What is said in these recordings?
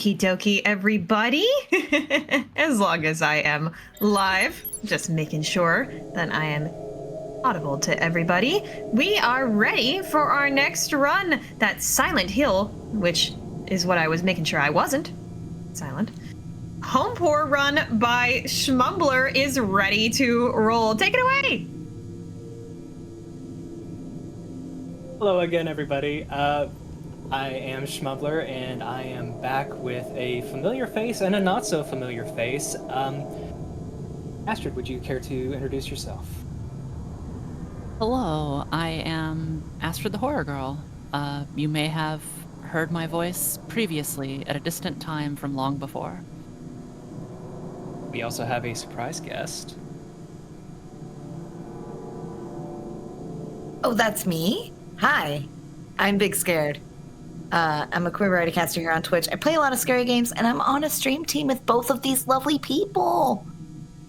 Okie dokie, everybody. As long as I am live, just making sure that I am audible to everybody. We are ready for our next run. That Silent Hill, which is what I was making sure I wasn't silent. Homepour run by Shmumbler is ready to roll. Take it away. Hello again, everybody. I am Shmumbler, and I am back with a familiar face and a not so familiar face. Astrid, would you care to introduce yourself? Hello, I am Astrid the Horror Girl. You may have heard my voice previously at a distant time from long before. We also have a surprise guest. Oh, that's me? Hi, I'm Big Scared. I'm a queer writer caster here on Twitch. I play a lot of scary games, and I'm on a stream team with both of these lovely people.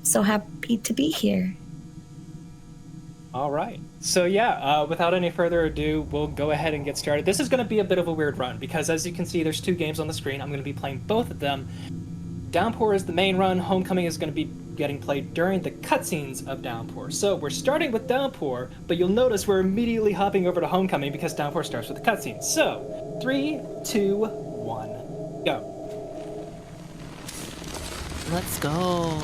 So happy to be here. All right. So yeah, without any further ado, we'll go ahead and get started. This is going to be a bit of a weird run, because as you can see, there's two games on the screen. I'm going to be playing both of them. Downpour is the main run. Homecoming is going to be getting played during the cutscenes of Downpour. So we're starting with Downpour, but you'll notice we're immediately hopping over to Homecoming because Downpour starts with the cutscenes. So 3, 2, 1, go. Let's go.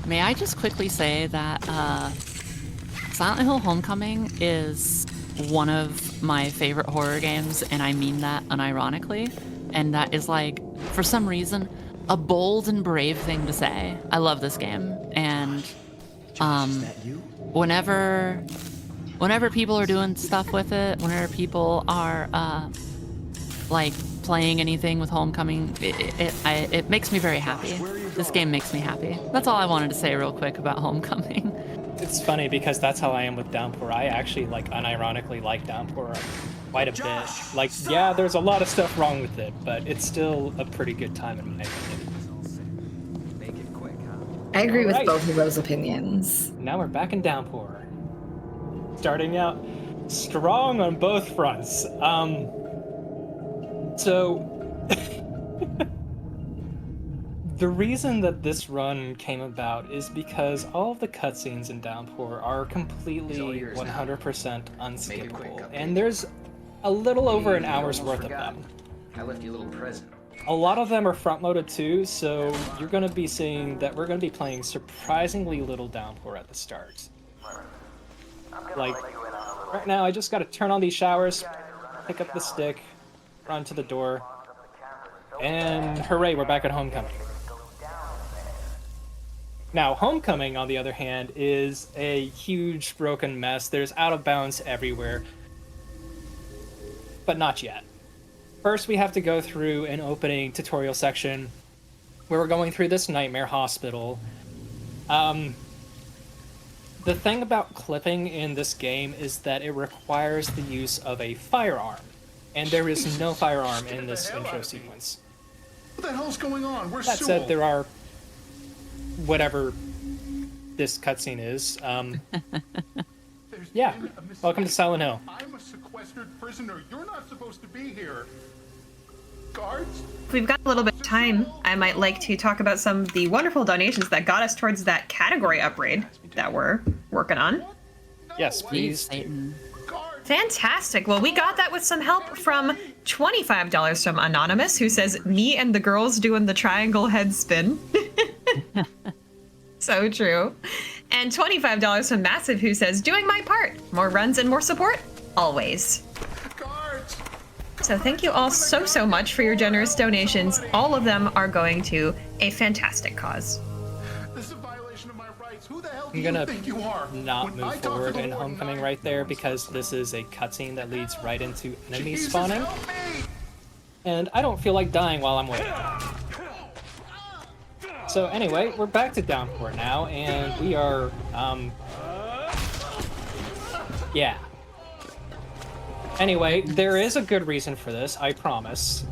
May I just quickly say that Silent Hill Homecoming is one of my favorite horror games, and I mean that unironically. And that is, like, for some reason, a bold and brave thing to say. I love this game, and whenever people are doing stuff with it, whenever people are like playing anything with Homecoming, it makes me very happy. This game makes me happy. That's all I wanted to say real quick about Homecoming. It's funny because that's how I am with Downpour. I actually, like, unironically like Downpour quite a bit. Like, yeah, there's a lot of stuff wrong with it, but it's still a pretty good time in my opinion. Make it quick, huh? I agree with both of those opinions. Now we're back in Downpour. Starting out strong on both fronts. So the reason that this run came about is because all of the cutscenes in Downpour are completely 100% unskippable, and there's a little over an hour's worth of them. I left you a little present. A lot of them are front-loaded too, so you're going to be seeing that we're going to be playing surprisingly little Downpour at the start. Like, right now I just got to turn on these showers, pick up the stick, run to the door, and hooray, we're back at Homecoming. Now, Homecoming, on the other hand, is a huge broken mess. There's out of bounds everywhere. But not yet. First, we have to go through an opening tutorial section where we're going through this nightmare hospital. The thing about clipping in this game is that it requires the use of a firearm. And there is no firearm in this intro sequence. What the hell's going on? Where's That Sewell? said, there are whatever this cutscene is. Yeah, welcome to Silent Hill. I'm a sequestered prisoner. You're not supposed to be here. Guards? If we've got a little bit of time, I might like to talk about some of the wonderful donations that got us towards that category upgrade that we're working on. Yes, please. Satan. Fantastic. Well, we got that with some help from $25 from Anonymous, who says, me and the girls doing the triangle head spin. So true. And $25 from Massive, who says, doing my part. More runs and more support, always. Guards! So thank you all so much for your generous donations. All of them are going to a fantastic cause. This is a violation of my rights. Who the hell do I'm you gonna think you are? not When I move talk to forward the in Lord Homecoming and I- right there because this is a cutscene that leads right into enemy Jesus, spawning. help me! And I don't feel like dying while I'm waiting. So anyway, we're back to Downpour now, and we are, yeah. Anyway, there is a good reason for this, I promise.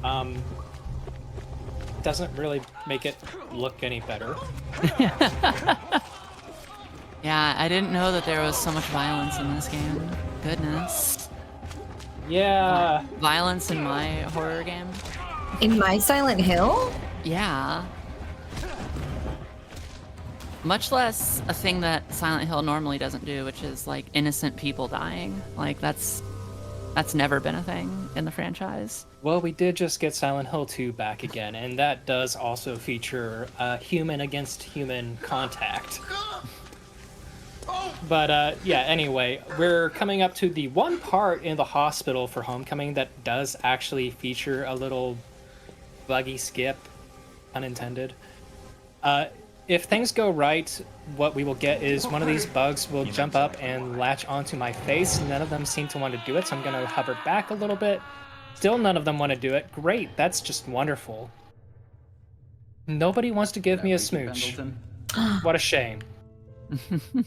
Doesn't really make it look any better. Yeah, I didn't know that there was so much violence in this game. Goodness. Yeah. Violence in my horror game. In my Silent Hill? Yeah. Much less a thing that Silent Hill normally doesn't do, which is like innocent people dying. Like that's never been a thing in the franchise. Well, we did just get Silent Hill 2 back again, and that does also feature human against human contact. But yeah, anyway, we're coming up to the one part in the hospital for Homecoming that does actually feature a little buggy skip, unintended. If things go right, what we will get is one of these bugs will jump up and latch onto my face. None of them seem to want to do it, so I'm going to hover back a little bit. Still none of them want to do it. Great, that's just wonderful. Nobody wants to give me a smooch. What a shame.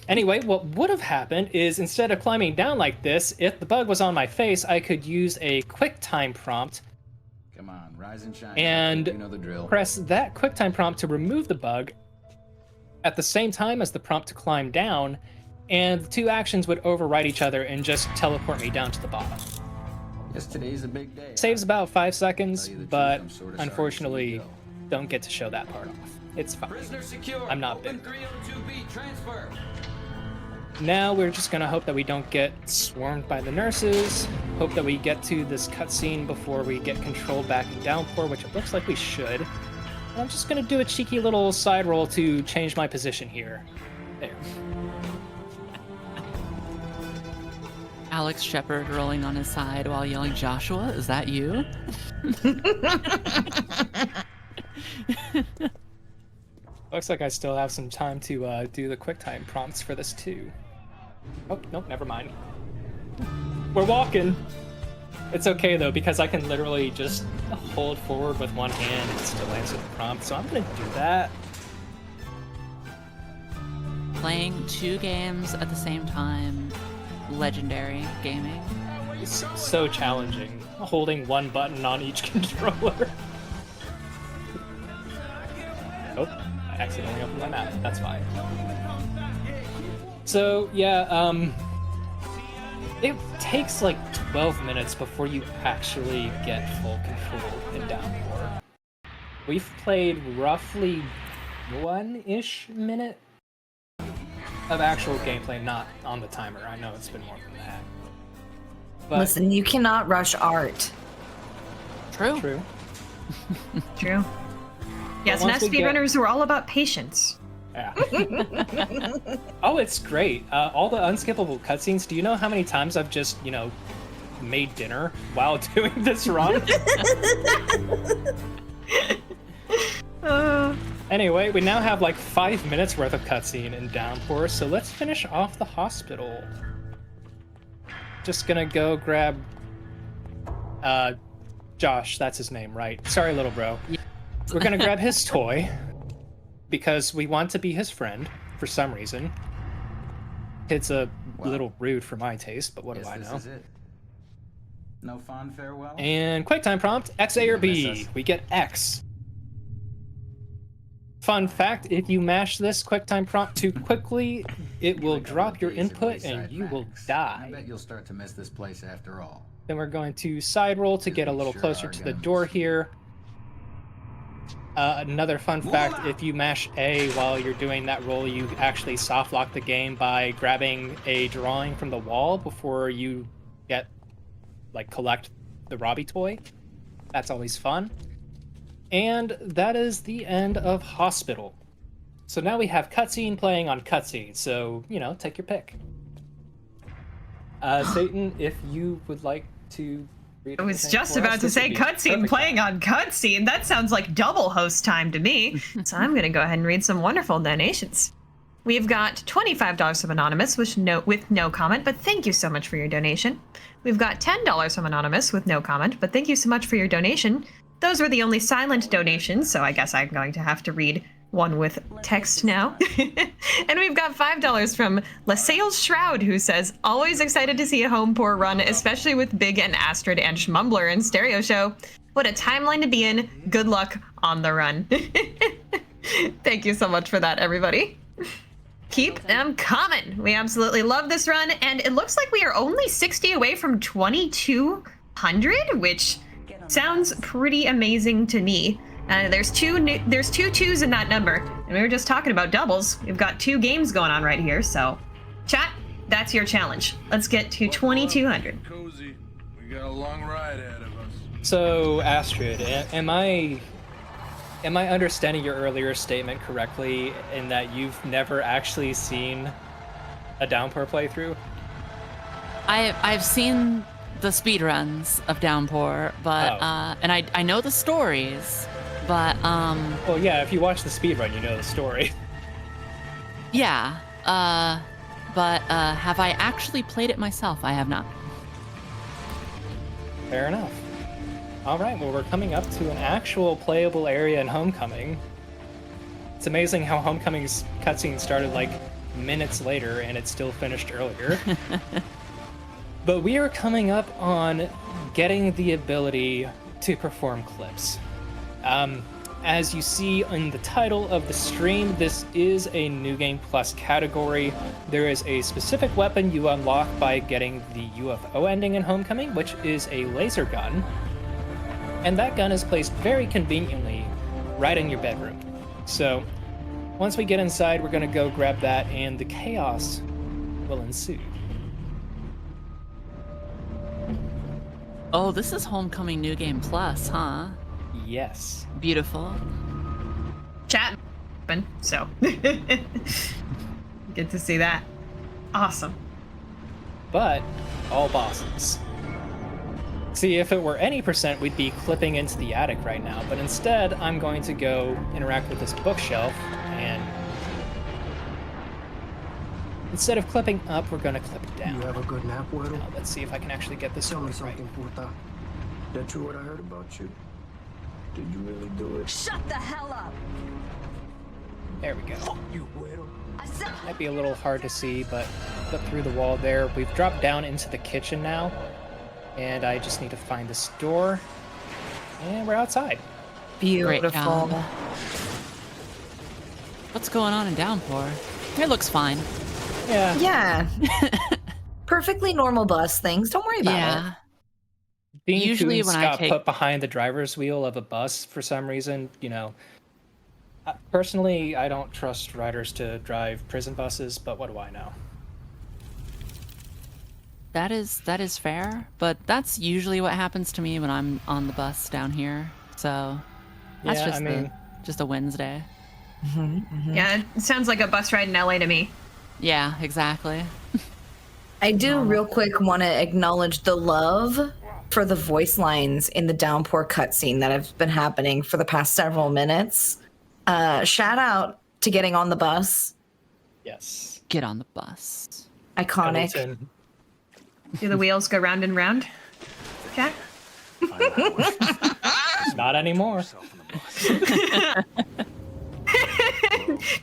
Anyway, what would have happened is instead of climbing down like this, if the bug was on my face, I could use a QuickTime prompt. Come on, rise and shine. And you know the drill. Press that QuickTime prompt to remove the bug at the same time as the prompt to climb down, and the two actions would override each other and just teleport me down to the bottom. Yes, today's a big day. Saves about 5 seconds, Tell you the truth, but I'm sorta sorry unfortunately to see you go. don't get to show that part off. It's fine. Prisoner secure. I'm not Open big. 302B transfer. Now we're just gonna hope that we don't get swarmed by the nurses, hope that we get to this cutscene before we get control back in Downpour, which it looks like we should. And I'm just gonna do a cheeky little side roll to change my position here. There. Alex Shepard rolling on his side while yelling, "Joshua, is that you?" Looks like I still have some time to do the QuickTime prompts for this too. Oh, nope, never mind. We're walking! It's okay though, because I can literally just hold forward with one hand and still answer the prompt, so I'm gonna do that. Playing 2 games at the same time, legendary gaming. It's so challenging, holding one button on each controller. Oh, I accidentally opened my map. That's fine. So, yeah, it takes like 12 minutes before you actually get full control in Downpour. We've played roughly 1-ish minute of actual gameplay, not on the timer. I know it's been more than that. But Listen, you cannot rush art. True. true. True. Yes, and once as we get- speedrunners, we're all about patience. Yeah. Oh, it's great. All the unskippable cutscenes. Do you know how many times I've just, made dinner while doing this run? Anyway, we now have like 5 minutes worth of cutscene in Downpour, so let's finish off the hospital. Just gonna go grab Josh, that's his name, right? Sorry, little bro. We're gonna grab his toy because we want to be his friend for some reason. It's a little rude for my taste, but what do I know? This is it. No fond farewell. And QuickTime prompt, X, A, or B. Miss us. We get X. Fun fact, if you mash this QuickTime prompt too quickly, it will drop your input and you will I die. bet you'll start to miss this place after all. Then we're going to side roll to get a little closer to the door here. Another fun fact, if you mash A while you're doing that roll, you actually soft lock the game by grabbing a drawing from the wall before you collect the Robbie toy. That's always fun. And that is the end of Hospital. So now we have cutscene playing on cutscene, so, take your pick. Satan, if you would like to read I was anything just for us, about to this would say be cutscene perfect playing time. on cutscene. That sounds like double host time to me. So I'm going to go ahead and read some wonderful donations. We've got $25 from Anonymous with no comment, but thank you so much for your donation. We've got $10 from Anonymous with no comment, but thank you so much for your donation. Those were the only silent donations, so I guess I'm going to have to read one with text now. And we've got $5 from LaSale's Shroud, who says, always excited to see a Homepour run, especially with Big and Astrid and Shmumbler in Stereo Show. What a timeline to be in. Good luck on the run. Thank you so much for that, everybody. Keep them coming. We absolutely love this run, and it looks like we are only 60 away from 2,200, which sounds pretty amazing to me. There's two twos in that number, and we were just talking about doubles. We've got 2 games going on right here, so chat, that's your challenge. Let's get to 2,200. Cozy. We got a long ride ahead of us. So, Astrid, am I understanding your earlier statement correctly in that you've never actually seen a Downpour playthrough? I've seen the speedruns of Downpour, but and I know the stories, but Well, yeah, if you watch the speedrun, you know the story. yeah, but have I actually played it myself? I have not. Fair enough. All right, well, we're coming up to an actual playable area in Homecoming. It's amazing how Homecoming's cutscene started like minutes later and it still finished earlier. But we are coming up on getting the ability to perform clips. As you see in the title of the stream, this is a New Game Plus category. There is a specific weapon you unlock by getting the UFO ending in Homecoming, which is a laser gun. And that gun is placed very conveniently right in your bedroom. So once we get inside, we're gonna go grab that and the chaos will ensue. Oh, this is Homecoming New Game Plus, huh? Yes. Beautiful. Chat, so good to see that. Awesome. But all bosses. See, if it were any percent, we'd be clipping into the attic right now, but instead, I'm going to go interact with this bookshelf, and instead of clipping up, we're going to clip down. You have a good nap, Weddle? Now, let's see if I can actually get this Tell me right. something, Puta. That true what I heard about you? Did you really do it? Shut the hell up! There we go. Fuck you, Weddle. I said Might be a little hard to see, but flip through the wall there. We've dropped down into the kitchen now, and I just need to find this door, and we're outside. Great Beautiful. job. What's going on in Downpour? It looks fine. Yeah. Yeah. Perfectly normal bus things. Don't worry about it. Yeah. Being Usually Coons when I got take- put behind the driver's wheel of a bus for some reason, you know. Personally, I don't trust riders to drive prison buses, but what do I know? That is fair, but that's usually what happens to me when I'm on the bus down here. So that's Yeah, just I mean- just a Wednesday. Yeah, it sounds like a bus ride in LA to me. Yeah, exactly. I do real quick want to acknowledge the love for the voice lines in the Downpour cutscene that have been happening for the past several minutes. Shout out to getting on the bus. Yes. Get on the bus. Iconic. Ellington. Do the wheels go round and round? Chat? Not anymore.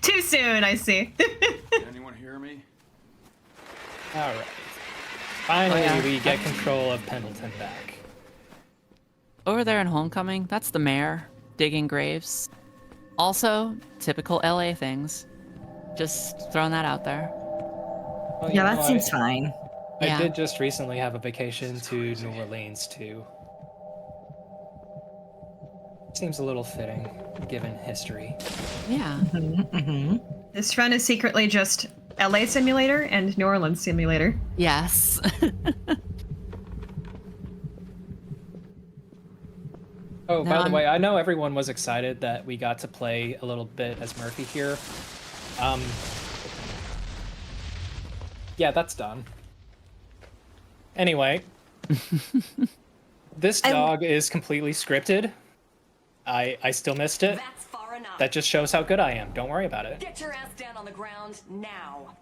Too soon, I see. Anyone hear me? All right. Finally, yeah. we get control of Pendleton back. Over there in Homecoming, that's the mayor digging graves. Also, typical LA things. Just throwing that out there. Well, you Yeah, know, that seems fine. I Yeah. did just recently have a vacation to New Orleans, too. Seems a little fitting, given history. Yeah. This run is secretly just LA Simulator and New Orleans Simulator. Yes. Oh, by Now the I'm- way, I know everyone was excited that we got to play a little bit as Murphy here. Yeah, that's done. Anyway, this dog is completely scripted. I still missed it. that's far enough. That just shows how good I am. Don't worry about it. Get your ass down on the ground now.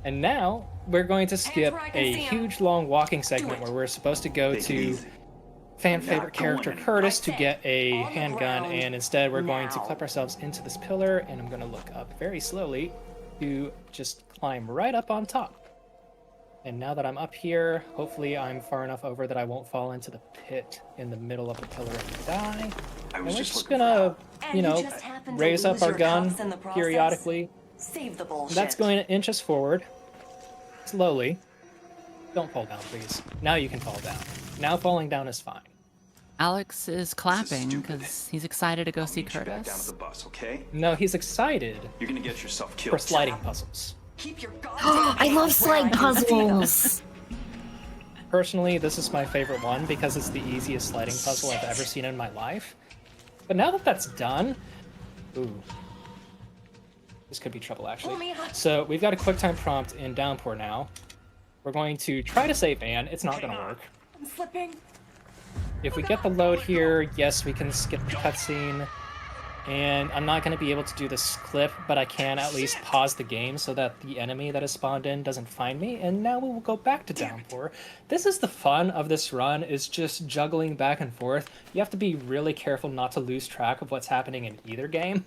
And now we're going to skip where I can a see 'em. huge long walking segment where we're supposed to go to fan favorite character Curtis to get a On the handgun, ground and instead we're going to now. clip ourselves into this pillar, and I'm going to look up very slowly to just climb right up on top. And now that I'm up here, hopefully I'm far enough over that I won't fall into the pit in the middle of the pillar and die. And we're just gonna, And you know, just happened to raise up lose our your gun cuffs in the process? periodically. Save the bullshit. That's going to inch us forward, slowly. Don't fall down, please. Now you can fall down. Now falling down is fine. Alex is clapping stupid. because he's excited to go I'll see meet you back down at Curtis. the bus, okay? No, he's excited You're gonna get yourself killed. for sliding puzzles. Keep your I love slide puzzles. Personally, this is my favorite one because it's the easiest sliding puzzle I've ever seen in my life. But now that that's done, ooh, this could be trouble actually. So we've got a QuickTime prompt in Downpour now. We're going to try to save Anne. It's not going to work. I'm slipping. If we get the load here, yes, we can skip the cutscene. And I'm not going to be able to do this clip, but I can at least pause the game so that the enemy that has spawned in doesn't find me. And now we will go back to Downpour. This is the fun of this run, is just juggling back and forth. You have to be really careful not to lose track of what's happening in either game.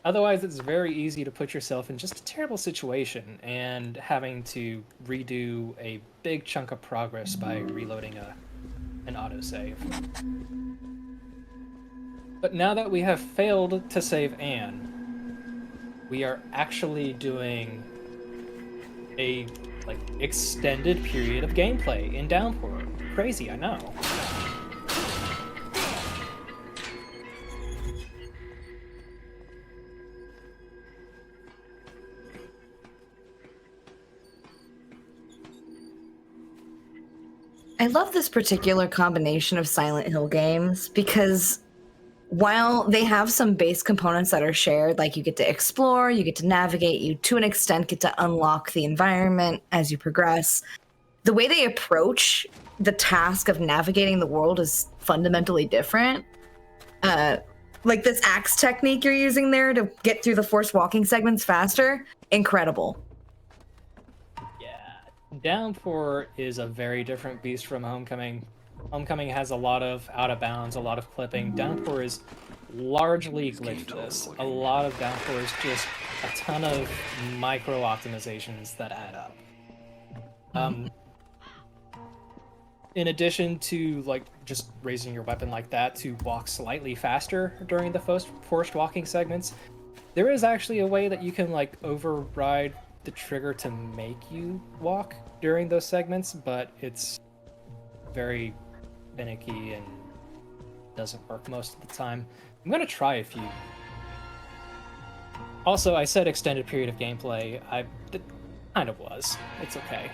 Otherwise, it's very easy to put yourself in just a terrible situation and having to redo a big chunk of progress by reloading an autosave. But now that we have failed to save Anne, we are actually doing a extended period of gameplay in Downpour. Crazy, I know. I love this particular combination of Silent Hill games because while they have some base components that are shared, like you get to explore, you get to navigate, you to an extent get to unlock the environment as you progress, the way they approach the task of navigating the world is fundamentally different. Like this axe technique you're using there to get through the forced walking segments faster, incredible. Downpour is a very different beast from Homecoming. Homecoming has a lot of out of bounds, a lot of clipping. Downpour is largely glitchless. A lot of Downpour is just a ton of micro optimizations that add up. In addition to just raising your weapon like that to walk slightly faster during the forced walking segments, there is actually a way that you can override the trigger to make you walk during those segments, but it's very finicky and doesn't work most of the time. I'm gonna try a few. Also, I said extended period of gameplay. It kind of was. It's okay.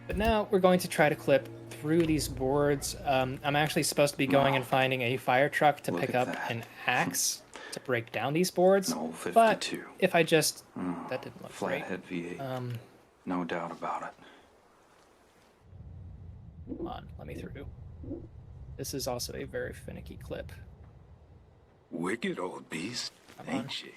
But now we're going to try to clip through these boards. I'm actually supposed to be going and finding a fire truck to pick up an axe to break down these boards. No, 52. But if I just... that didn't look great. Flathead V8. No doubt about it. Come on, let me through. This is also a very finicky clip. Wicked old beast, ain't she?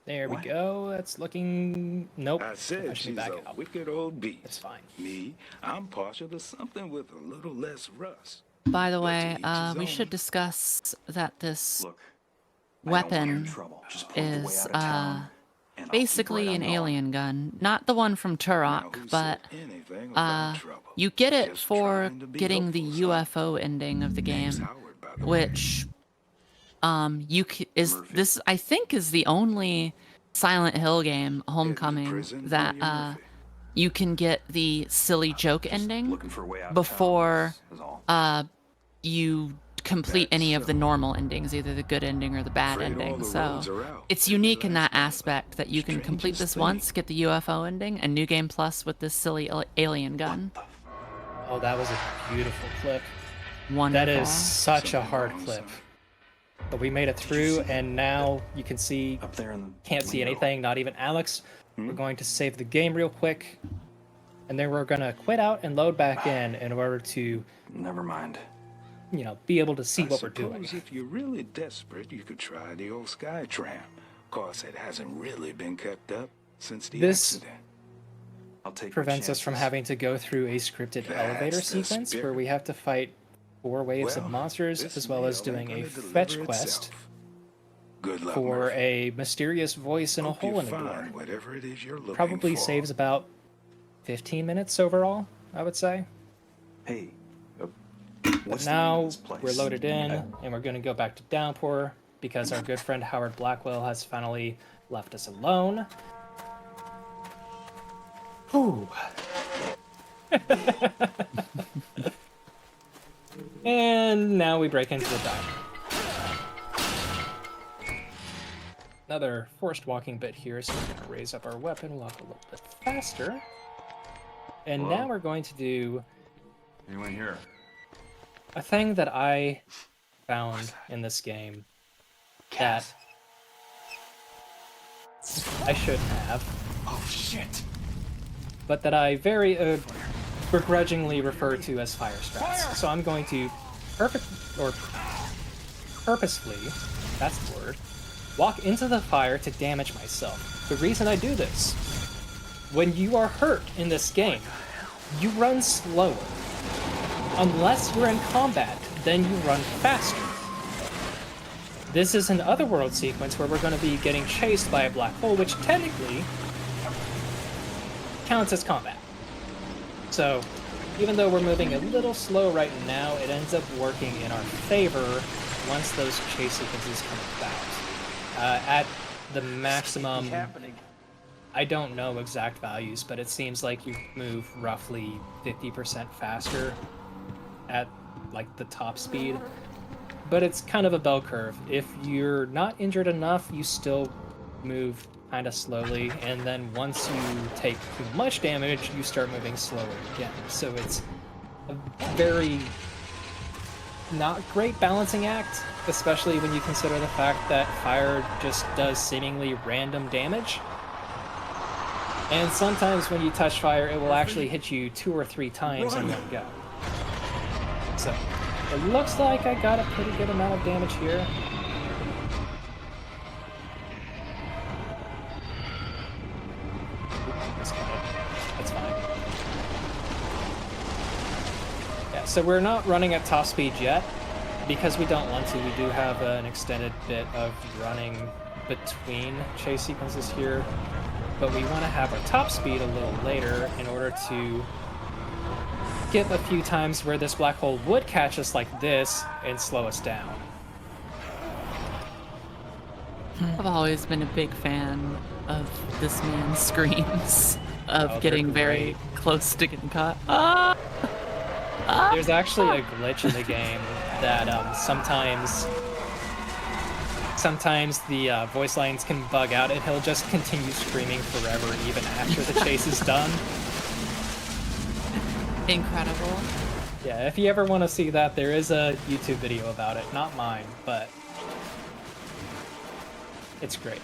There we go. That's looking... Nope. I said should be she's back a out. wicked old beast. That's fine. Me, I'm partial to something with a little less rust. By the But way, to each his we own. should discuss that this Look, I don't want your weapon trouble. Just pull the way is out of town, and I'll keep basically right an on going. alien gun. Not the one from Now, Turok, who but said anything about trouble? you get it Just for trying to be getting the hopeful, UFO ending of the Name's game, Howard, by the way. which this I think is the only Silent Hill game, Homecoming, prison, that Eddie Murphy. you can get the silly joke Just ending looking for a way out of before town is all. you complete any of the normal endings, either the good ending or the bad Afraid all ending. the So roads are out. it's Every unique in last that one of aspect that you can complete this Strangest once, thing. get the UFO ending, and New Game Plus with this silly alien gun. Oh, that was a beautiful clip. Wonderful. That is such a Something hard wrong, clip. son. But we made it through, and now you can see... Up there in the Can't see window. anything, not even Alex. We're going to save the game real quick, and then we're gonna quit out and load back in order to, Never mind. be able to see I what we're doing. suppose if you're really desperate, you could try the old Sky Tram. Of course, it hasn't really been kept up since the This accident. I'll take my Prevents us from chances. having to go through a scripted elevator That's the sequence where spirit. we have to fight 4 waves of Well, monsters, this as well as meal doing ain't a gonna deliver fetch itself. quest Good luck, for Murphy. a mysterious voice in a Hope hole you in the door. find whatever it is you're looking Probably for. saves about 15 minutes overall, I would say. Hey, But what's the name of now this place? we're loaded in, and we're going to go back to Downpour because our good friend Howard Blackwell has finally left us alone. Whew. And now we break into the diner. Another forced walking bit here, so we're going to raise up our weapon, walk a little bit faster. And Hello? now we're going to do Anyone here? a thing that I found in this game that I shouldn't have. Oh shit! But that I very begrudgingly refer to as fire strats. So I'm going to purposefully, that's the word, walk into the fire to damage myself. The reason I do this, when you are hurt in this game, you run slower. Unless you're in combat, then you run faster. This is an otherworld sequence where we're going to be getting chased by a black hole, which technically counts as combat. So, even though we're moving a little slow right now, it ends up working in our favor once those chase sequences come about. At the maximum, I don't know exact values, but it seems like you move roughly 50% faster at like the top speed. But it's kind of a bell curve. If you're not injured enough, you still move kind of slowly, and then once you take too much damage, you start moving slower again. So it's a very not great balancing act, especially when you consider the fact that fire just does seemingly random damage. And sometimes when you touch fire, it will actually hit you 2 or 3 times in one go. So, it looks like I got a pretty good amount of damage here. That's fine. Yeah, so we're not running at top speed yet, because we don't want to. We do have an extended bit of running between chase sequences here, but we want to have our top speed a little later in order to get a few times where this black hole would catch us like this and slow us down. I've always been a big fan of this man's screams of getting very close to getting caught. There's actually a glitch in the game that sometimes the voice lines can bug out and he'll just continue screaming forever even after the chase is done. Incredible. Yeah, if you ever want to see that, there is a YouTube video about it. Not mine, but it's great.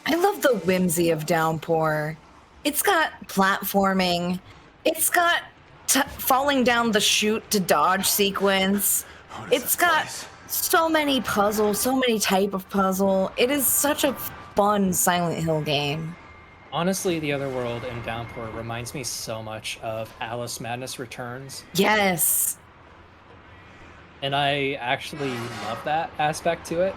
I love the whimsy of Downpour. It's got platforming. It's got falling down the chute to dodge sequence. It's got so many puzzles, so many type of puzzle. It is such a fun Silent Hill game. Honestly, the other world in Downpour reminds me so much of Alice Madness Returns. Yes. And I actually love that aspect to it.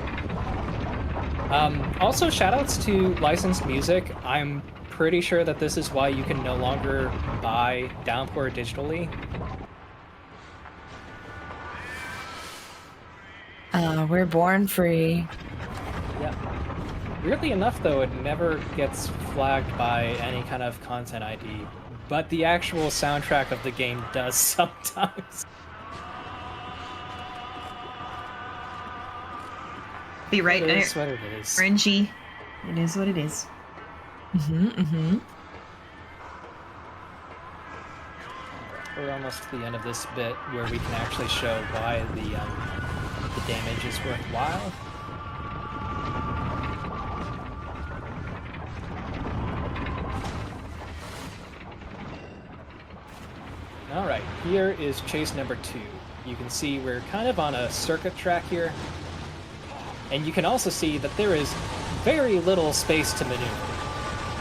Also, shoutouts to licensed music. I'm pretty sure that this is why you can no longer buy Downpour digitally. We're born free. Yep. Weirdly enough, though, it never gets flagged by any kind of content ID, but the actual soundtrack of the game does sometimes. Be right. It is what it is. RNG. It is what it is. We're almost to the end of this bit where we can actually show why the damage is worthwhile. Alright, here is chase number 2. You can see we're kind of on a circuit track here. And you can also see that there is very little space to maneuver.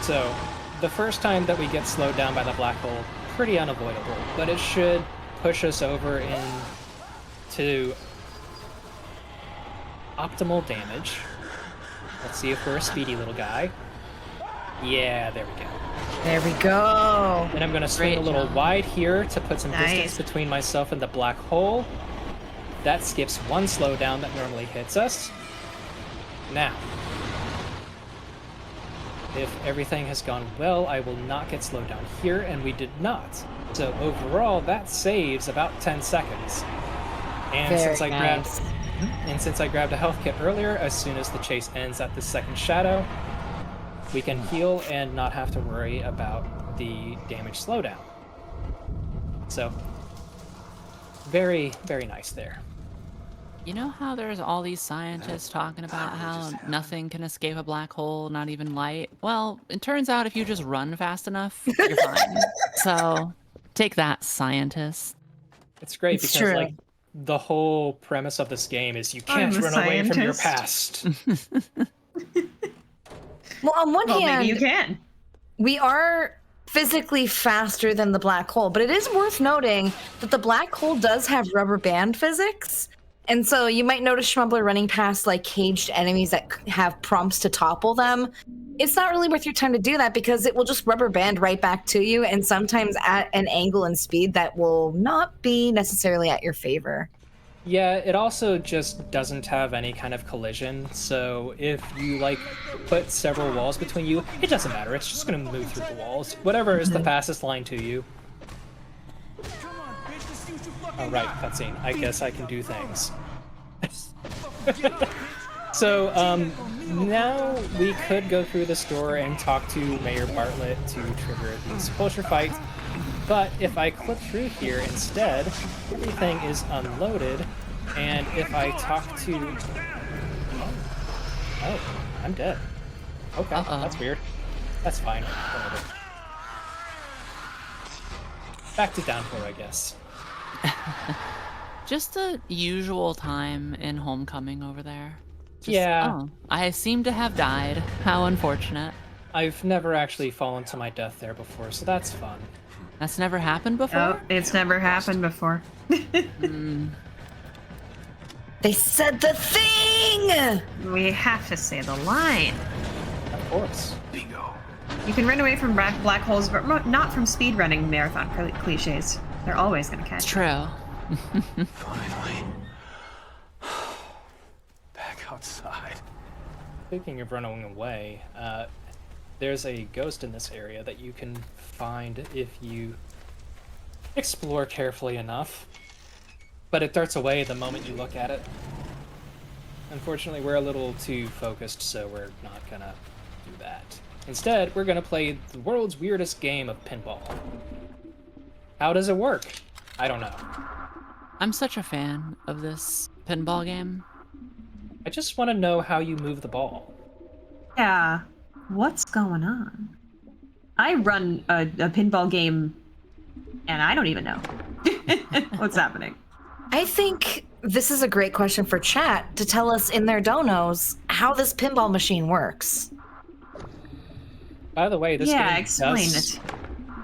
So, the first time that we get slowed down by the black hole, pretty unavoidable, but it should push us over into optimal damage. Let's see if we're a speedy little guy. Yeah, there we go. There we go. And I'm going to swing a little wide here to put some distance between myself and the black hole. That skips one slowdown that normally hits us. Now, if everything has gone well, I will not get slowed down here, and we did not. So overall, that saves about 10 seconds. And Very since I nice. grabbed a health kit earlier, as soon as the chase ends at the second shadow, we can heal and not have to worry about the damage slowdown. So, very, very nice there. You know how there's all these scientists talking about how nothing can escape a black hole, not even light? Well, it turns out if you just run fast enough, you're fine. So, take that, scientists. It's great It's because, true. like, the whole premise of this game is you I'm can't a run away from your scientist. past. Well, on one Well, hand, maybe you can. we are physically faster than the black hole, but it is worth noting that the black hole does have rubber band physics. And so you might notice shmumbler running past like caged enemies that have prompts to topple them. It's not really worth your time to do that because it will just rubber band right back to you, and sometimes at an angle and speed that will not be necessarily at your favor. Yeah, it also just doesn't have any kind of collision, so if you, like, put several walls between you, it doesn't matter, it's just gonna move through the walls. Whatever is the fastest line to you. Oh, right, cutscene. I guess I can do things. So, now we could go through the store and talk to Mayor Bartlett to trigger the Sepulture fight, but if I click through here instead, everything is unloaded, and if I talk to... Oh, I'm dead. Okay, that's weird. That's fine. Whatever. Back to downpour, I guess. Just the usual time in Homecoming over there. Yeah. Oh, I seem to have died. How unfortunate. I've never actually fallen to my death there before, so that's fun. That's never happened before? Oh, it's never happened before. They said the thing! We have to say the line. Of course. Bingo. You can run away from black holes, but not from speedrunning marathon cliches. They're always going to catch It's you. true. Finally. Back outside. Speaking of running away, there's a ghost in this area that you can find if you explore carefully enough. But it darts away the moment you look at it. Unfortunately, we're a little too focused, so we're not gonna do that. Instead, we're gonna play the world's weirdest game of pinball. How does it work? I don't know. I'm such a fan of this pinball game. I just want to know how you move the ball. Yeah. What's going on? I run a pinball game, and I don't even know what's happening. I think this is a great question for chat to tell us in their donos how this pinball machine works. By the way, this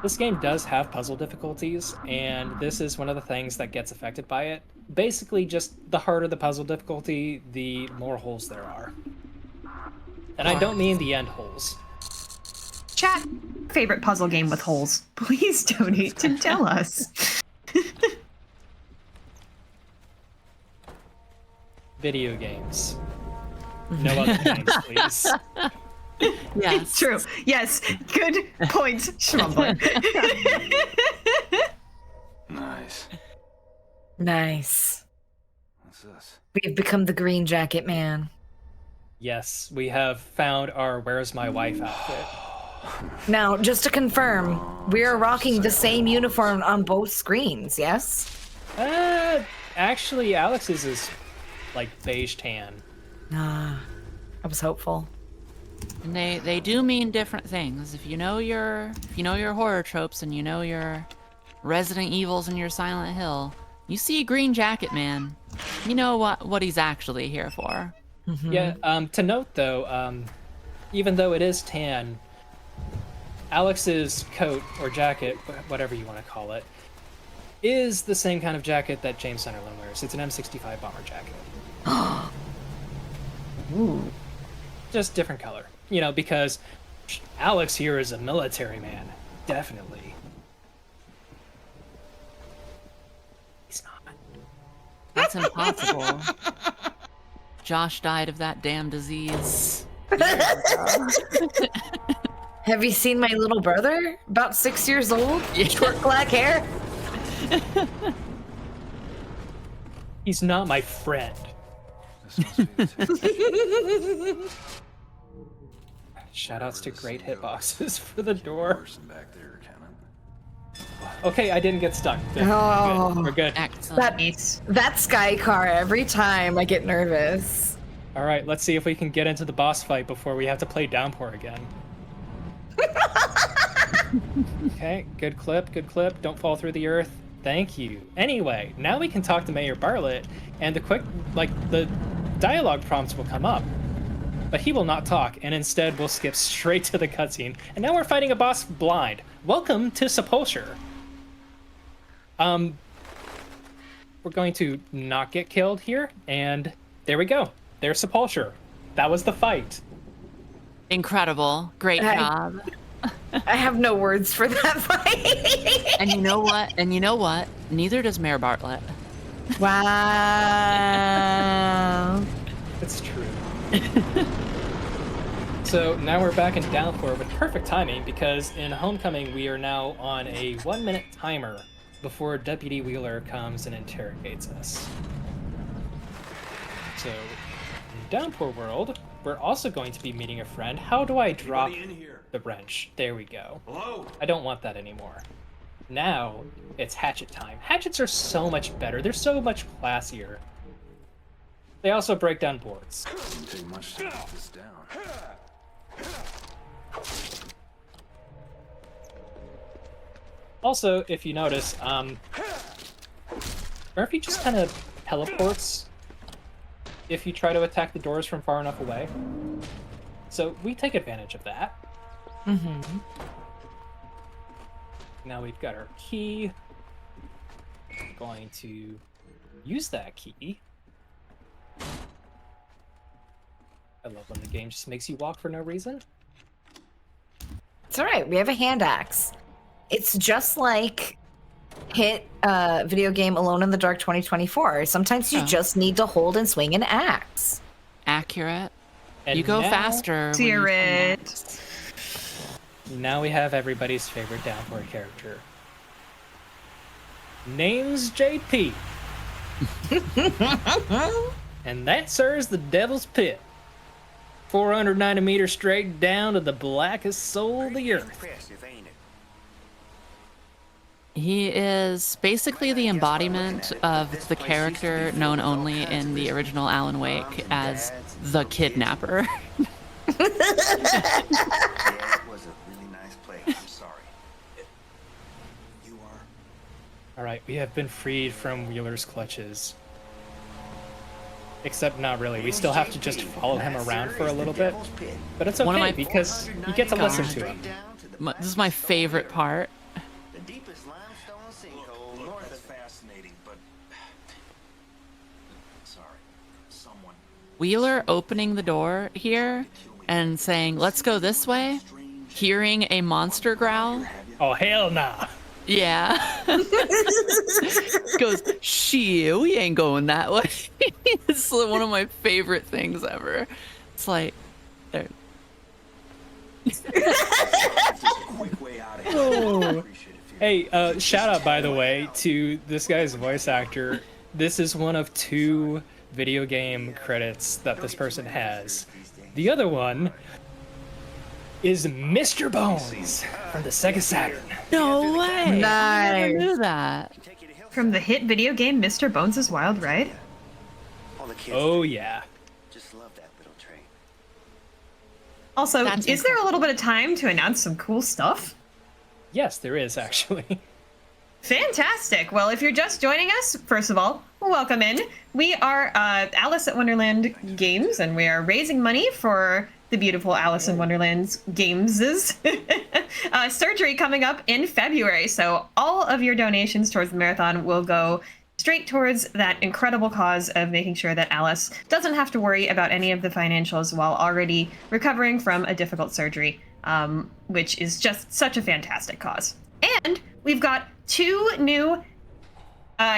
This game does have puzzle difficulties, and this is one of the things that gets affected by it. Basically, just the harder the puzzle difficulty, the more holes there are. And I don't mean the end holes. Chat, favorite puzzle game with holes. Please donate to tell us. Video games. No other games, please. Yes. True. Yes. Good point, Shmumbler. Nice. Nice. What's this? We've become the green jacket man. Yes, we have found our Where's My Wife outfit. Now, just to confirm, we are rocking the same uniform on both screens, yes? Actually, Alex's is like beige tan. Ah, I was hopeful. And they do mean different things. If you know your horror tropes and you know your Resident Evils and your Silent Hill, you see Green Jacket Man, you know what he's actually here for. Mm-hmm. Yeah, to note though, even though it is tan, Alex's coat or jacket, whatever you want to call it, is the same kind of jacket that James Sunderland wears. It's an M65 bomber jacket. Ooh. Just different color. You know, because Alex here is a military man. Definitely. He's not. That's impossible. Josh died of that damn disease. Have you seen my little brother? About 6 years old? Short black hair? He's not my friend. This must be the test. Shoutouts to great hitboxes for the door. Person back there, can it? Okay, I didn't get stuck. Good. Oh. Good. We're good. Excellent. That sky car, every time I get nervous. All right, let's see if we can get into the boss fight before we have to play Downpour again. Okay, good clip, good clip. Don't fall through the earth. Thank you. Anyway, now we can talk to Mayor Bartlett, and the dialogue prompts will come up. But he will not talk, and instead we'll skip straight to the cutscene. And now we're fighting a boss blind. Welcome to Sepulture. We're going to not get killed here, and there we go. There's Sepulture. That was the fight. Incredible. Great job. I have no words for that fight. And you know what? Neither does Mayor Bartlett. Wow. It's true. So now we're back in Downpour with perfect timing, because in Homecoming we are now on a 1-minute timer before Deputy Wheeler comes and interrogates us. So in Downpour World, we're also going to be meeting a friend. How do I drop the wrench? There we go. Hello? I don't want that anymore. Now it's hatchet time. Hatchets are so much better. They're so much classier. They also break down boards. Doesn't take much to knock this down. Also, if you notice, Murphy just kind of teleports if you try to attack the doors from far enough away. So we take advantage of that. Mm-hmm. Now we've got our key. I'm going to use that key. I love when the game just makes you walk for no reason. It's all right. We have a hand axe. It's just like hit video game Alone in the Dark 2024. Sometimes you just need to hold and swing an axe. Accurate. And you go now- faster. when you Hear swing it. axe. Now we have everybody's favorite Downpour character. Name's JP. And that, sir, is the Devil's Pit. 490 meters straight down to the blackest soul of the earth. He is basically the embodiment of the character known only in the original Alan Wake as the kidnapper. Yeah, it was a really nice place. I'm sorry. You are. Alright, we have been freed from Wheeler's clutches. Except not really. We still have to just follow him around for a little bit. But it's One of okay, my- because you get to listen to him. This is my favorite part. The deepest limestone sinkhole north of fascinating, but sorry. Someone Wheeler opening the door here and saying, "Let's go this way," hearing a monster growl. Oh, hell nah. Yeah. Goes, shit, we ain't going that way. It's one of my favorite things ever. It's like, there. Oh. Hey, shout out, by the way, to this guy's voice actor. This is one of 2 video game credits that this person has. The other one is Mr. Bones from the Sega Saturn. No way. I never Nice. knew that. From the hit video game Mr. Bones' Wild Ride. all the kids Oh, yeah. just love that little train. Also, That's is there a little bit of time to announce some cool stuff? Yes, there is, actually. Fantastic. Well, if you're just joining us, first of all, welcome in. We are Alice at Wonderland Games, and we are raising money for the beautiful Alice in Wonderland's Games' surgery coming up in February. So all of your donations towards the marathon will go straight towards that incredible cause of making sure that Alice doesn't have to worry about any of the financials while already recovering from a difficult surgery, which is just such a fantastic cause. And we've got 2 new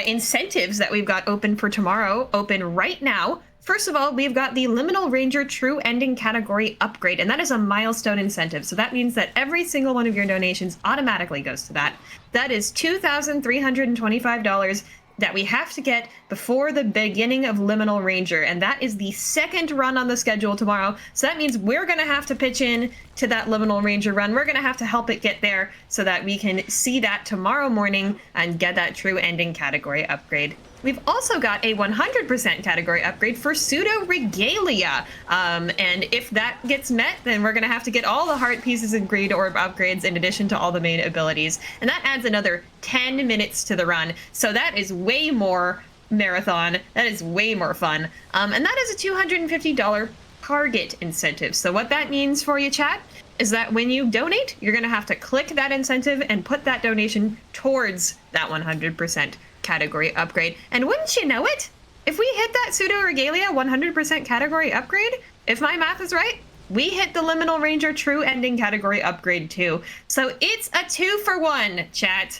incentives that we've got open for tomorrow, open right now. first of all, we've got the Liminal Ranger True Ending category upgrade, and that is a milestone incentive. So that means that every single one of your donations automatically goes to that. That is $2,325 that we have to get before the beginning of Liminal Ranger, and that is the second run on the schedule tomorrow. So that means we're going to have to pitch in to that Liminal Ranger run. We're going to have to help it get there so that we can see that tomorrow morning and get that True Ending category upgrade. We've also got a 100% category upgrade for Pseudo Regalia. And if that gets met, then we're going to have to get all the heart pieces and greed orb upgrades in addition to all the main abilities. And that adds another 10 minutes to the run. So that is way more marathon. That is way more fun. And that is a $250 target incentive. So what that means for you, chat, is that when you donate, you're going to have to click that incentive and put that donation towards that 100% category upgrade. And wouldn't you know it, if we hit that Pseudo Regalia 100% category upgrade, if my math is right, we hit the Liminal Ranger True Ending category upgrade too. So it's a 2-for-1, chat.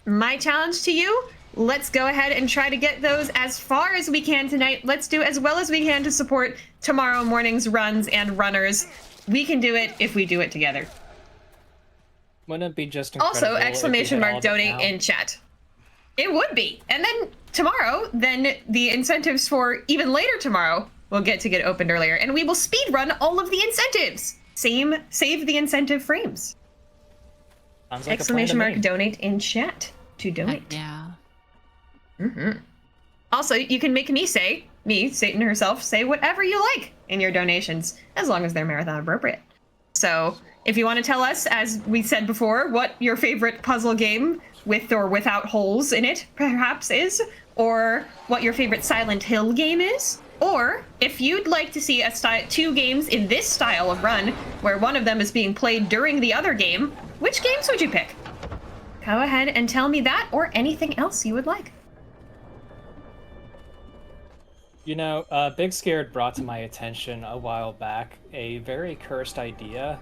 My challenge to you, let's go ahead and try to get those as far as we can tonight. Let's do as well as we can to support tomorrow morning's runs and runners. We can do it if we do it together. Wouldn't it be just incredible? Also, exclamation mark donate in chat. It would be. And then tomorrow, then the incentives for even later tomorrow will get opened earlier. And we will speed run all of the incentives. Save the incentive frames. Sounds like exclamation mark donate in chat to donate. Yeah. Also, you can make Satan herself, say whatever you like in your donations, as long as they're marathon appropriate. So if you want to tell us, as we said before, what your favorite puzzle game with or without holes in it perhaps is, or what your favorite Silent Hill game is, or if you'd like to see two games in this style of run where one of them is being played during the other game, which games would you pick? Go ahead and tell me that or anything else you would like. You know, Big Scared brought to my attention a while back a very cursed idea,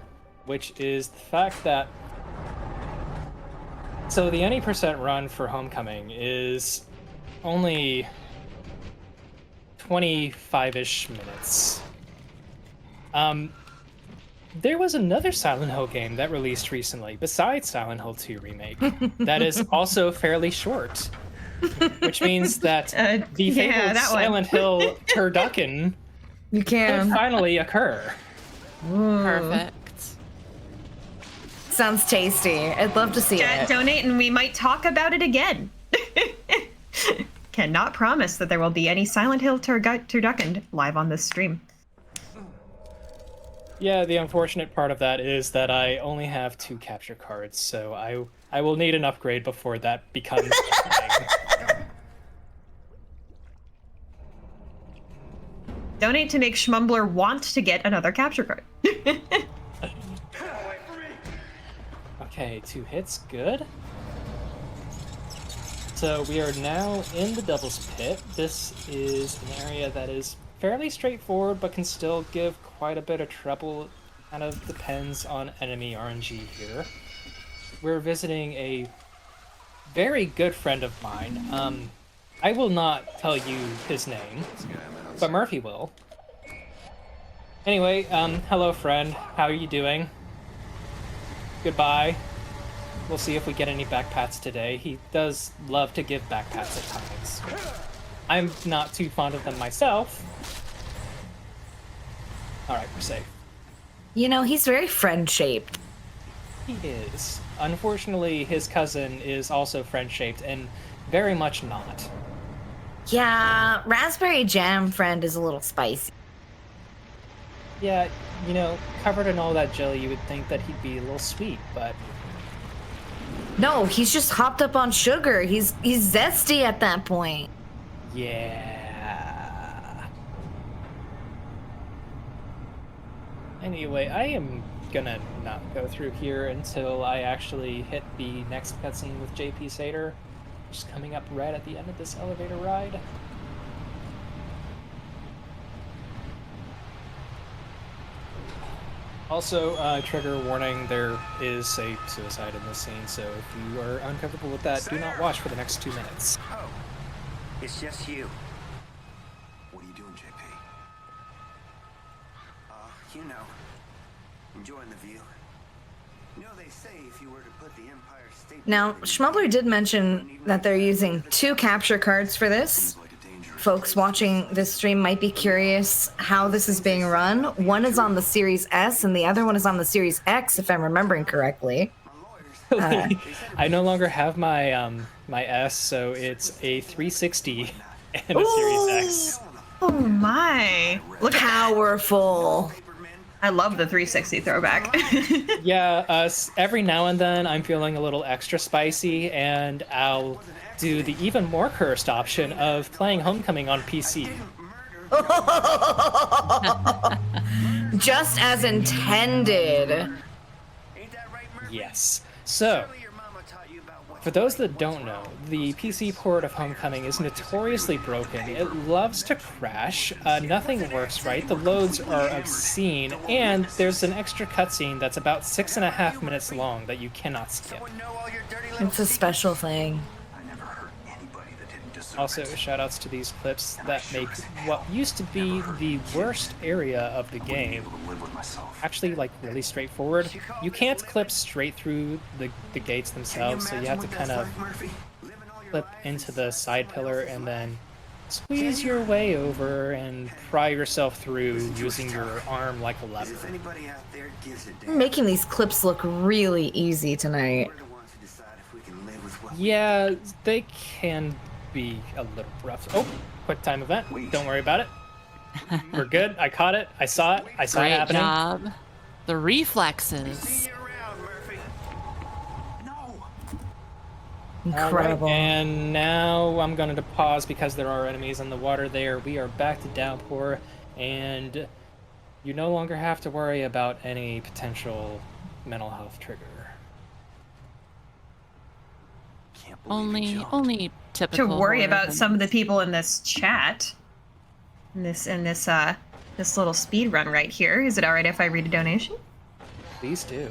which is the fact that so the any percent run for Homecoming is only 25-ish minutes. There was another Silent Hill game that released recently, besides Silent Hill 2 Remake, that is also fairly short. Which means that the fabled Silent Hill turducken can finally occur. Perfect. Sounds tasty. I'd love to see it. Donate and we might talk about it again. Cannot promise that there will be any Silent Hill turducken live on this stream. Yeah, the unfortunate part of that is that I only have 2 capture cards, so I will need an upgrade before that becomes a thing. Donate to make Shmumbler want to get another capture card. Okay, 2 hits, good. So we are now in the Devil's Pit. This is an area that is fairly straightforward, but can still give quite a bit of trouble. Kind of depends on enemy RNG here. We're visiting a very good friend of mine. I will not tell you his name, but Murphy will. Anyway, hello friend, how are you doing? Goodbye. We'll see if we get any backpats today. He does love to give backpats at times. I'm not too fond of them myself. Alright, we're safe. You know, he's very friend-shaped. He is. Unfortunately, his cousin is also friend-shaped and very much not. Yeah, Raspberry Jam friend is a little spicy. Yeah, you know, covered in all that jelly, you would think that he'd be a little sweet, but... No, he's just hopped up on sugar. He's zesty at that point. Yeah. Anyway, I am gonna not go through here until I actually hit the next cutscene with JP Sater, which is coming up right at the end of this elevator ride. Also, trigger warning, there is a suicide in this scene, so if you are uncomfortable with that, do not watch for the next 2 minutes. Oh, it's just you. What are you doing, JP? You know, enjoying the view. You know, they say if you were to put the Empire State Now, Building- Shmumbler did mention that they're using 2 capture cards for this. Folks watching this stream might be curious how this is being run. One is on the Series S and the other one is on the Series X, if I'm remembering correctly. I no longer have my my S, so it's a 360 and a Series X. Oh my! Look at that. Powerful. I love the 360 throwback. Yeah, every now and then I'm feeling a little extra spicy, and I'll do the even more cursed option of playing Homecoming on PC. Just as intended. Yes. So, for those that don't know, the PC port of Homecoming is notoriously broken. It loves to crash, nothing works right, the loads are obscene, and there's an extra cutscene that's about 6.5 minutes long that you cannot skip. It's a special thing. Also, shoutouts to these clips that make what used to be the worst area of the game actually like really straightforward. You can't clip straight through the gates themselves, so you have to kind of clip into the side pillar and then squeeze your way over and pry yourself through using your arm like a lever. You're making these clips look really easy tonight. Yeah, they can be a little rough. Oh, quick time event. Don't worry about it. We're good. I caught it. I saw it. I saw it Great happening. job. The reflexes. Incredible. All right, and now I'm going to pause because there are enemies in the water there. We are back to Downpour, and you no longer have to worry about any potential mental health trigger. Only typical. To worry horror about things. some of the people in this chat. In this little speed run right here. Is it alright if I read a donation? Please do.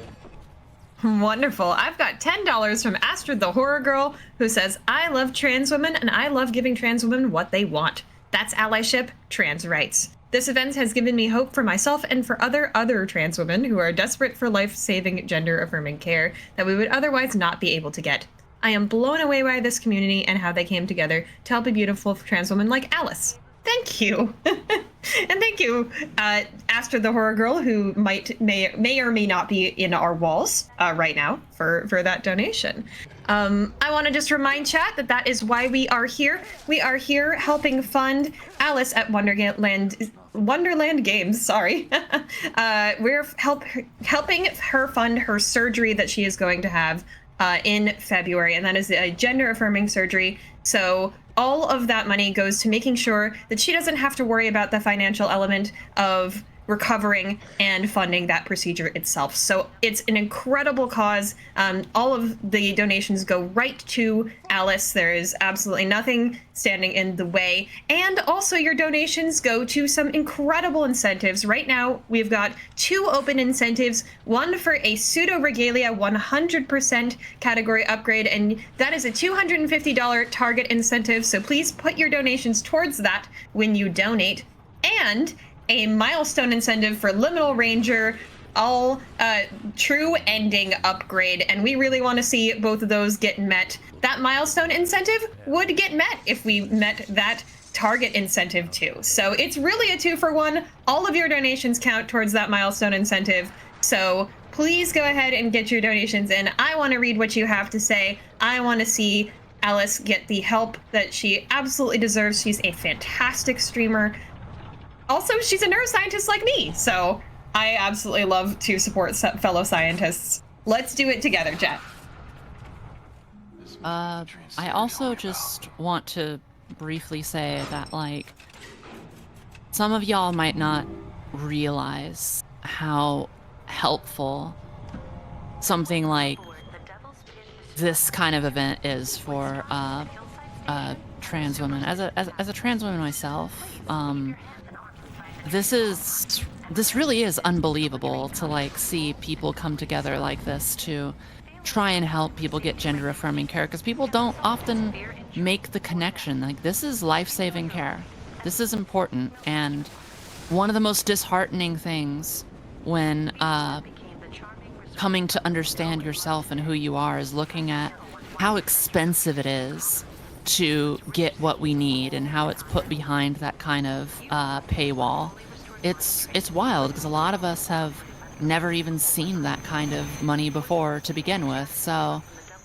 Wonderful. I've got $10 from Astrid the Horror Girl, who says, I love trans women and I love giving trans women what they want. That's allyship, trans rights. This event has given me hope for myself and for other trans women who are desperate for life-saving, gender-affirming care that we would otherwise not be able to get. I am blown away by this community and how they came together to help a beautiful trans woman like Alice. Thank you. And thank you, Astrid the Horror Girl, who may or may not be in our walls right now for that donation. I want to just remind chat that is why we are here. We are here helping fund Alice at Wonderland Games. Sorry, we're helping her fund her surgery that she is going to have in February, and that is a gender-affirming surgery. So all of that money goes to making sure that she doesn't have to worry about the financial element of recovering and funding that procedure itself. So it's an incredible cause. All of the donations go right to Alice. There is absolutely nothing standing in the way. And also your donations go to some incredible incentives. Right now, we've got 2 open incentives, one for a pseudo regalia 100% category upgrade, and that is a $250 target incentive. So please put your donations towards that when you donate. And a milestone incentive for Liminal Ranger, all true ending upgrade, and we really want to see both of those get met. That milestone incentive would get met if we met that target incentive too. So it's really a 2-for-1. All of your donations count towards that milestone incentive. So please go ahead and get your donations in. I want to read what you have to say. I want to see Alice get the help that she absolutely deserves. She's a fantastic streamer. Also, she's a neuroscientist like me, so I absolutely love to support fellow scientists. Let's do it together, Jet. I also just want to briefly say that, like, some of y'all might not realize how helpful something like this kind of event is for trans women. As a trans woman myself, this really is unbelievable to like see people come together like this to try and help people get gender affirming care, because people don't often make the connection. Like, this is life-saving care. This is important, and one of the most disheartening things when coming to understand yourself and who you are is looking at how expensive it is to get what we need and how it's put behind that kind of paywall. It's wild because a lot of us have never even seen that kind of money before to begin with. So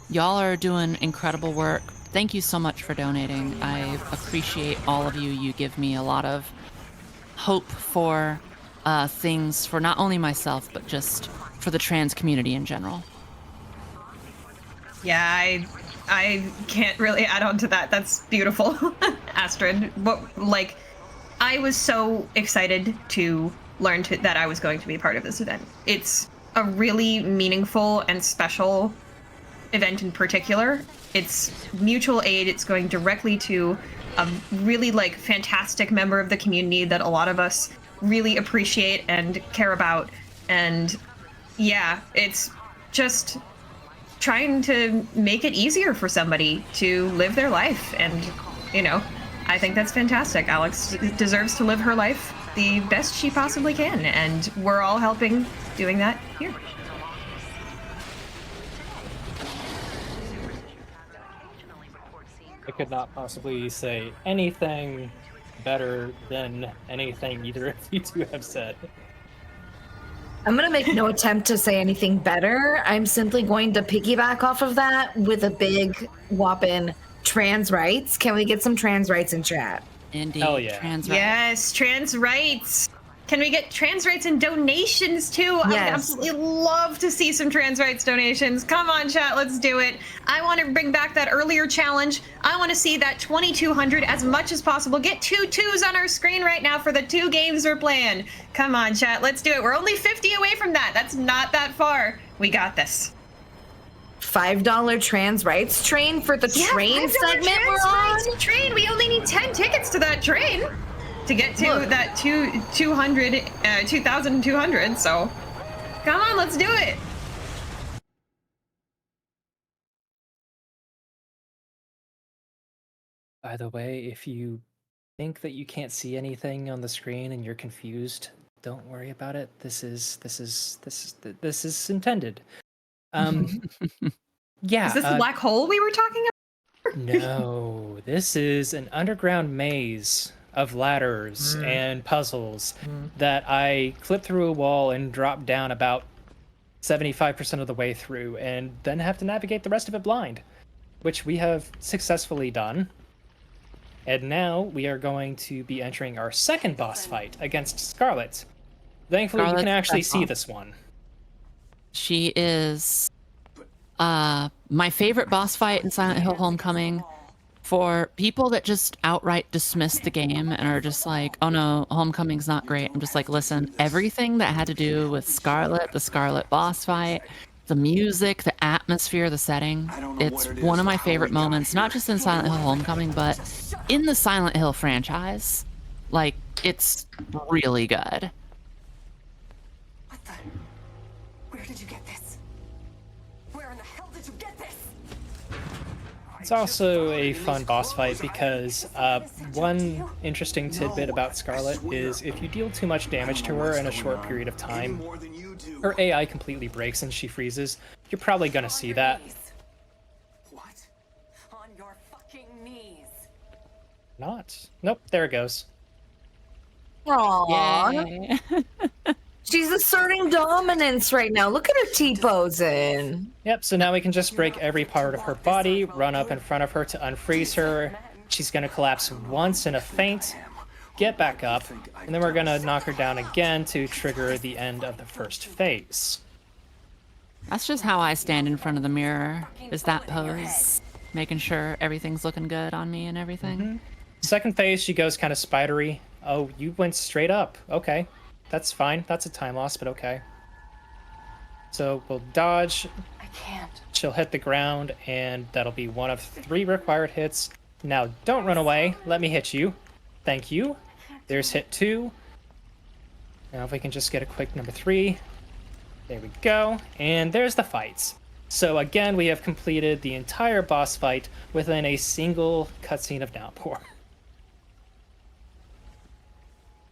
y'all are doing incredible work. Thank you so much for donating. I appreciate all of you. You give me a lot of hope for things for not only myself, but just for the trans community in general. Yeah, I can't really add on to that. That's beautiful. Astrid, I was so excited to learn that I was going to be part of this event. It's a really meaningful and special event in particular. It's mutual aid. It's going directly to a really fantastic member of the community that a lot of us really appreciate and care about. And yeah, it's just trying to make it easier for somebody to live their life. And, I think that's fantastic. Alex deserves to live her life the best she possibly can. And we're all helping doing that here. I could not possibly say anything better than anything either of you two have said. I'm going to make no attempt to say anything better. I'm simply going to piggyback off of that with a big whopping trans rights. Can we get some trans rights in chat? Indeed. Hell yeah. Trans rights. Yes, trans rights. Can we get trans rights and donations too? Yes. I would absolutely love to see some trans rights donations. Come on, chat, let's do it. I want to bring back that earlier challenge. I want to see that 2,200 as much as possible. Get 2 2s on our screen right now for the 2 games we're playing. Come on, chat, let's do it. We're only 50 away from that. That's not that far. We got this. $5 trans rights train for the train $5 segment trans we're on? rights train. We only need 10 tickets to that train to get to that 2,200. So come on, let's do it. By the way, if you think that you can't see anything on the screen and you're confused, don't worry about it. This is intended. Yeah. Is this the black hole we were talking about? No, this is an underground maze of ladders and puzzles that I clip through a wall and drop down about 75% of the way through, and then have to navigate the rest of it blind, which we have successfully done. And now we are going to be entering our second boss fight against Scarlet. Thankfully, you can actually see this one. She is my favorite boss fight in Silent Hill Homecoming. For people that just outright dismiss the game and are just like, oh no, Homecoming's not great. I'm just like, listen, everything that had to do with Scarlet, the Scarlet boss fight, the music, the atmosphere, the setting, it's one of my favorite moments, not just in Silent Hill Homecoming, but in the Silent Hill franchise. Like, it's really good. What the? Where did you get this? Where in the hell did you get this? It's also a fun boss fight because one interesting tidbit about Scarlet is if you deal too much damage to her in a short period of time, her AI completely breaks and she freezes. You're probably gonna see that. What? On your fucking knees. Not. Nope, there it goes. Aww. She's asserting dominance right now. Look at her T-posing. Yep, so now we can just break every part of her body, run up in front of her to unfreeze her. She's gonna collapse once in a faint, get back up, and then we're gonna knock her down again to trigger the end of the first phase. That's just how I stand in front of the mirror, is that pose. Making sure everything's looking good on me and everything. Second phase, she goes kind of spidery. Oh, you went straight up. Okay. That's fine. That's a time loss, but okay. So we'll dodge. I can't. She'll hit the ground, and that'll be one of 3 required hits. Now, don't run away. Let me hit you. Thank you. There's hit 2. Now if we can just get a quick number 3. There we go. And there's the fights. So again, we have completed the entire boss fight within a single cutscene of Downpour.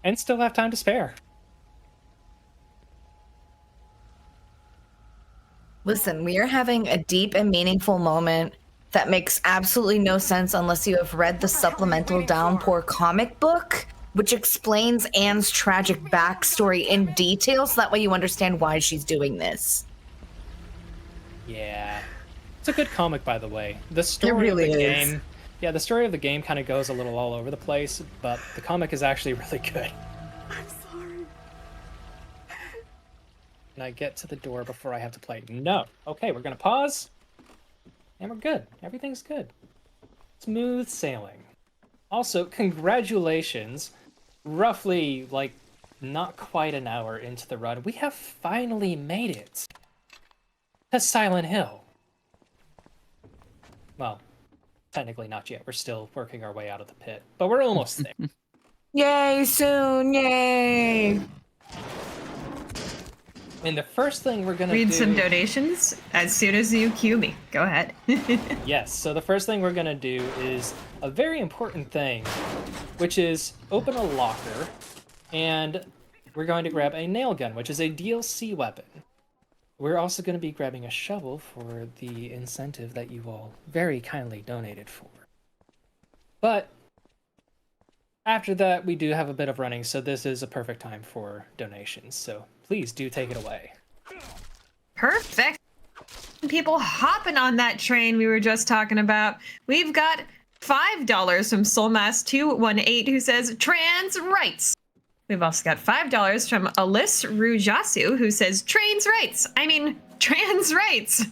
And still have time to spare. Listen, we are having a deep and meaningful moment that makes absolutely no sense unless you have read the supplemental Downpour comic book, which explains Anne's tragic backstory in detail, so that way you understand why she's doing this. Yeah. It's a good comic, by the way. The story really of the is. game... Yeah, the story of the game kind of goes a little all over the place, but the comic is actually really good. I'm sorry. And I get to the door before I have to play. No. Okay, we're gonna pause. And we're good. Everything's good. Smooth sailing. Also, congratulations. Roughly, like, not quite an hour into the run, we have finally made it to Silent Hill. Well, technically not yet. We're still working our way out of the pit, but we're almost there. Yay, soon, yay! And the first thing we're gonna Read do... some donations as soon as you cue me. Go ahead. Yes, so the first thing we're gonna do is a very important thing, which is open a locker, and we're going to grab a nail gun, which is a DLC weapon. We're also going to be grabbing a shovel for the incentive that you all very kindly donated for. But after that, we do have a bit of running, so this is a perfect time for donations. So please do take it away. Perfect. People hopping on that train we were just talking about. We've got $5 from Soulmass218 who says trans rights. We've also got $5 from Alyss Rujasu who says trains rights. I mean, trans rights.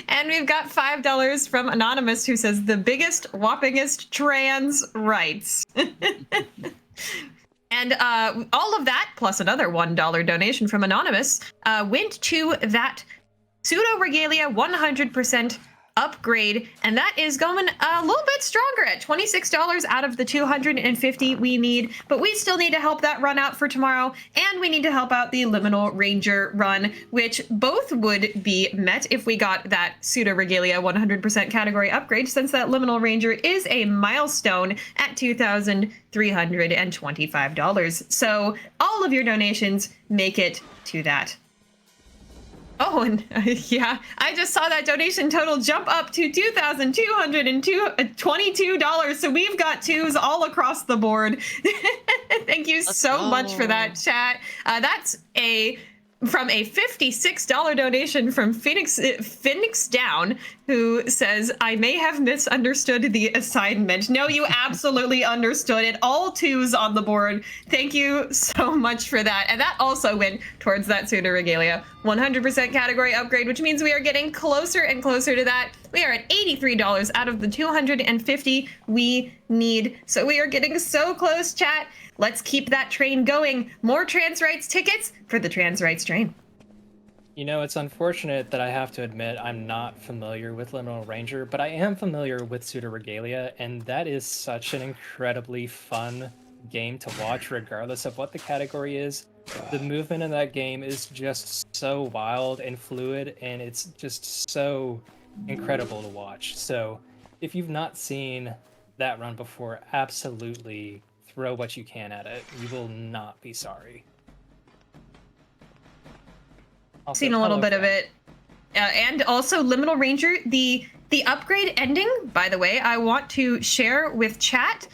And we've got $5 from Anonymous who says the biggest, whoppingest trans rights. And all of that, plus another $1 donation from Anonymous, went to that Pseudo Regalia 100% upgrade, and that is going a little bit stronger at $26 out of the $250 we need, but we still need to help that run out for tomorrow, and we need to help out the Liminal Ranger run, which both would be met if we got that Pseudo Regalia 100% category upgrade, since that Liminal Ranger is a milestone at $2,325. So all of your donations make it to that. Oh, and yeah, I just saw that donation total jump up to $2,222. So we've got twos all across the board. Thank you so much for that, chat. That's from a $56 donation from Phoenix Down, who says, I may have misunderstood the assignment. No, you absolutely understood it. All twos on the board. Thank you so much for that. And that also went towards that Pseudo Regalia 100% category upgrade, which means we are getting closer and closer to that. We are at $83 out of the $250 we need. So we are getting so close, chat. Let's keep that train going. More trans rights tickets for the trans rights train. You know, it's unfortunate that I have to admit I'm not familiar with Liminal Ranger, but I am familiar with Pseudo Regalia, and that is such an incredibly fun game to watch regardless of what the category is. The movement in that game is just so wild and fluid, and it's just so incredible to watch. So if you've not seen that run before, absolutely throw what you can at it. You will not be sorry. Also, seen a little bit of it. And also Liminal Ranger, the upgrade ending, by the way, I want to share with chat,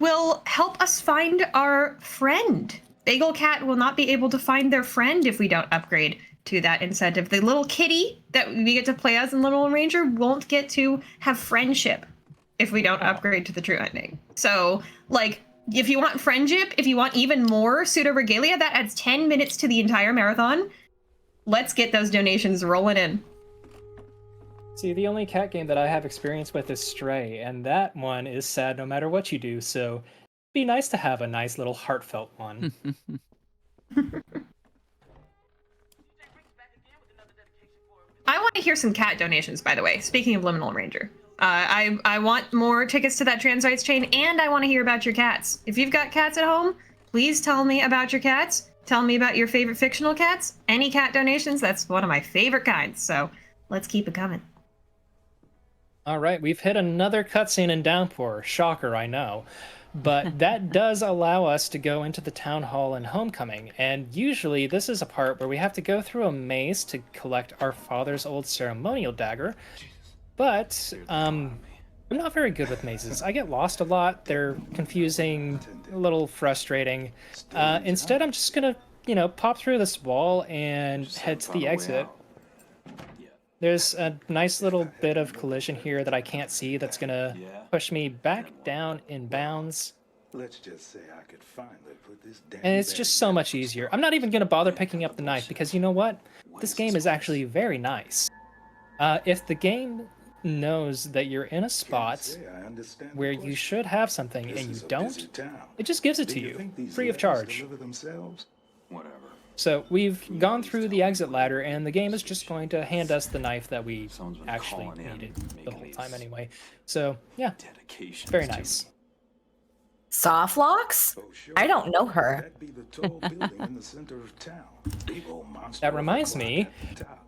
will help us find our friend. Bagel Cat will not be able to find their friend if we don't upgrade to that incentive. The little kitty that we get to play as in Liminal Ranger won't get to have friendship if we don't upgrade to the true ending. So, like, if you want friendship, if you want even more Pseudo Regalia, that adds 10 minutes to the entire marathon. Let's get those donations rolling in. See, the only cat game that I have experience with is Stray, and that one is sad no matter what you do, so it'd be nice to have a nice little heartfelt one. I want to hear some cat donations, by the way, speaking of Liminal Ranger. I want more tickets to that trans rights chain, and I want to hear about your cats. If you've got cats at home, please tell me about your cats. Tell me about your favorite fictional cats. Any cat donations, that's one of my favorite kinds, so let's keep it coming. All right, we've hit another cutscene in Downpour. Shocker, I know. But that does allow us to go into the town hall in Homecoming, and usually this is a part where we have to go through a maze to collect our father's old ceremonial dagger. But I'm not very good with mazes. I get lost a lot. They're confusing, a little frustrating. Instead, I'm just gonna, pop through this wall and head to the exit. There's a nice little bit of collision here that I can't see that's gonna push me back down in bounds. Let's just say I could finally put this damn And it's just so much easier. I'm not even gonna bother picking up the knife because you know what? This game is actually very nice. If the game knows that you're in a spot where you should have something and you don't, it just gives it to you, free of charge. Whatever. So we've gone through the exit ladder, and the game is just going to hand us the knife that we actually needed the whole time anyway. So, yeah, very nice. Soft locks? I don't know her. That reminds me,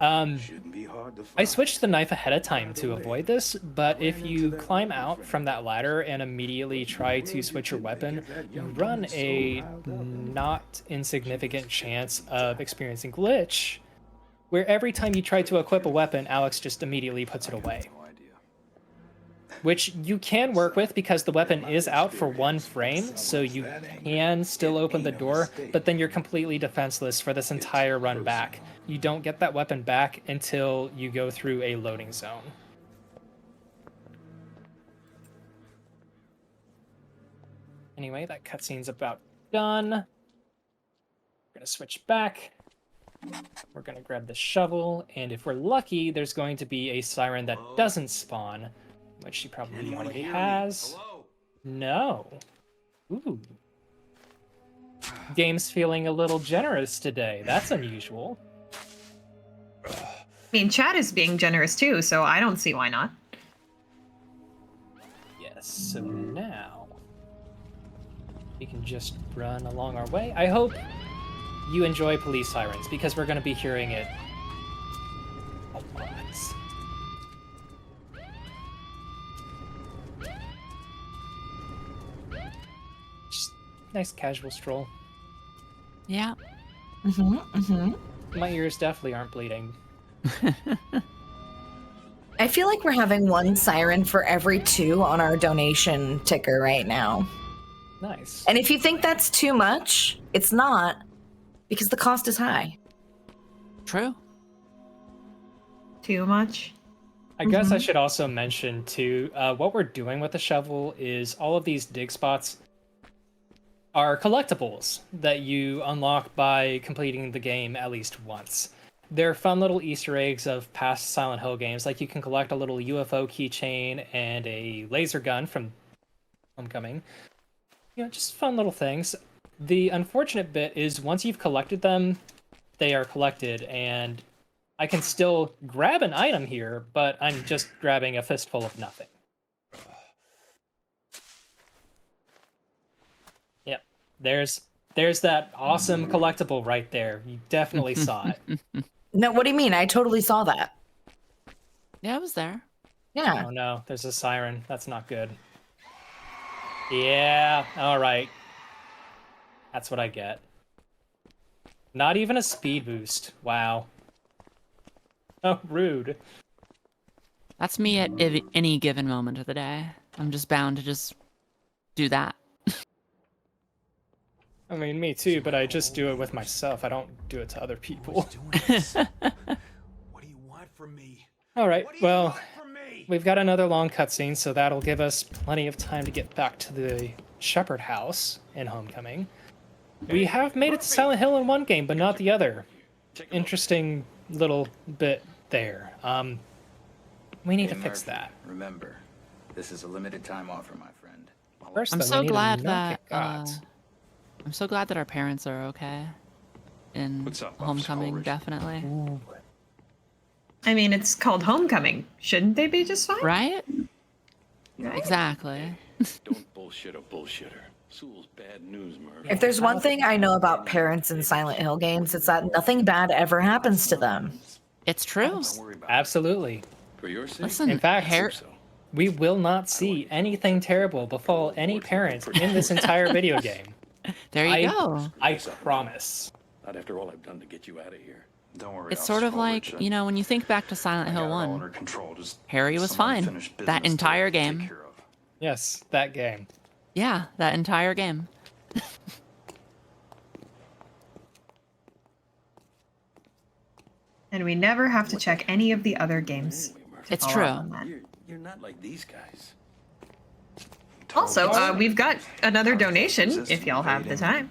I switched the knife ahead of time to avoid this, but if you climb out from that ladder and immediately try to switch your weapon, you run a not insignificant chance of experiencing glitch, where every time you try to equip a weapon, Alex just immediately puts it away. Which you can work with because the weapon is out for 1 frame, so you can still open the door, but then you're completely defenseless for this entire run back. You don't get that weapon back until you go through a loading zone. Anyway, that cutscene's about done. We're gonna switch back. We're gonna grab the shovel, and if we're lucky, there's going to be a siren that doesn't spawn, which she probably already has. No. Ooh. Game's feeling a little generous today. That's unusual. I mean, chat is being generous too, so I don't see why not. Yes, so now we can just run along our way. I hope you enjoy police sirens, because we're going to be hearing it a lot. Nice casual stroll. Yeah. My ears definitely aren't bleeding. I feel like we're having 1 siren for every 2 on our donation ticker right now. Nice. And if you think that's too much, it's not, because the cost is high. True. Too much? I guess I should also mention, too, what we're doing with the shovel is all of these dig spots are collectibles that you unlock by completing the game at least once. They're fun little Easter eggs of past Silent Hill games, like you can collect a little UFO keychain and a laser gun from Homecoming. Just fun little things. The unfortunate bit is once you've collected them, they are collected, and I can still grab an item here, but I'm just grabbing a fistful of nothing. There's that awesome collectible right there. You definitely saw it. No, what do you mean? I totally saw that. Yeah, I was there. Yeah. Oh no, there's a siren. That's not good. Yeah, alright. That's what I get. Not even a speed boost. Wow. Oh, rude. That's me at any given moment of the day. I'm just bound to just do that. I mean, me too, but I just do it with myself. I don't do it to other people. What do you want from me? Alright, well, we've got another long cutscene, so that'll give us plenty of time to get back to the Shepherd House in Homecoming. We have made it to Silent Hill in one game, but not the other. Interesting little bit there. We need to fix that. Remember, this is a limited time offer, my friend. First, I'm though, so we need to glad knock that it out. I'm so glad that our parents are okay in What's up, Homecoming. Ulrich? Definitely. Ooh. I mean, it's called Homecoming. Shouldn't they be just fine? Right? Right? Exactly. Don't bullshit a bullshitter. Sewell's bad news, Murph. If there's one thing I know about parents in Silent Hill games, it's that nothing bad ever happens to them. It's true. Don't worry about it. Absolutely. For your sake, Listen, In fact, Har- so. We will not see anything terrible befall any parent in this entire video game. There you go. I promise. Not after all I've done to get you out of here. Don't worry. It's I'll sort of spoil it, like, Jen. you know, when you think back to Silent I Hill got it all 1, under control. Just Harry was some fine. unfinished That business to entire take game. care of. Yes, that game. Yeah, that entire game. And we never have to check any of the other games. to It's follow true. up on that. You're not like these guys. Also, we've got another donation if y'all have the time.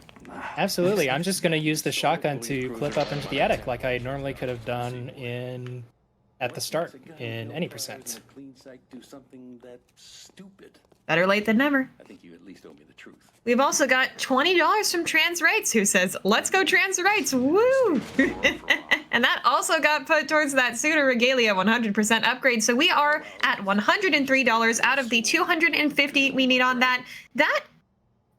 Absolutely. I'm just going to use the shotgun to clip up into the attic like I normally could have done at the start in any percent. Clean sight do something that stupid. Better late than never. I think you at least owe me the truth. We've also got $20 from Trans Rights, who says, "Let's go Trans Rights, woo!" And that also got put towards that Suda Regalia 100% upgrade. So we are at $103 out of the $250 we need on that. That,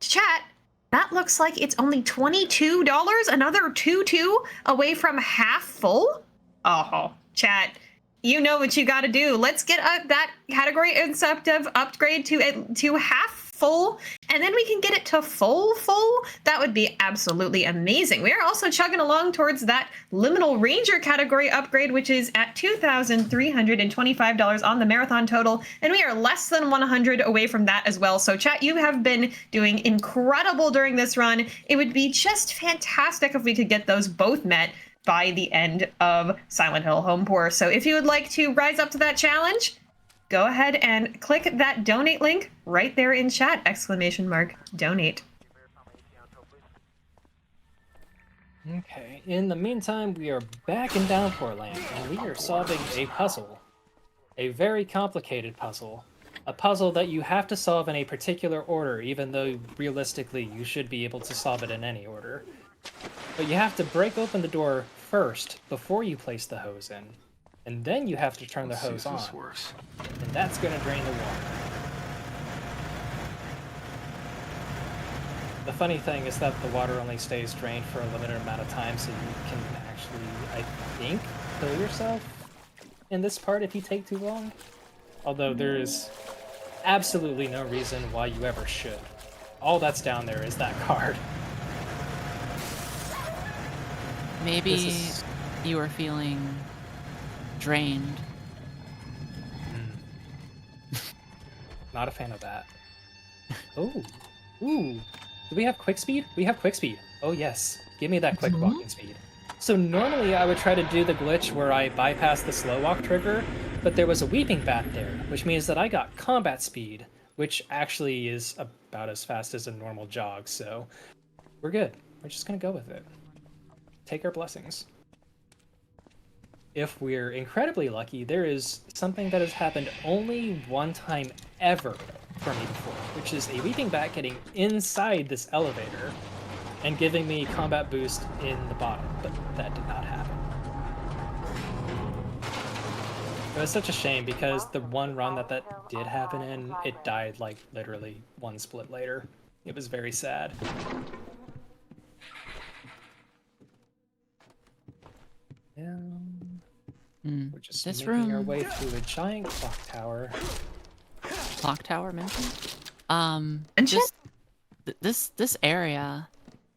chat, that looks like it's only $22, another 2 away from half full. Oh, chat. You know what you got to do. Let's get that category incentive upgrade to half full, and then we can get it to full. That would be absolutely amazing. We are also chugging along towards that Liminal Ranger category upgrade, which is at $2,325 on the marathon total, and we are less than 100 away from that as well. So chat, you have been doing incredible during this run. It would be just fantastic if we could get those both met by the end of Silent Hill Homepour. So if you would like to rise up to that challenge, go ahead and click that donate link right there in chat, !donate. Okay, in the meantime, we are back in Downpour Land, and we are solving a puzzle. A very complicated puzzle. A puzzle that you have to solve in a particular order, even though realistically you should be able to solve it in any order. But you have to break open the door first before you place the hose in, and then you have to turn the hose on. And that's going to drain the water. The funny thing is that the water only stays drained for a limited amount of time, so you can actually, I think, kill yourself in this part if you take too long. Although there is absolutely no reason why you ever should. All that's down there is that card. Maybe you were feeling drained. Not a fan of that. Oh. Ooh. Do we have quick speed? We have quick speed. Oh yes. Give me that quick walking speed. So normally I would try to do the glitch where I bypass the slow walk trigger, but there was a weeping bat there, which means that I got combat speed, which actually is about as fast as a normal jog, so we're good. We're just gonna go with it. Take our blessings. If we're incredibly lucky, there is something that has happened only one time ever for me before, which is a weeping bat getting inside this elevator and giving me combat boost in the bottom, but that did not happen. It was such a shame because the one run that did happen in, it died like literally one split later. It was very sad. We're just This making our room. way through a giant clock tower. Clock tower mentioned? This area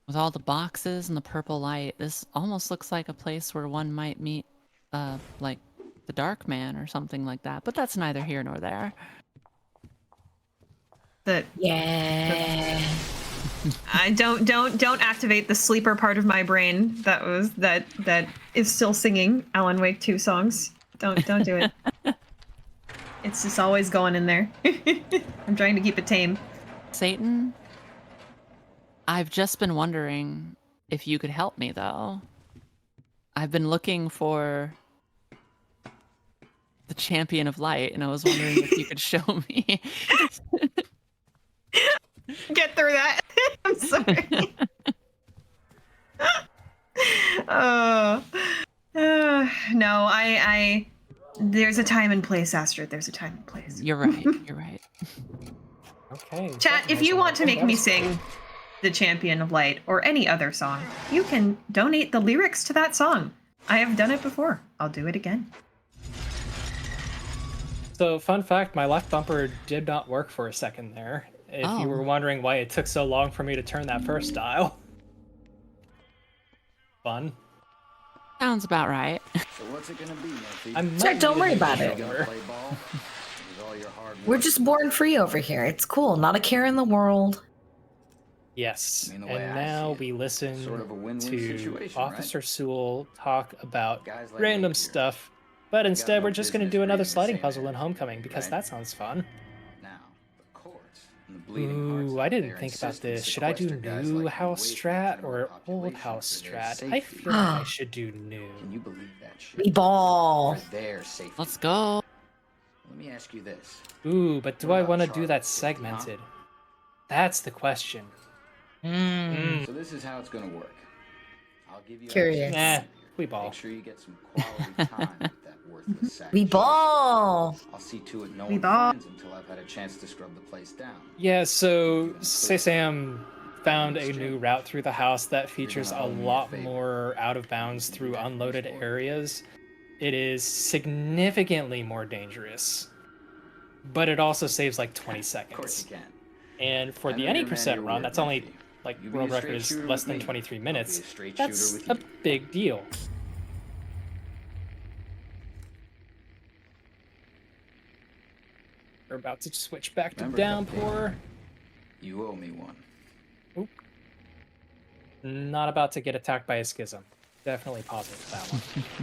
with all the boxes and the purple light, this almost looks like a place where one might meet like the Dark Man or something like that, but that's neither here nor there. Yeah. I don't activate the sleeper part of my brain that is still singing Alan Wake 2 songs. Don't do it. It's just always going in there. I'm trying to keep it tame. Satan, I've just been wondering if you could help me though. I've been looking for the Champion of Light, and I was wondering if you could show me. Get through that. I'm sorry. No, I there's a time and place, Astrid. There's a time and place. You're right. You're right. Okay. Chat, if you want to make me sing The Champion of Light or any other song, you can donate the lyrics to that song. I have done it before. I'll do it again. So, fun fact, my left bumper did not work for a second there. If you were Oh. wondering why it took so long for me to turn that first dial. Fun. Sounds about right. So what's it gonna be, Murphy? I Sure, might don't need a worry new about it. controller. Play ball? With all your hard We're work? just born free over here. It's cool. Not a care in the world. Yes, I mean, the way and I now see it, we listen sort of a win-win to situation, Officer Sewell talk about Guys like random Napier. stuff, but instead no we're just going to business do another breathing the sliding same puzzle air in as you Homecoming do, because right? that sounds fun. Now, the courts and the bleeding hearts Ooh, I out didn't there think about insist we this. Should I do sequester guys new like you house away from the strat general or old population house for their strat? I safety. feel like I should do new. Can you believe that shit? We ball. For their safety. Let's go. Let me ask you this. Ooh, but do What I about want to do Charlie's that safety, huh? segmented? That's the question. Mm. So this is how it's gonna work. I'll give you Curious. Nah, we ball. Make sure you get some quality time with that worthless sack. We of shit. ball. I'll see to it no We one ball. finds him until I've had a chance to scrub the place down. Yeah, so say Sam found a new route through the house that features a owe me a lot favor. more out of bounds through unloaded areas. It is significantly more dangerous, but it also saves like 20 Of course seconds. you can. And for I the know any you're a man of percent your run, word, that's only Murphy. like You be world a record straight is shooter less with than me. 23 I'll minutes. be a straight That's shooter a with you. big deal. We're about to switch back to Remember, Downpour. You owe me one. Oop. Not about to get attacked by a schism. Definitely positive that one.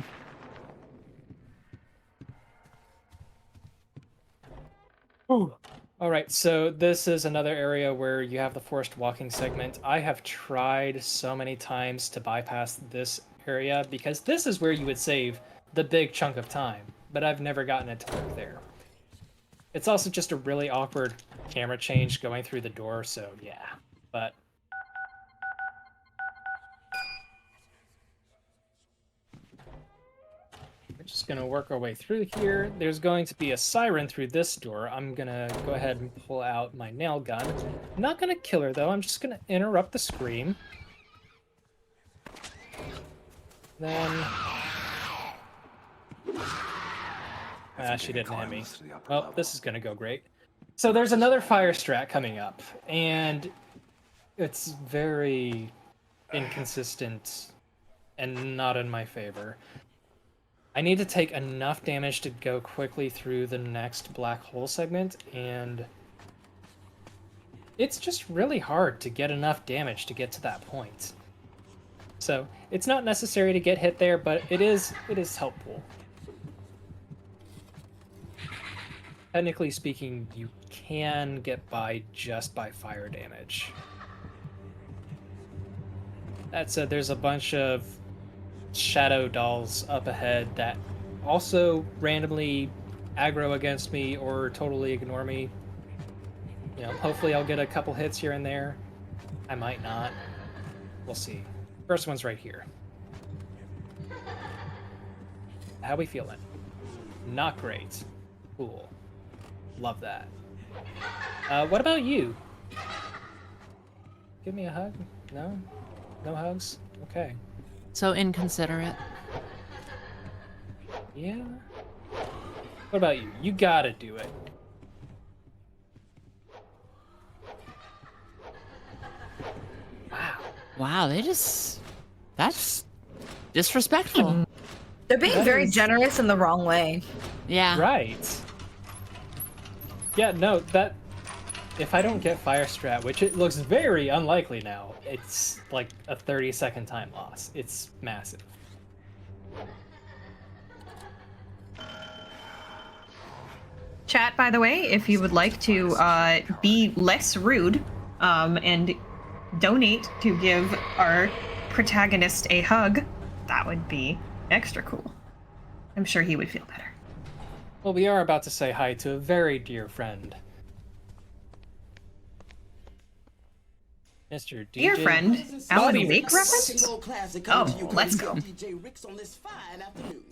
Ooh. All right, so this is another area where you have the forced walking segment. I have tried so many times to bypass this area because this is where you would save the big chunk of time, but I've never gotten it to work there. It's also just a really awkward camera change going through the door, so yeah. But we're just gonna work our way through here. There's going to be a siren through this door. I'm gonna go ahead and pull out my nail gun. I'm not gonna kill her though, I'm just gonna interrupt the scream. Then... she didn't hit me. Well, this is gonna go great. So there's another fire strat coming up, and it's very inconsistent and not in my favor. I need to take enough damage to go quickly through the next black hole segment, and it's just really hard to get enough damage to get to that point. So it's not necessary to get hit there, but it is helpful. Technically speaking, you can get by just by fire damage. That said, there's a bunch of shadow dolls up ahead that also randomly aggro against me or totally ignore me. You know, hopefully I'll get a couple hits here and there. I might not. We'll see. First one's right here. How we feeling? Not great. Cool. Love that. What about you? Give me a hug? No? No hugs? Okay. So inconsiderate. Yeah? What about you? You gotta do it. Wow. Wow, that's disrespectful. They're being That very is- generous in the wrong way. Yeah. Right. Yeah, no, that... If I don't get fire strat, which it looks very unlikely now, it's like a 30-second time loss. It's massive. Chat, by the way, if you would like to be less rude and donate to give our protagonist a hug, that would be extra cool. I'm sure he would feel better. Well, we are about to say hi to a very dear friend. Mr. DJ. Dear friend, Alan Bobby Wake Ricks. reference? Oh, let's go. DJ Ricks on this fine afternoon.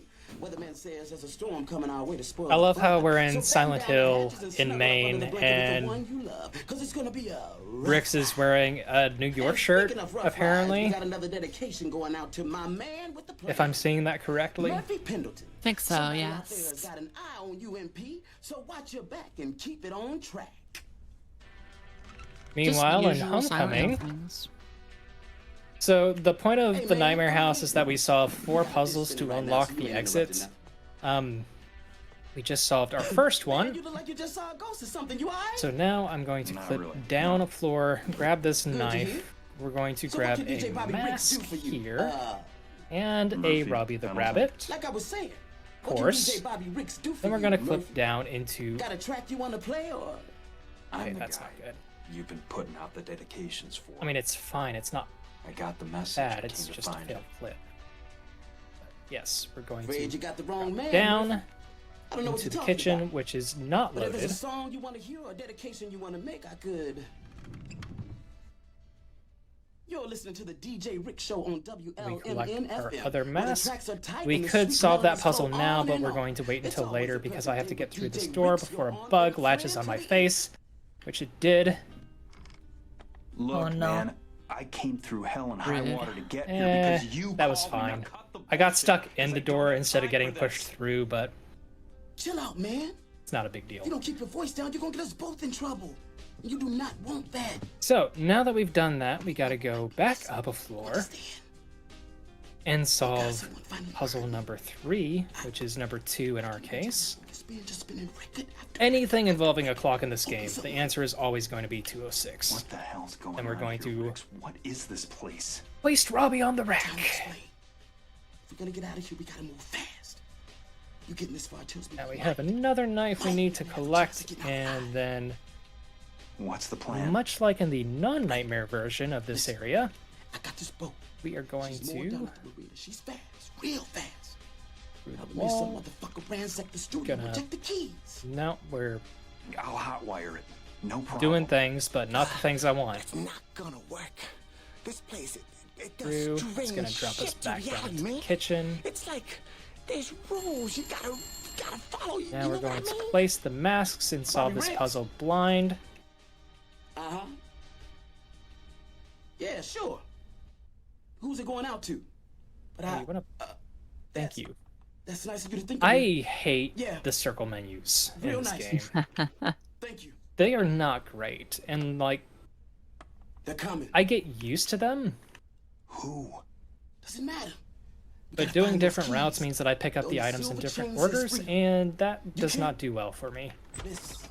Weatherman says there's a storm coming our way to spoil I love the how fun. we're in So Silent batten down the Hill hatches and in snuggle up Maine, under the blanket with the and one you love, 'cause it's gonna be a rough Brix is wearing a New York shirt, Speaking of rough apparently. rides, we got another dedication going out to my man with the plan. If I'm seeing that correctly. Murphy Pendleton. Think so, Somebody out yes. there's got an eye on you, MP, so watch your back and keep it on track. Meanwhile, in usual Silent Hill Homecoming, things. so the point of Hey, the man, Nightmare come House on. is that we solve You 4 got this puzzles spinning to right now, unlock so you the ain't interrupting exits. nothing. We just solved our first Man, one. you look like you just saw a ghost or something. You alright? So now I'm going to Not clip really. down a floor, grab this Good to hear. knife. We're going to So grab what can a DJ Bobby Riggs mask do for you? here, and a Robbie the Rabbit. Like I was saying. Of What can course. DJ Bobby Riggs do for Then we're you, gonna Murphy? clip down into. Got a track you want to play or? Okay, that's not good. You've been putting out the dedications for. I mean, it's fine. It's not I got the message. bad. I It's came to just a find failed it. clip. But yes, we're going Afraid to you got the wrong man. down Murphy. I don't know what into you're the talking kitchen, about. which is not But if loaded. there's a song you want to hear or a dedication you want to make, I could. You're listening to the DJ Rick Show on We collect WLMN our FM. other where the mask. tracks are tight We and the could sweet solve that melodies puzzle flow now, on but and we're on. going to wait It's until always later a because perfect I have to day get with through this DJ door Rick's. before a You're on bug with a latches friend on my till the face, which it did. Look, Oh, no. man, I came through hell and high Rude. water to get here Eh, because you that was called me. Now fine. cut the I got bullshit, stuck in 'cause the I don't door have instead of time getting for pushed this. through, but Chill out, man. it's not a big deal. You don't keep your voice down, you're gonna get us both in trouble. You do not want that. So, now that we've done that, we gotta go back up a floor Understand? and solve puzzle number 3, which is number 2 in our case. Just spinning record after Anything involving a clock in this game, the answer is always going to be 206. What the hell's going And we're on going here, to- Rex? What is this place? Placed Robbie on the time to rack. explain. If we're gonna get out of here, we gotta move fast. You getting this far tells me. Now we have another knife we need to collect, and then, What's the plan? much like in the non-nightmare version of this area, I got this boat. we are going She's more down to, at the marina. She's fast, real fast. through the Now, when some wall. motherfucker ransack the studio, Gonna- protect the keys. No, we're I'll hotwire it. No problem. doing things, but not the things I want. It's not gonna work. This place, it does Through, it's strange gonna drop us shit to back down reality, into the man. kitchen. It's like there's rules you gotta follow. You Now know we're what going I to mean? place the masks and solve this Riggs. puzzle blind. Uh-huh. Yeah, sure. Who's it going out to? But Hey, you wanna- Thank you. That's nice of you to think of me. I hate Yeah. the circle menus in Real this nice. game. Thank you. They are not great, and like, They're coming. I get used to them, Who? Doesn't matter. but doing different routes means that I pick up the items in different orders, and that does not do well for me.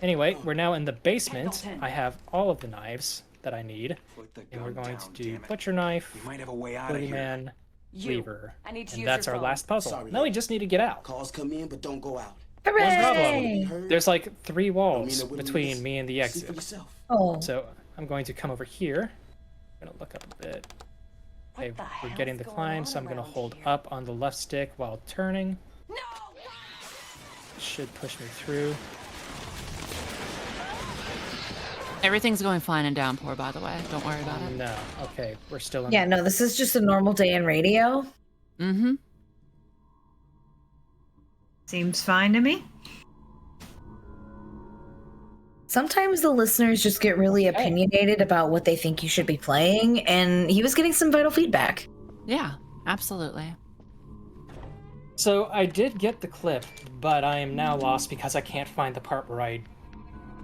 Anyway, we're now in the basement. I have all of the knives that I need, Put the and we're gun going down, to do damn it. butcher knife, We might have a way out of here. boogeyman, lever, I need to and use that's your our phone. last puzzle. Sorry, Now we lady. just need to get out. Calls come in, but don't go out. One Hooray! problem. There's like 3 walls Don't mean that between listen. me and the See for exit. yourself. Oh, So I'm going to come over here. I'm gonna look up a bit. Okay, the we're getting the hell's climb, going so I'm on gonna around hold here? up on the left stick while turning. No! Should push me through. Everything's going fine in Downpour, by the way. Don't worry about it. No, okay, we're still in. yeah, no, this is just a normal day in radio. Mm-hmm. Seems fine to me. Sometimes the listeners just get really opinionated about what they think you should be playing, and he was getting some vital feedback. Yeah, absolutely. So I did get the clip, but I am now lost because I can't find the part where I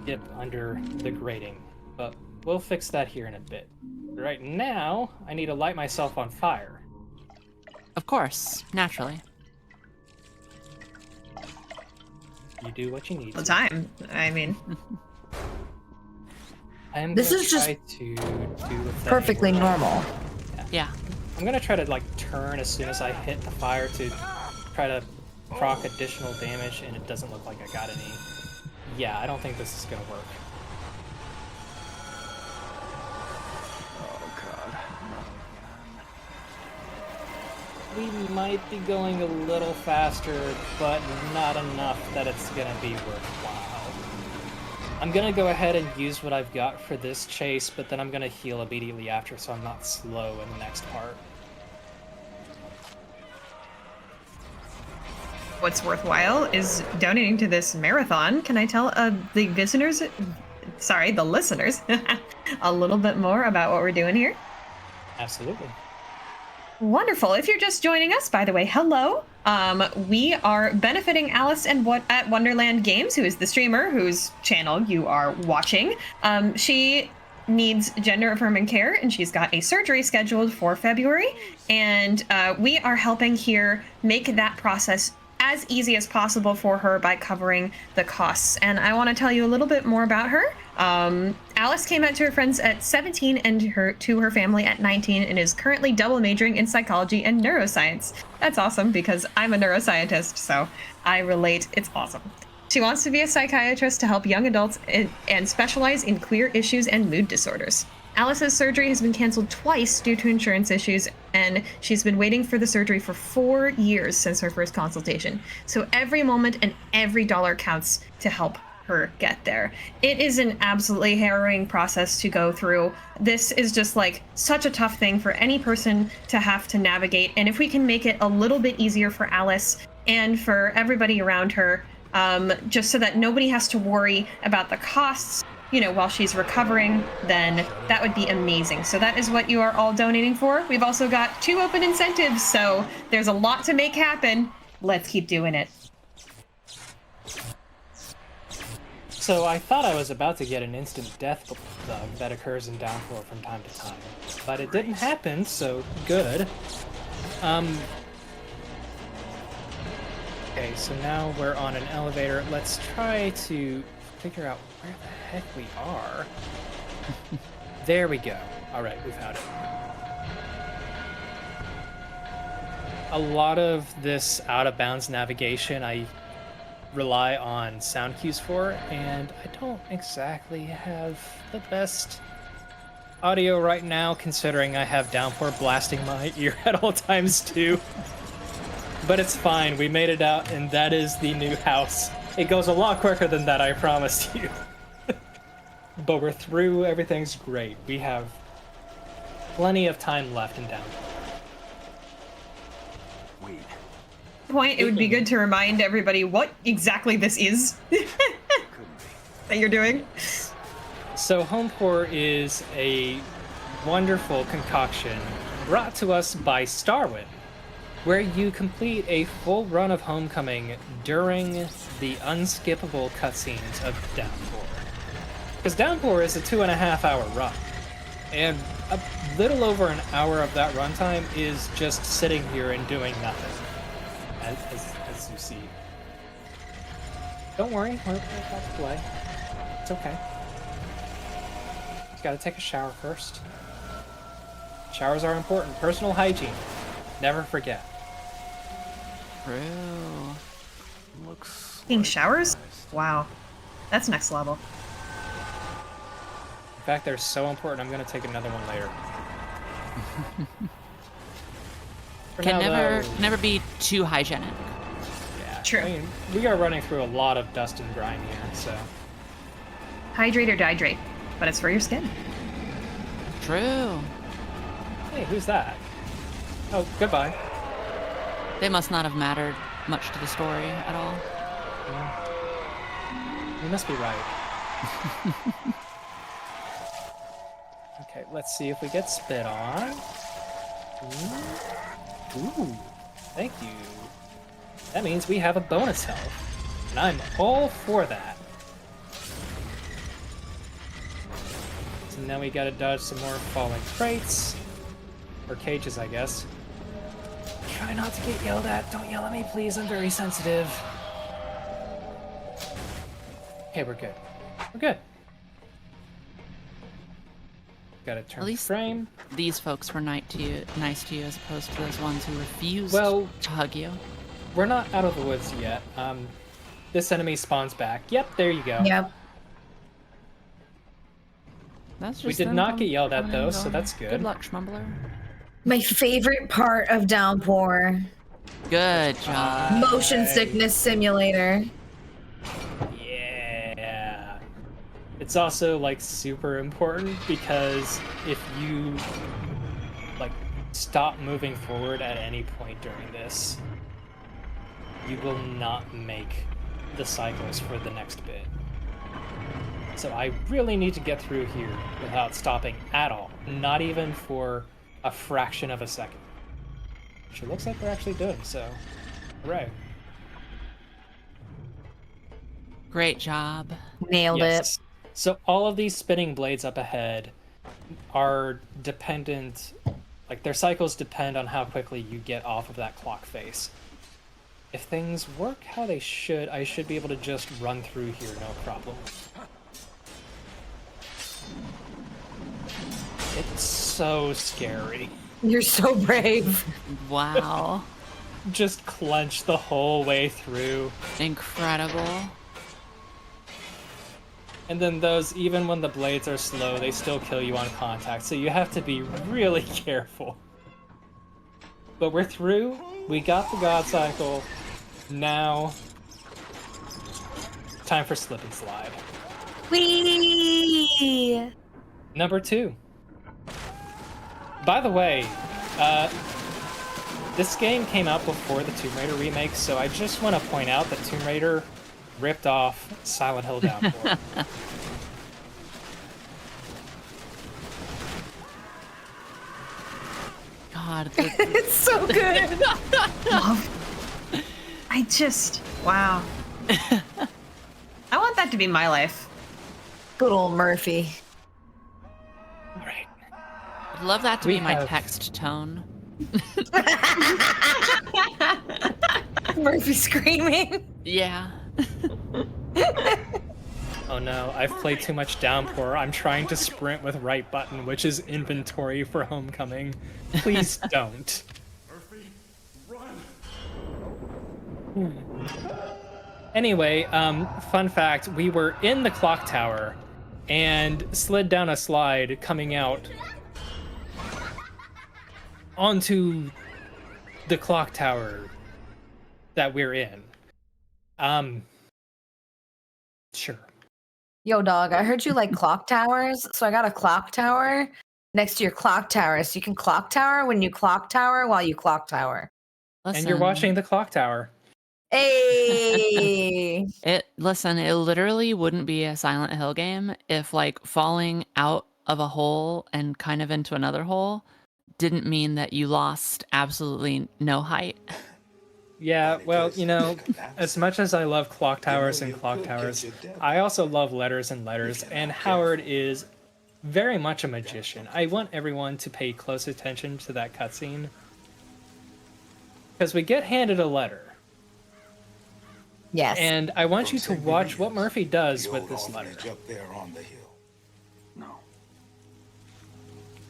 dip under the grating. But we'll fix that here in a bit. Right now, I need to light myself on fire. Of course, naturally. You do what you need The to. time. I mean, I am This gonna is just try to do a thing Perfectly where- normal. Yeah. I'm gonna try to like turn as soon as I hit the fire to try to proc additional damage, and it doesn't look like I got any. Yeah, I don't think this is gonna work. Oh God. We might be going a little faster, but not enough that it's gonna be worthwhile. I'm gonna go ahead and use what I've got for this chase, but then I'm gonna heal immediately after so I'm not slow in the next part. what's worthwhile is donating to this marathon. Can I tell the listeners, a little bit more about what we're doing here? Absolutely. Wonderful. If you're just joining us, by the way, hello. We are benefiting Alice at Wonderland Games, who is the streamer whose channel you are watching. She needs gender affirming care, and she's got a surgery scheduled for February. And we are helping here make that process as easy as possible for her by covering the costs. And I want to tell you a little bit more about her. Alice came out to her friends at 17 and to her family at 19 and is currently double majoring in psychology and neuroscience. That's awesome because I'm a neuroscientist, so I relate. It's awesome. She wants to be a psychiatrist to help young adults and specialize in queer issues and mood disorders. Alice's surgery has been canceled twice due to insurance issues, and she's been waiting for the surgery for 4 years since her first consultation. So every moment and every dollar counts to help her get there. It is an absolutely harrowing process to go through. This is just like such a tough thing for any person to have to navigate. And if we can make it a little bit easier for Alice and for everybody around her, just so that nobody has to worry about the costs, while she's recovering, then that would be amazing. So that is what you are all donating for. We've also got 2 open incentives, so there's a lot to make happen. Let's keep doing it. So I thought I was about to get an instant death bug that occurs in Downpour from time to time, but it didn't happen, so good. Okay, so now we're on an elevator. Let's try to figure out where the heck we are. There we go. All right, we found it. A lot of this out-of-bounds navigation I rely on sound cues for, and I don't exactly have the best audio right now, considering I have Downpour blasting my ear at all times too. But it's fine, we made it out, and that is the new house. It goes a lot quicker than that, I promise you. But we're through, everything's great. We have plenty of time left in Downpour. Wait. Point, it would be good to remind everybody what exactly this is that you're doing. So Homepour is a wonderful concoction brought to us by Starwind, where you complete a full run of Homecoming during the unskippable cutscenes of Downpour. Because Downpour is a 2.5-hour run, and a little over an hour of that runtime is just sitting here and doing nothing. As you see. Don't worry, we're about to play. It's okay. Just gotta take a shower first. Showers are important. Personal hygiene. Never forget. True. Looks Taking showers? Wow. That's next level. In fact, they're so important, I'm gonna take another one later. Can now, never be too hygienic. Yeah, True. I mean, we are running through a lot of dust and grime here, so. Hydrate or dihydrate, but it's for your skin. True. Hey, who's that? Oh, goodbye. They must not have mattered much to the story at all. Yeah. You must be right. Okay, let's see if we get spit on. Ooh, thank you. That means we have a bonus health, and I'm all for that. So now we gotta dodge some more falling crates. Or cages, I guess. Try not to get yelled at. Don't yell at me, please. I'm very sensitive. Okay, we're good. We're good. Gotta turn At least frame. these folks were nice to you as opposed to those ones who refused Well, to hug you. We're not out of the woods yet. This enemy spawns back. Yep, there you go. Yep. That's just We did them not get yelled at coming though, and so going. that's good. Good luck, shmumbler. My favorite part of Downpour. Good job. Motion sickness simulator. Yeah. It's also like super important because if you like stop moving forward at any point during this, you will not make the cycles for the next bit. So I really need to get through here without stopping at all, not even for a fraction of a second. Which it looks like we're actually doing, so hooray. Great job. Nailed Yes. So all of these spinning blades up ahead are dependent, like their cycles depend on how quickly you get off of that clock face. If things work how they should, I should be able to just run through here, no problem. It's so scary. it. You're so brave. Wow. Just clench the whole way through. Incredible. And then those, even when the blades are slow, they still kill you on contact, so you have to be really careful. But we're through. We got the God Cycle. Now, time for Slip and Slide. Whee! Number 2. By the way, this game came out before the Tomb Raider remake, so I just want to point out that Tomb Raider ripped off Silent Hill Downpour. God, It's so good. Wow. I want that to be my life. Good old Murphy. All right. I'd love that to We be my have- text tone. Murphy screaming. Yeah. Oh no, I've played too much Downpour. I'm trying to sprint with right button, which is inventory for Homecoming. Please don't. Murphy, run! Anyway, fun fact, we were in the clock tower and slid down a slide coming out onto the clock tower that we're in. Sure. Yo, dog, I heard you like clock towers, so I got a clock tower next to your clock tower, so you can clock tower when you clock tower while you clock tower. Listen, And you're watching the clock tower. Hey! it literally wouldn't be a Silent Hill game if like falling out of a hole and kind of into another hole didn't mean that you lost absolutely no height. Yeah, well, you know, as much as I love clock towers and clock towers, I also love letters and letters, and Howard is very much a magician. I want everyone to pay close attention to that cutscene. Because we get handed a letter. Yes. And I want you to watch what Murphy does with this letter. Up there on the hill. No.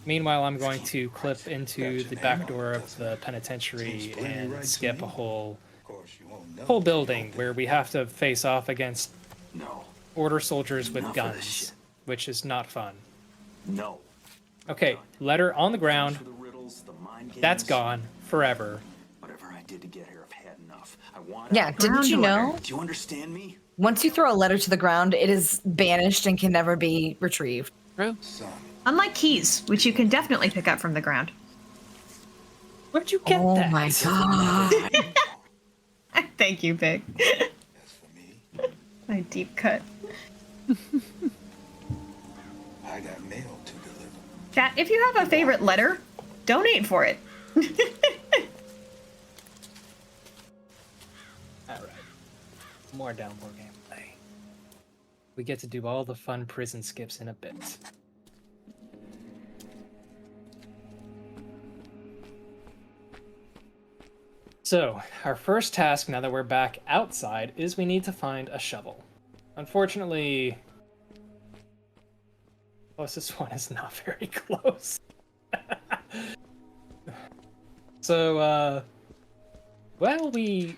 Meanwhile, I'm going to clip into the back door of the penitentiary and skip a whole building where we have to face off against order soldiers with guns, which is not fun. No. Okay, letter on the ground. For the riddles, the mind games, That's gone forever. Whatever I did to get here, I've had enough. I want Yeah, out. didn't you know? Do you understand me? Once you throw a letter to the ground, it is banished and can never be retrieved. True. Unlike keys, which you can definitely pick up from the ground. Where'd you get Oh that? my god. Thank you, Big. My deep cut. I got mail to deliver. Chat, if you have a favorite letter, donate for it. Alright. More Downpour gameplay. We get to do all the fun prison skips in a bit. So, our first task, now that we're back outside, is we need to find a shovel. Unfortunately, closest one is not very close. So, while we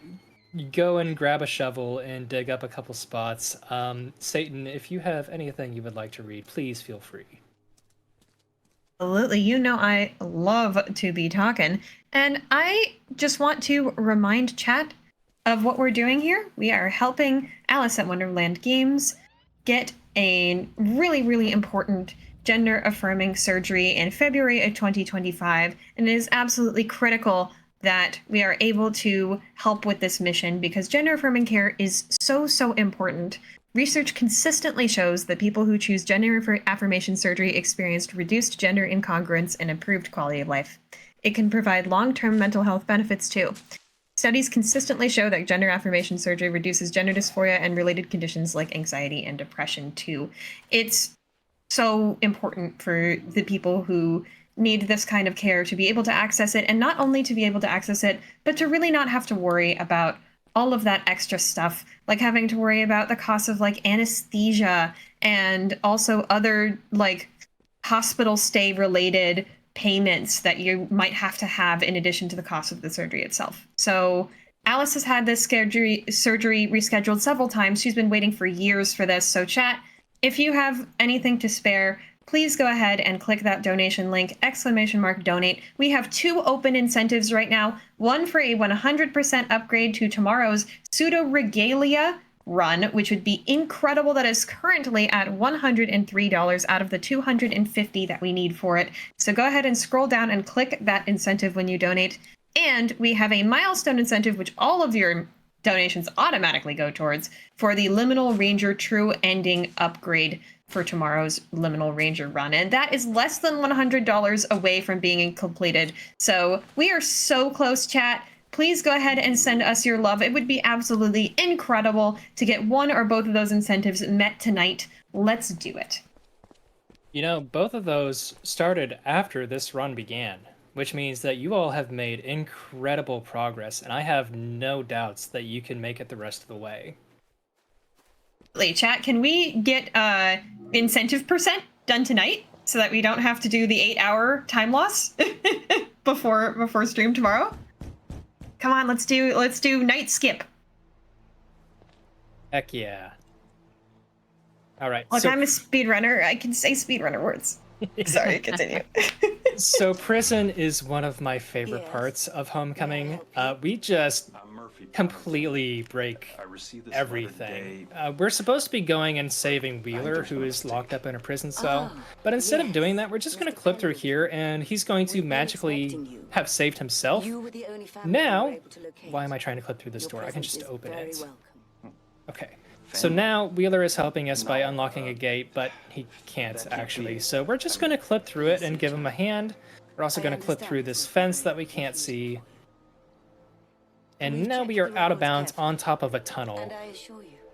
go and grab a shovel and dig up a couple spots, Satan, if you have anything you would like to read, please feel free. Absolutely. You know I love to be talking. And I just want to remind chat of what we're doing here. We are helping Alice at Wonderland Games get a really, really important gender-affirming surgery in February of 2025. And it is absolutely critical that we are able to help with this mission because gender affirming care is so, so important. Research consistently shows that people who choose gender affirmation surgery experienced reduced gender incongruence and improved quality of life. It can provide long-term mental health benefits too. Studies consistently show that gender affirmation surgery reduces gender dysphoria and related conditions like anxiety and depression too. It's so important for the people who need this kind of care to be able to access it, and not only to be able to access it, but to really not have to worry about all of that extra stuff, like having to worry about the cost of like anesthesia and also other like hospital stay related payments that you might have to have in addition to the cost of the surgery itself. So Alice has had this surgery rescheduled several times. She's been waiting for years for this. So chat, if you have anything to spare, please go ahead and click that donation link, !donate. We have 2 open incentives right now. One for a 100% upgrade to tomorrow's Pseudo Regalia run, which would be incredible. That is currently at $103 out of the $250 that we need for it. So go ahead and scroll down and click that incentive when you donate. And we have a milestone incentive, which all of your donations automatically go towards, for the Liminal Ranger True Ending upgrade for tomorrow's Liminal Ranger run. And that is less than $100 away from being completed. So we are so close, chat. Please go ahead and send us your love. It would be absolutely incredible to get one or both of those incentives met tonight. Let's do it. You know, both of those started after this run began, which means that you all have made incredible progress, and I have no doubts that you can make it the rest of the way. Chat, can we get incentive percent done tonight so that we don't have to do the 8-hour time loss before stream tomorrow? Come on, let's do night skip. Heck yeah. All right. Look, I'm a speedrunner. I can say speedrunner words. Sorry, continue. So prison is one of my favorite parts of Homecoming. We just completely break everything. We're supposed to be going and saving Wheeler, who is locked up in a prison cell. But instead of doing that, we're just going to clip through here, and he's going to magically have saved himself. Now, why am I trying to clip through this door? I can just open it. Okay. So now Wheeler is helping us by unlocking a gate, but he can't actually. So we're just going to clip through it and give him a hand. We're also going to clip through this fence that we can't see. And now we are out of bounds on top of a tunnel.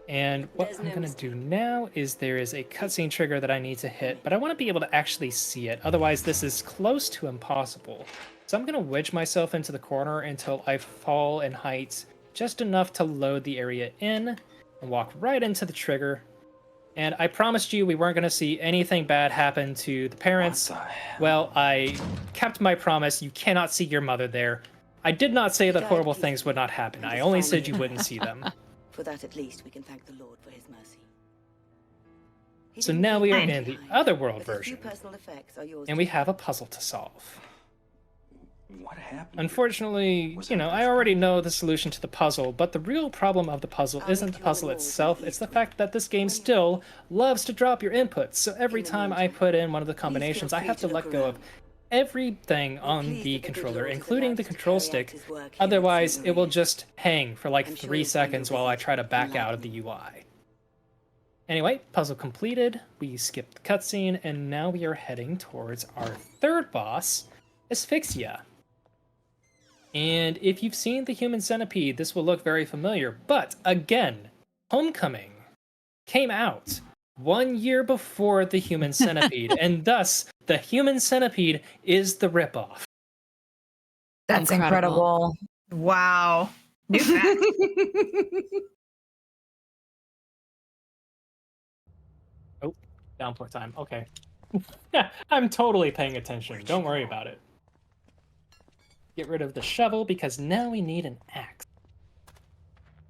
And what I'm going to do now is there is a cutscene trigger that I need to hit, but I want to be able to actually see it. Otherwise, this is close to impossible. So I'm going to wedge myself into the corner until I fall in height just enough to load the area in. And walk right into the trigger. And I promised you we weren't going to see anything bad happen to the parents. Well, I kept my promise. You cannot see your mother there. I did not say that horrible things would not happen. I only said you wouldn't see them. For that at least we can thank the Lord for his mercy. So now we are in the Otherworld version. And we have a puzzle to solve. What happened? Unfortunately, you know, I already know the solution to the puzzle, but the real problem of the puzzle isn't the puzzle itself, it's the fact that this game still loves to drop your inputs. So every time I put in one of the combinations, I have to let go of everything on the controller, including the control stick. Otherwise, it will just hang for like 3 seconds while I try to back out of the UI. Anyway, puzzle completed, we skipped the cutscene, and now we are heading towards our third boss, Asphyxia. And if you've seen the Human Centipede, this will look very familiar. But again, Homecoming came out 1 year before the Human Centipede, and thus the Human Centipede is the ripoff. That's incredible. Wow. New fact. Oh, downpour time. Okay. I'm totally paying attention. Don't worry about it. Get rid of the shovel, because now we need an axe.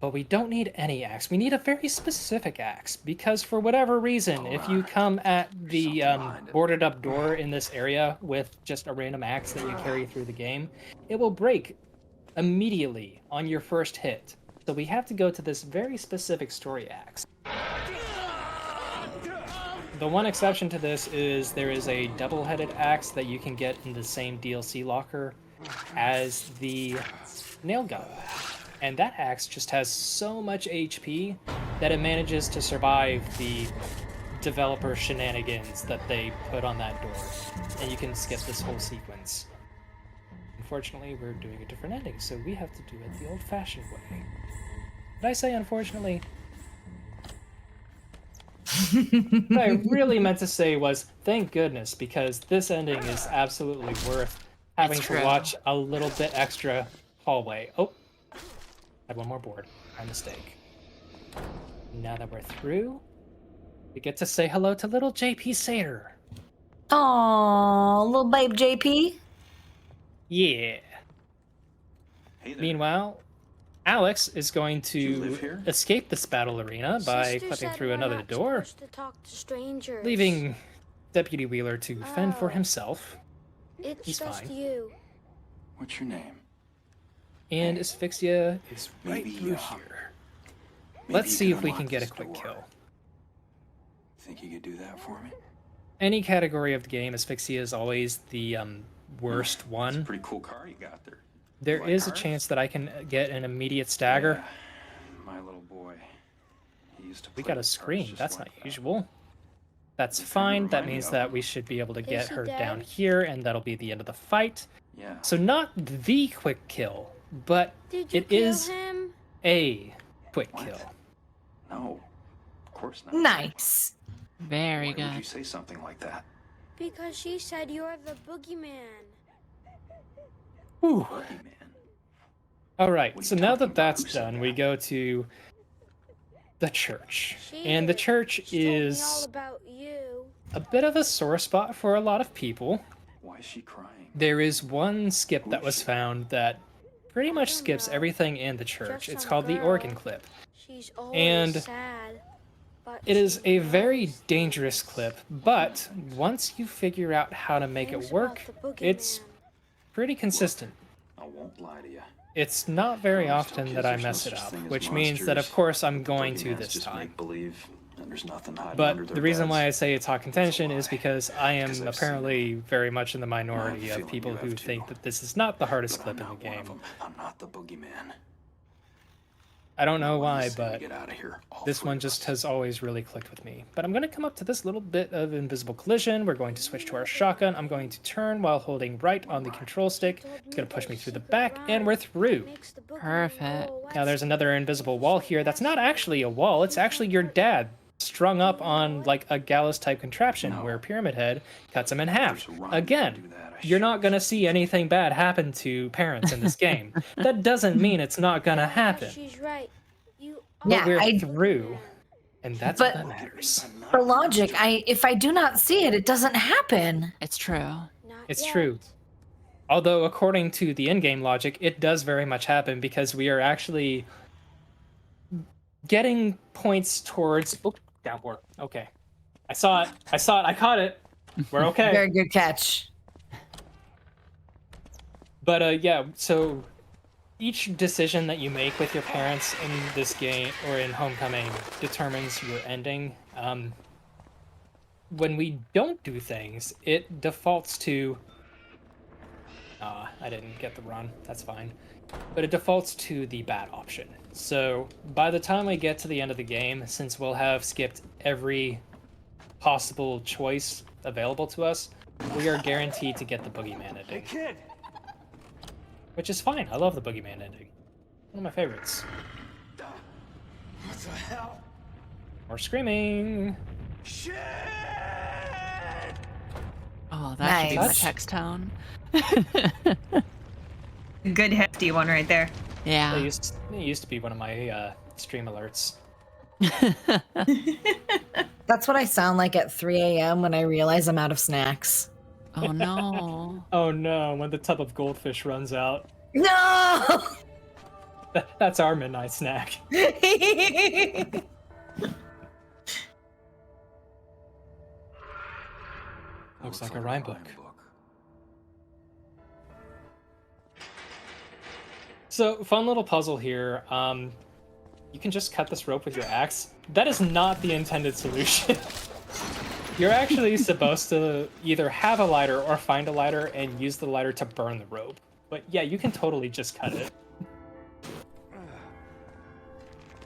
But we don't need any axe. We need a very specific axe, because for whatever reason, if you come at the boarded up door in this area with just a random axe that you carry through the game, it will break immediately on your first hit. So we have to go to this very specific story axe. The one exception to this is there is a double-headed axe that you can get in the same DLC locker. as the nail gun. And that axe just has so much HP that it manages to survive the developer shenanigans that they put on that door. And you can skip this whole sequence. Unfortunately, we're doing a different ending, so we have to do it the old-fashioned way. Did I say unfortunately? What I really meant to say was thank goodness, because this ending is absolutely worth having to watch a little bit extra hallway. Oh, I had one more board. My mistake. Now that we're through, we get to say hello to little JP Sayer. Aww, little babe JP. Yeah. Meanwhile, Alex is going to escape this battle arena by clipping through another door, leaving Deputy Wheeler to fend for himself. He's fine. What's your name? And Asphyxia is right through here. Let's see if we can get a quick kill. Think you could do that for me? Any category of the game, Asphyxia is always the worst one. It's a pretty cool car you got there. There is a chance that I can get an immediate stagger. Yeah, my little boy. He used to We got a scream. That's not usual. That's fine. That means that we should be able to get her down here, and that'll be the end of the fight. Yeah. So not the quick kill, but it is a quick kill. No, of course not. Nice. Very Why good. would you say something like that? Because she said you're the boogeyman. Whew. Boogeyman. All right, so now that that's done, we go to the church. And the church is a bit of a sore spot for a lot of people. Why is she crying? There is one skip that was found that pretty much skips everything in the church. It's called the organ clip. And it is a very dangerous clip, but once you figure out how to make it work, it's pretty consistent. I won't lie to you. It's not very often that I mess it up, which means that of course I'm going to this time. But the reason why I say it's hot contention is because I am apparently very much in the minority of people who think that this is not the hardest clip in the game. I'm not the boogeyman. I don't know why, but this one just has always really clicked with me. But I'm going to come up to this little bit of invisible collision. We're going to switch to our shotgun. I'm going to turn while holding right on the control stick. It's going to push me through the back, and we're through. Perfect. Now there's another invisible wall here. That's not actually a wall. It's actually your dad strung up on like a gallows-type contraption where Pyramid Head cuts him in half. Again, you're not going to see anything bad happen to parents in this game. That doesn't mean it's not going to happen. She's right. But we're through, and that's what that matters. For logic, if I do not see it, it doesn't happen. It's true. It's true. Although, according to the in-game logic, it does very much happen because we are actually getting points towards... Oh, downward. Okay. I saw it. I caught it. We're okay. Very good catch. But yeah, so each decision that you make with your parents in this game or in Homecoming determines your ending. When we don't do things, it defaults to... I didn't get the run. That's fine. But it defaults to the bad option. So by the time we get to the end of the game, since we'll have skipped every possible choice available to us, we are guaranteed to get the boogeyman ending. Hey, kid! Which is fine. I love the boogeyman ending. One of my favorites. What the hell? More screaming. Shit! Oh, that should be my Nice. text tone. Good hefty one right there. Yeah. It used to be one of my stream alerts. That's what I sound like at 3 a.m. when I realize I'm out of snacks. Oh no. Oh no, when the tub of goldfish runs out. No! That's our midnight snack. Looks like a rhyme book. So, fun little puzzle here. You can just cut this rope with your axe. That is not the intended solution. You're actually supposed to either have a lighter or find a lighter and use the lighter to burn the rope. But yeah, you can totally just cut it.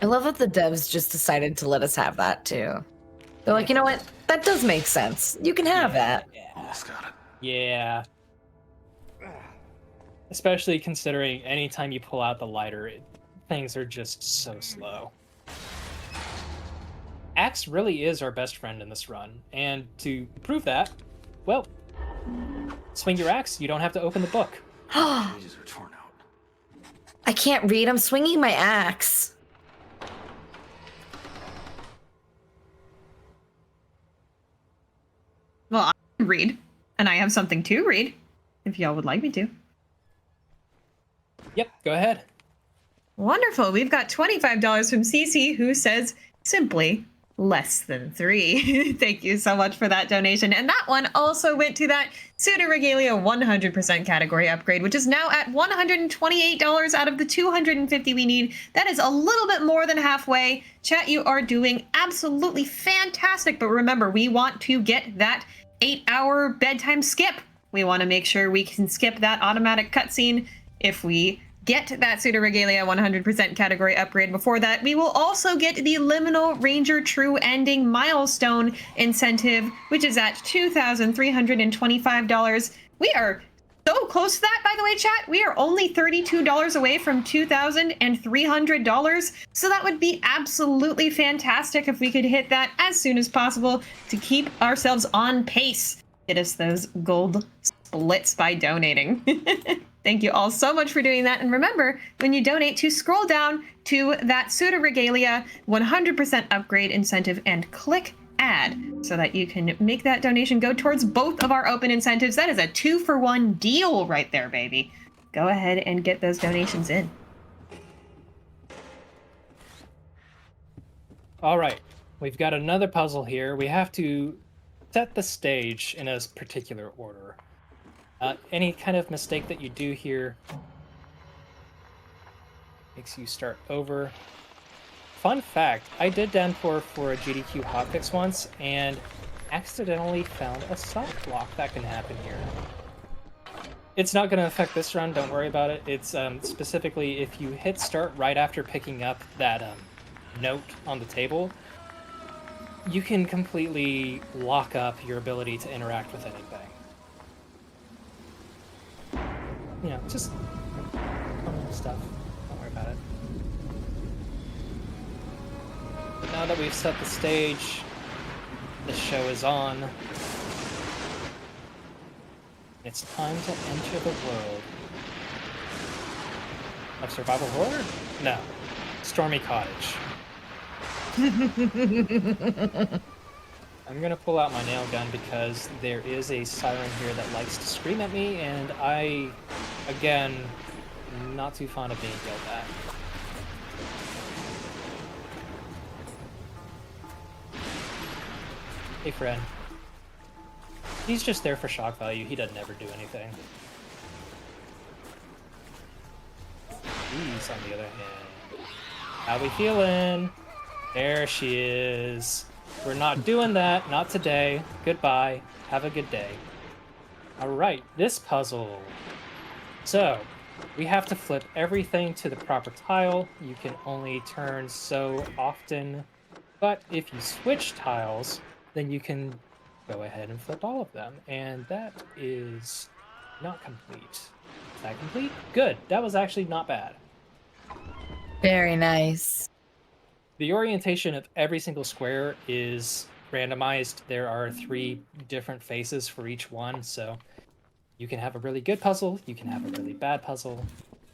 I love that the devs just decided to let us have that too. They're like, you know what? That does make sense. You can have that. Almost got it. Yeah. Especially considering anytime you pull out the lighter, things are just so slow. Axe really is our best friend in this run, and to prove that, well, swing your axe, you don't have to open the book. Pages are torn out. I can't read. I'm swinging my axe. Well, I can read, and I have something to read, if y'all would like me to. Yep, go ahead. Wonderful. We've got $25 from Cece, who says simply less than 3. Thank you so much for that donation. And that one also went to that Pseudo Regalia 100% category upgrade, which is now at $128 out of the $250 we need. That is a little bit more than halfway. Chat, you are doing absolutely fantastic. But remember, we want to get that 8-hour bedtime skip. We want to make sure we can skip that automatic cutscene if we get that Pseudo Regalia 100% category upgrade. Before that, we will also get the Liminal Ranger True Ending milestone incentive, which is at $2,325. We are so close to that, by the way, chat. We are only $32 away from $2,300. So that would be absolutely fantastic if we could hit that as soon as possible to keep ourselves on pace. Get us those gold splits by donating. Thank you all so much for doing that. And remember, when you donate, to scroll down to that Pseudo Regalia 100% upgrade incentive and click add so that you can make that donation go towards both of our open incentives. That is a 2-for-1 deal right there, baby. Go ahead and get those donations in. All right, we've got another puzzle here. We have to set the stage in a particular order. Any kind of mistake that you do here makes you start over. Fun fact, I did Downpour for a GDQ hotfix once and accidentally found a soft block that can happen here. It's not going to affect this run, don't worry about it. It's specifically if you hit start right after picking up that note on the table, you can completely lock up your ability to interact with anything. You know, just stuff. Don't worry about it. But now that we've set the stage, the show is on. It's time to enter the world of survival horror? No. Stormy Cottage. I'm gonna pull out my nail gun because there is a siren here that likes to scream at me, and I, again, not too fond of being yelled at. Hey, friend. He's just there for shock value. He doesn't ever do anything. He's on the other hand. How we feeling? There she is. We're not doing that. Not today. Goodbye. Have a good day. Alright, this puzzle. So, we have to flip everything to the proper tile. You can only turn so often. But if you switch tiles, then you can go ahead and flip all of them. And that is not complete. Is that complete? Good. That was actually not bad. Very nice. The orientation of every single square is randomized. There are 3 different faces for each one, so you can have a really good puzzle, you can have a really bad puzzle,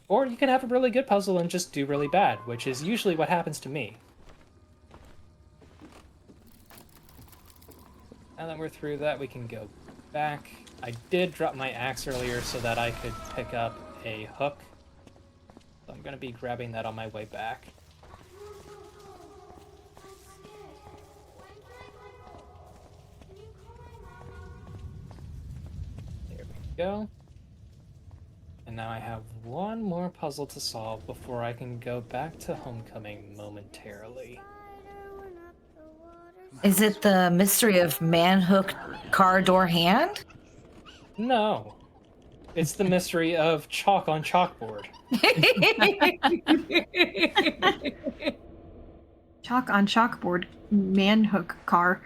or you can have a really good puzzle and just do really bad, which is usually what happens to me. Now that we're through that, we can go back. I did drop my axe earlier so that I could pick up a hook. So I'm going to be grabbing that on my way back. There we go. And now I have one more puzzle to solve before I can go back to Homecoming momentarily. Is it the mystery of man-hook car door hand? No. It's the mystery of chalk on chalkboard. Chalk on chalkboard, manhook car.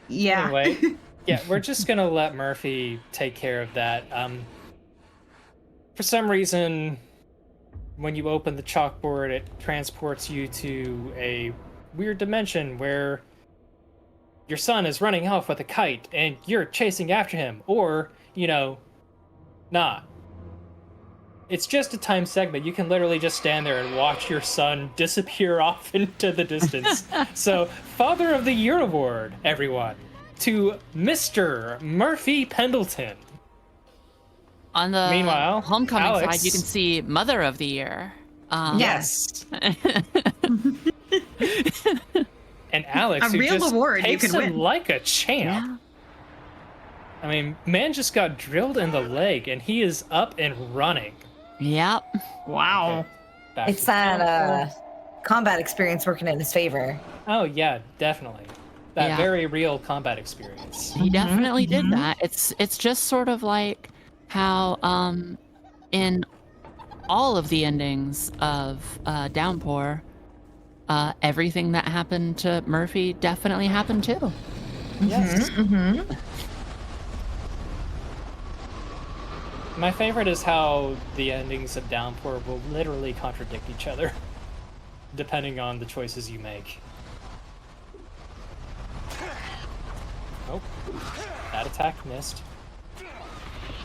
Yeah. Anyway, yeah, we're just gonna let Murphy take care of that. For some reason, when you open the chalkboard, it transports you to a weird dimension where your son is running off with a kite and you're chasing after him, or, not. It's just a time segment. You can literally just stand there and watch your son disappear off into the distance. So, Father of the Year award, everyone, to Mr. Murphy Pendleton. On the Meanwhile, homecoming Alex... side, you can see Mother of the Year. Yes. And Alex, a who real just award takes you can him win. like a champ. Yeah. I mean, man just got drilled in the leg, and he is up and running. Yep. Wow. Okay, It's that combat experience working in his favor. Oh yeah, definitely. That very real combat experience. He definitely did that. It's just sort of like how in all of the endings of Downpour, everything that happened to Murphy definitely happened too. Yes. My favorite is how the endings of Downpour will literally contradict each other, depending on the choices you make. Nope. That attack missed.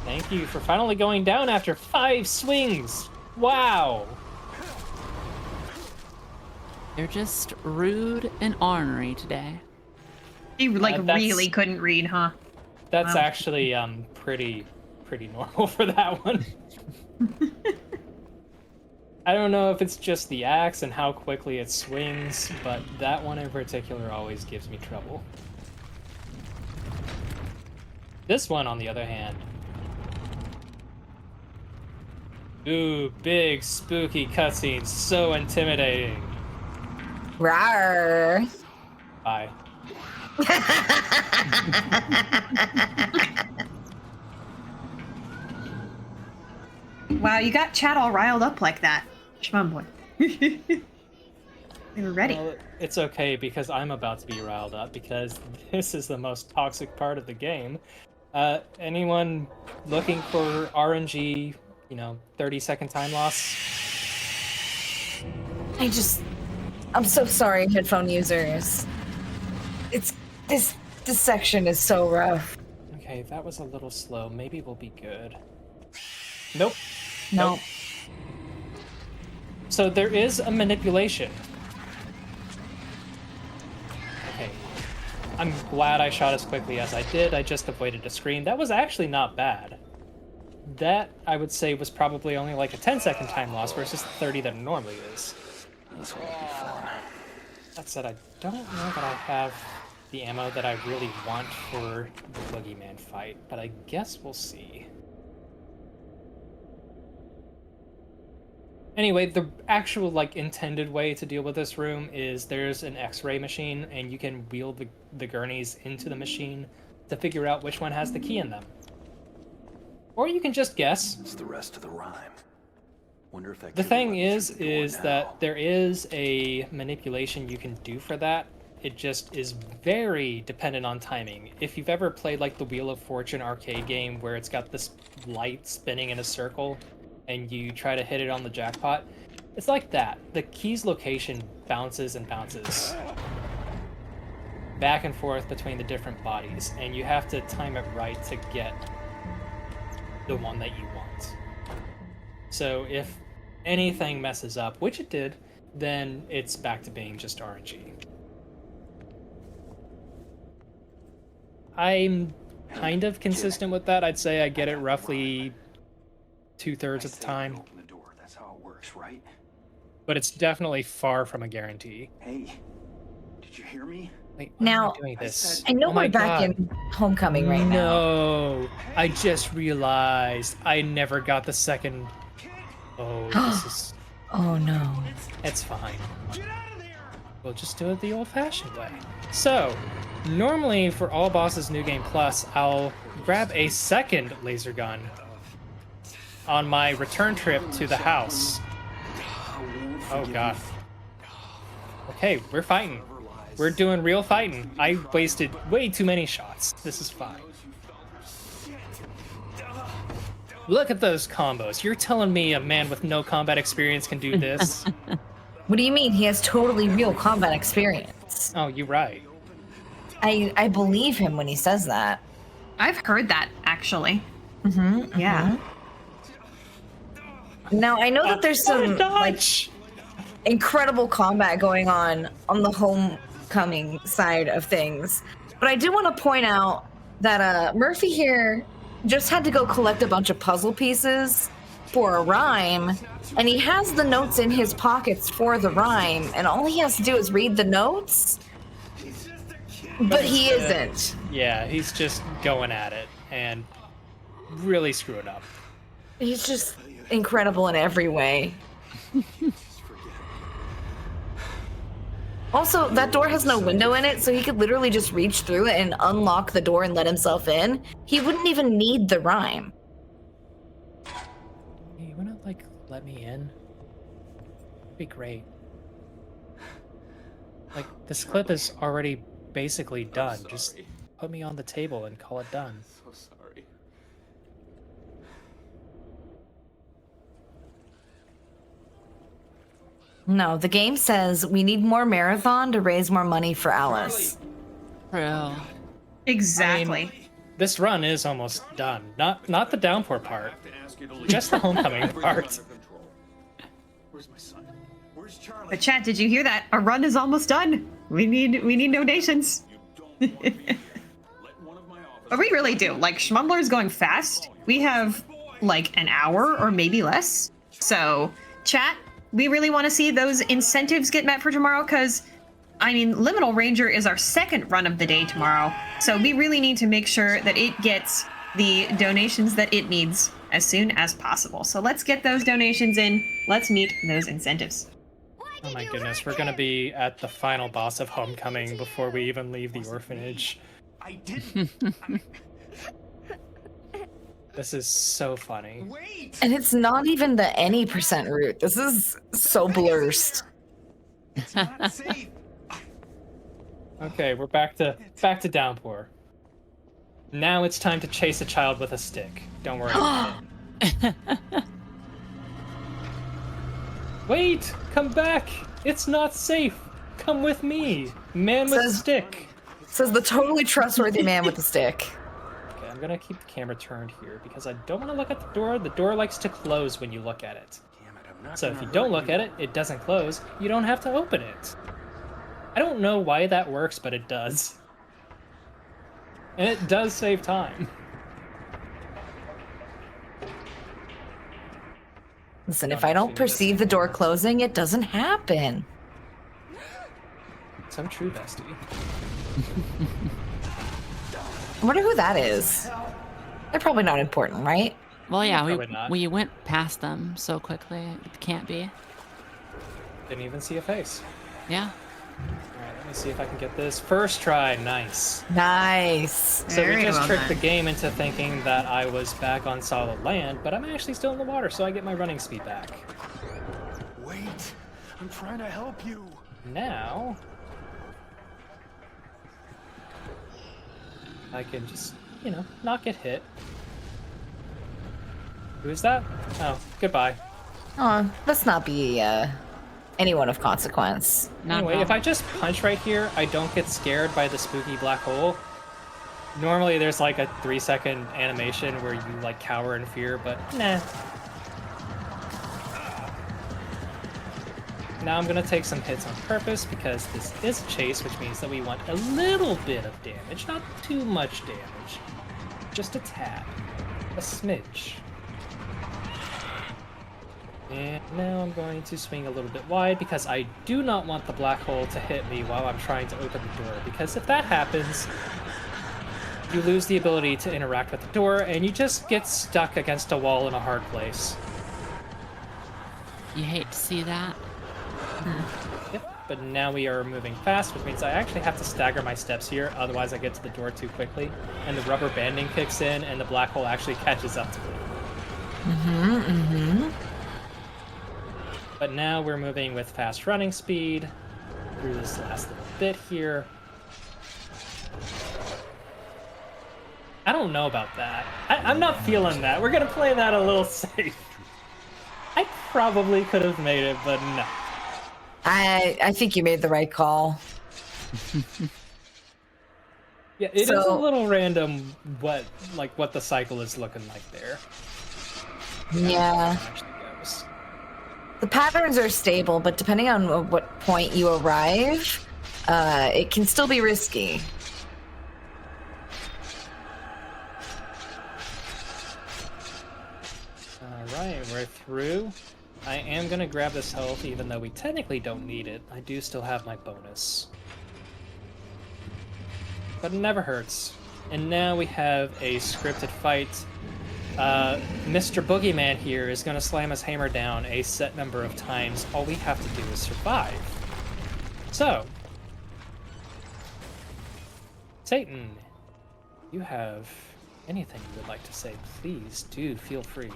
Thank you for finally going down after 5 swings! Wow! They're just rude and ornery today. He really couldn't read, huh? That's Wow. actually pretty normal for that one. I don't know if it's just the axe and how quickly it swings, but that one in particular always gives me trouble. This one, on the other hand. Ooh, big, spooky cutscenes, so intimidating. Rawr. Bye. Wow, you got chat all riled up like that, shmumbler. They were ready. Well, it's okay because I'm about to be riled up because this is the most toxic part of the game. Anyone looking for RNG, 30-second time loss? I'm so sorry, headphone users. This section is so rough. Okay, that was a little slow. Maybe we'll be good. Nope. Nope. So there is a manipulation. Okay. I'm glad I shot as quickly as I did. I just avoided a screen. That was actually not bad. That, I would say, was probably only like a 10-second time loss versus the 30 that it normally is. This will be fun. That said, I don't know that I have the ammo that I really want for the Boogeyman fight, but I guess we'll see. Anyway, the actual, intended way to deal with this room is there's an X-ray machine, and you can wheel the gurneys into the machine to figure out which one has the key in them. Or you can just guess. It's the rest of the rhyme. Wonder if that The kid thing will let me is through the door now. that there is a manipulation you can do for that. It just is very dependent on timing. If you've ever played the Wheel of Fortune arcade game where it's got this light spinning in a circle and you try to hit it on the jackpot, it's like that. The key's location bounces and bounces back and forth between the different bodies, and you have to time it right to get the one that you want. So if anything messes up, which it did, then it's back to being just RNG. I'm kind of consistent with that. I'd say I get it roughly 2/3 of the time. Open the door. That's how it works, right? But it's definitely far from a guarantee. Hey, did you hear me? Wait, why Now, am I doing this? I know Oh my we're back God. in Homecoming right now. No, I just realized I never got the second. Oh, this is. Oh no. It's fine. We'll just do it the old-fashioned way. So, normally for all bosses New Game Plus, I'll grab a second laser gun on my return trip to the house. Oh god. Okay, we're fighting. We're doing real fighting. I wasted way too many shots. This is fine. Look at those combos. You're telling me a man with no combat experience can do this? What do you mean? He has totally real combat experience. Oh, you're right. I believe him when he says that. I've heard that, actually. Yeah. Now, I know that there's some like incredible combat going on the Homecoming side of things, but I do want to point out that Murphy here just had to go collect a bunch of puzzle pieces for a rhyme, and he has the notes in his pockets for the rhyme, and all he has to do is read the notes, but he isn't. Yeah, he's just going at it and really screwing up. He's just incredible in every way. Also, that door has no window in it, so he could literally just reach through it and unlock the door and let himself in. He wouldn't even need the rhyme. Hey, you wanna, like, let me in? That'd be great. Like, this clip is already basically done. Just put me on the table and call it done. So sorry. No, the game says we need more marathon to raise more money for Alice. True. Exactly. I mean, this run is almost done. Not the downpour part. Just the homecoming part. Where's my son? Where's Charlie? But chat, did you hear that? Our run is almost done. We need donations. But we really do. Like, Shmumbler is going fast. We have like an hour or maybe less. So, chat, we really want to see those incentives get met for tomorrow, because, I mean, Liminal Ranger is our second run of the day tomorrow. So we really need to make sure that it gets the donations that it needs as soon as possible. So let's get those donations in. Let's meet those incentives. Oh my goodness, we're gonna be at the final boss of Homecoming before we even leave the orphanage. I didn't. This is so funny. And it's not even the any % route. This is so blurst. It's not safe. Okay, we're back to downpour. Now it's time to chase a child with a stick. Don't worry about it. Wait! Come back! It's not safe! Come with me! Man with a stick! Says the totally trustworthy man with the stick. Okay, I'm gonna keep the camera turned here because I don't want to look at the door. The door likes to close when you look at it. So if you don't look at it, it doesn't close. You don't have to open it. I don't know why that works, but it does. And it does save time. Listen, if I don't perceive the door closing, it doesn't happen. So true, bestie. I wonder who that is. They're probably not important, right? Well, yeah, Probably not. we went past them so quickly. It can't be. Didn't even see a face. Yeah. Alright, let me see if I can get this. First try, nice. Nice. So we Very just well tricked the done. game into thinking that I was back on solid land, but I'm actually still in the water, so I get my running speed back. Wait, I'm trying to help you. Now I can just, you know, not get hit. Who is that? Oh, goodbye. Oh, let's not be anyone of consequence. Anyway, if I just punch right here, I don't get scared by the spooky black hole. Normally there's like a 3-second animation where you like cower in fear, but nah. Now I'm gonna take some hits on purpose because this is a chase, which means that we want a little bit of damage, not too much damage. Just a tad. A smidge. And now I'm going to swing a little bit wide because I do not want the black hole to hit me while I'm trying to open the door, because if that happens, you lose the ability to interact with the door and you just get stuck against a wall in a hard place. You hate to see that. Yep, but now we are moving fast, which means I actually have to stagger my steps here, otherwise I get to the door too quickly, and the rubber banding kicks in and the black hole actually catches up to me. But now we're moving with fast running speed through this last little bit here. I don't know about that. I'm not feeling that. We're gonna play that a little safe. I probably could have made it, but no. I think you made the right call. Yeah, it is a little random what the cycle is looking like there. Yeah. The patterns are stable, but depending on what point you arrive, it can still be risky. Alright, we're through. I am going to grab this health, even though we technically don't need it. I do still have my bonus. But it never hurts. And now we have a scripted fight. Mr. Boogeyman here is going to slam his hammer down a set number of times. All we have to do is survive. So, Satan, you have anything you would like to say, please do feel free.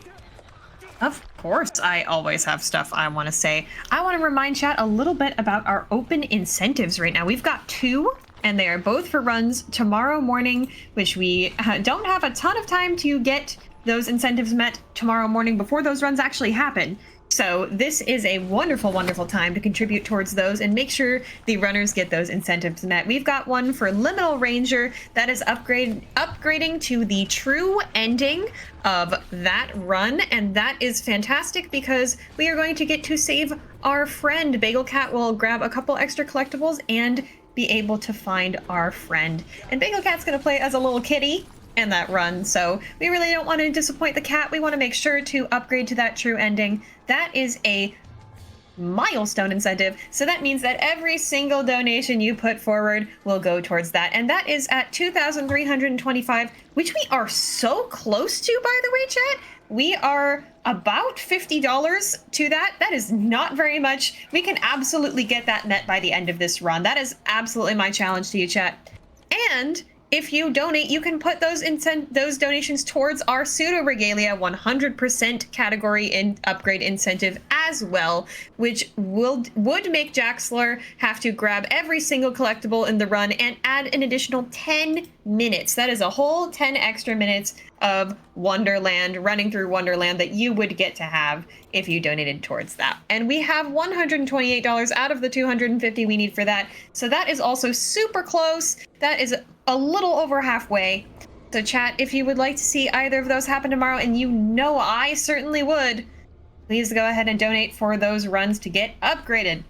Of course, I always have stuff I want to say. I want to remind chat a little bit about our open incentives right now. We've got 2, and they are both for runs tomorrow morning, which we don't have a ton of time to get those incentives met tomorrow morning before those runs actually happen. So this is a wonderful, wonderful time to contribute towards those and make sure the runners get those incentives met. We've got one for Liminal Ranger that is upgrading to the true ending of that run, and that is fantastic because we are going to get to save our friend. Bagel Cat will grab a couple extra collectibles and be able to find our friend. And Bagel Cat's going to play as a little kitty in that run, so we really don't want to disappoint the cat. We want to make sure to upgrade to that true ending. That is a milestone incentive, so that means that every single donation you put forward will go towards that, and that is at 2,325, which we are so close to, by the way, chat. We are about $50 to that. That is not very much. We can absolutely get that met by the end of this run. That is absolutely my challenge to you, chat. And if you donate, you can put those donations towards our Pseudo Regalia 100% category in upgrade incentive as well, which would make Jaxler have to grab every single collectible in the run and add an additional 10 minutes. That is a whole 10 extra minutes of Wonderland, running through Wonderland, that you would get to have if you donated towards that. And we have $128 out of the $250 we need for that. So that is also super close. That is a little over halfway. So chat, if you would like to see either of those happen tomorrow, and you know I certainly would, please go ahead and donate for those runs to get upgraded.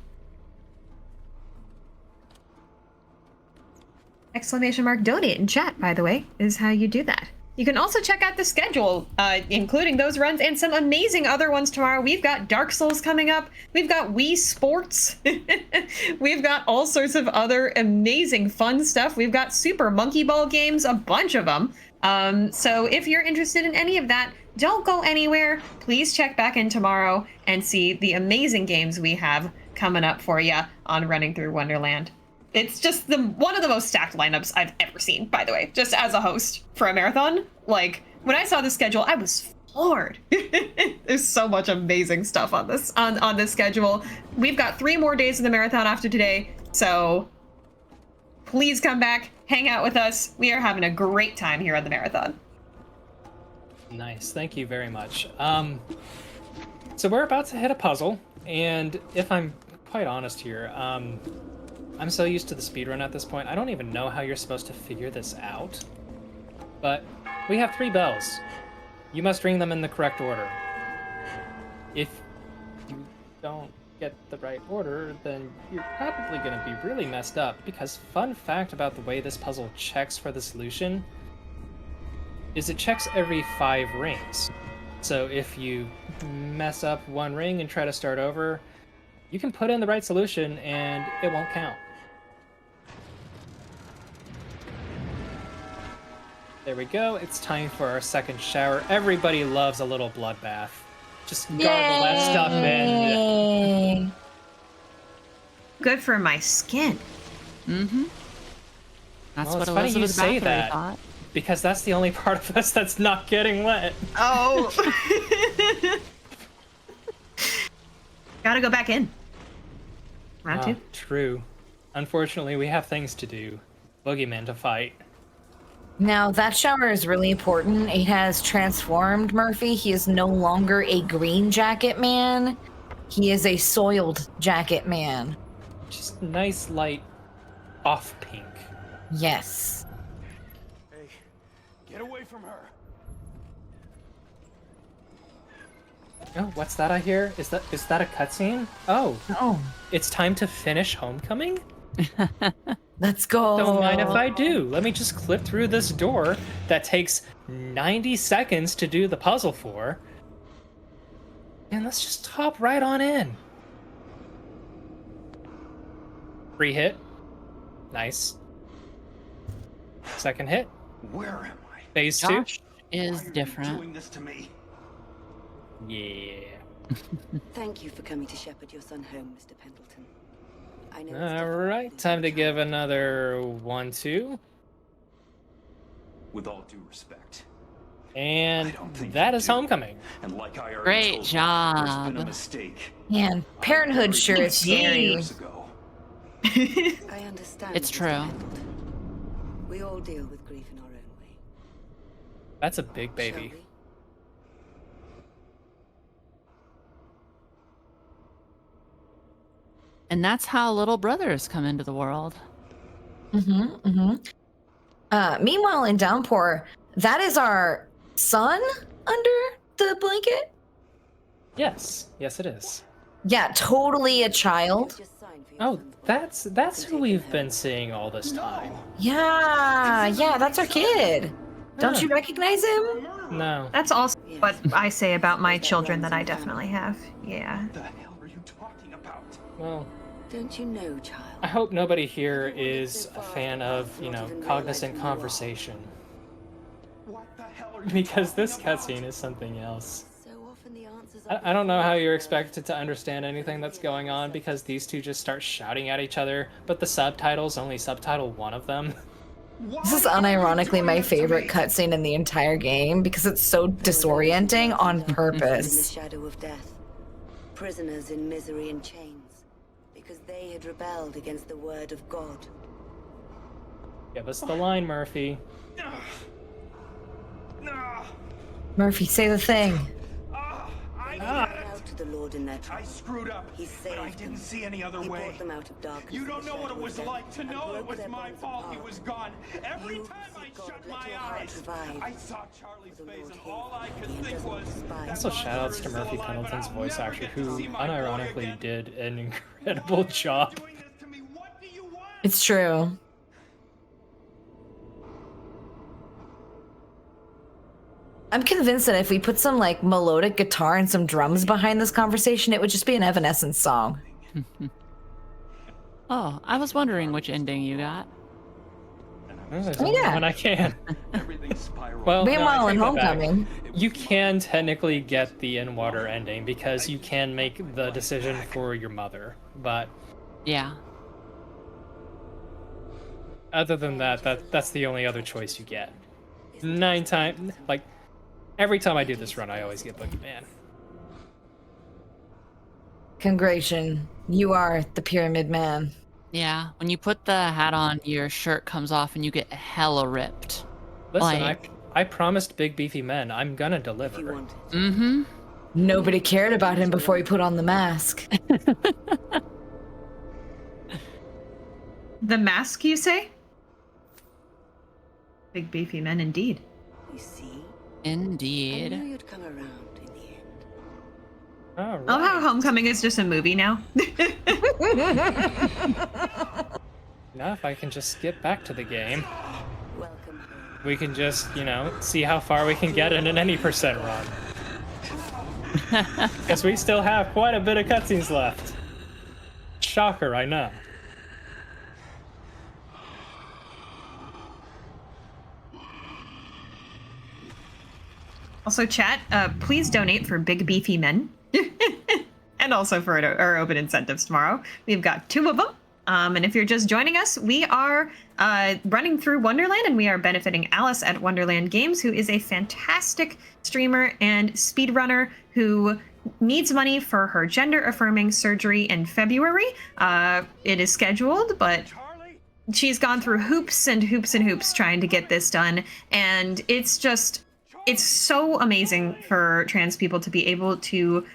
Exclamation mark donate in chat, by the way, is how you do that. You can also check out the schedule, including those runs and some amazing other ones tomorrow. We've got Dark Souls coming up. We've got Wii Sports. We've got all sorts of other amazing fun stuff. We've got Super Monkey Ball games, a bunch of them. So if you're interested in any of that, don't go anywhere. Please check back in tomorrow and see the amazing games we have coming up for you on Running Through Wonderland. It's just one of the most stacked lineups I've ever seen, by the way, just as a host for a marathon. Like, when I saw the schedule, I was floored. There's so much amazing stuff on this schedule. We've got 3 more days of the marathon after today, so please come back, hang out with us. We are having a great time here at the marathon. Nice, thank you very much. So we're about to hit a puzzle, and if I'm quite honest here, I'm so used to the speedrun at this point, I don't even know how you're supposed to figure this out. But we have 3 bells. You must ring them in the correct order. If you don't get the right order, then you're probably going to be really messed up, because fun fact about the way this puzzle checks for the solution is it checks every 5 rings. So if you mess up 1 ring and try to start over, you can put in the right solution and it won't count. There we go. It's time for our second shower. Everybody loves a little bloodbath. Just gargle that stuff in. Good for my skin. Mm-hmm. That's Well, what it's funny you Elizabeth say Bathory that. thought. Because that's the only part of us that's not getting wet. Oh. Gotta go back in. Round two. True. Unfortunately, we have things to do. Boogeyman to fight. Now, that shower is really important. It has transformed Murphy. He is no longer a green jacket man. He is a soiled jacket man. Just nice, light, off pink. Yes. Hey, get away from her. Oh, what's that I hear? Is that a cutscene? Oh. Oh. It's time to finish Homecoming? Let's go. Don't mind if I do. Let me just clip through this door that takes 90 seconds to do the puzzle for. And let's just hop right on in. Free hit. Nice. Second hit. Where am I? Phase Josh 2. is Why are different. you doing this to me? Yeah. Thank you for coming to shepherd your son home, Mr. Pendleton. I know. Alright, time to give another 1-2. With all due respect. And that is Homecoming. And like I already Great told you, job. there's been a mistake. Man, Parenthood sure is scary. Years ago. I understand. It's Mr. true. Pendleton. We all deal with grief in our own way. That's a big baby. Shall we? And that's how little brothers come into the world. Meanwhile, in Downpour, that is our son under the blanket? Yes. Yes, it is. Yeah, totally a child. Oh, that's who we've been seeing all this time. Yeah, that's our kid. Don't you recognize him? No. That's also what I say about my children that I definitely have. Yeah. What the hell are you talking about? Well, Don't you know, child? I hope nobody here is a fan of, cognizant conversation. What the hell are you Because this talking about? cutscene is something else. So often the answers are I don't know how you're expected to understand anything that's going on because these two just start shouting at each other, but the subtitles only subtitle one of them. This is unironically my favorite cutscene in the entire game because it's so disorienting on in the purpose. shadow of death, prisoners in misery and chains, because they had rebelled against the word of God. Give us the line, Murphy. Murphy, say the thing. They cried out to the Lord in their I trouble. screwed up, He saved but I them. didn't see any other He way. brought them out of darkness. You and don't the know what shadow it was of like death, to and know it broke was their my bonds fault he apart. was gone. Every You time I seek God, shut let my your heart eyes, revive. I saw Charlie's For the face, Lord and hears all I you, could and he think doesn't was despise Also, that shoutouts mother to is Murphy still alive, Pendleton's but I'll voice never actor, get to who see my boy unironically again. did an incredible job. Doing this to me, what do you want? It's true. I'm convinced that if we put some like melodic guitar and some drums behind this conversation, it would just be an Evanescence song. Oh, I was wondering which ending you got. There's Oh, only yeah. one I can. Everything spiraled. Well, no, I Meanwhile, in take that back. Homecoming, You can technically get the in-water ending because you can make the decision for your mother, but Yeah. other than that's the only other choice you get. 9 times, like every time I do this run, I always get Boogeyman. congratulations, you are the Pyramid Man. Yeah. When you put the hat on, your shirt comes off and you get hella ripped. Listen, Like- I promised big beefy men. I'm gonna If you deliver. want it. Mm-hmm. Nobody cared about him before he put on the mask. The mask, you say? Big beefy men indeed. You see? I Indeed. knew you'd come around in the end. All Oh, how right. Homecoming is just a movie now. Now, if I can just get back to the game, Welcome home. we can just, see how far we can get in an any percent run. Because we still have quite a bit of cutscenes left. Shocker, I know. Also, chat, please donate for Big Beefy Men. And also for our open incentives tomorrow. We've got 2 of them. And if you're just joining us, we are running through Wonderland, and we are benefiting Alice at Wonderland Games, who is a fantastic streamer and speedrunner who needs money for her gender-affirming surgery in February. It is scheduled, but she's gone through hoops and hoops and hoops trying to get this done, and it's so amazing for trans people to be able to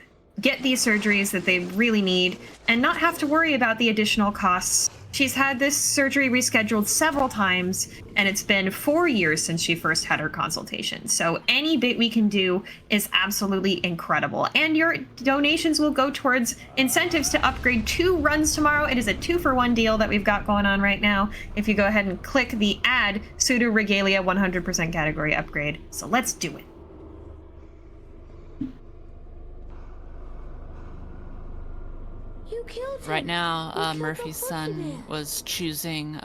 get these surgeries that they really need and not have to worry about the additional costs. She's had this surgery rescheduled several times, and it's been 4 years since she first had her consultation. So any bit we can do is absolutely incredible. And your donations will go towards incentives to upgrade 2 runs tomorrow. It is a 2-for-1 deal that we've got going on right now. If you go ahead and click the add Pseudo Regalia 100% category upgrade. So let's do it. You killed him. Right now, You killed the Murphy's son boogeyman. was choosing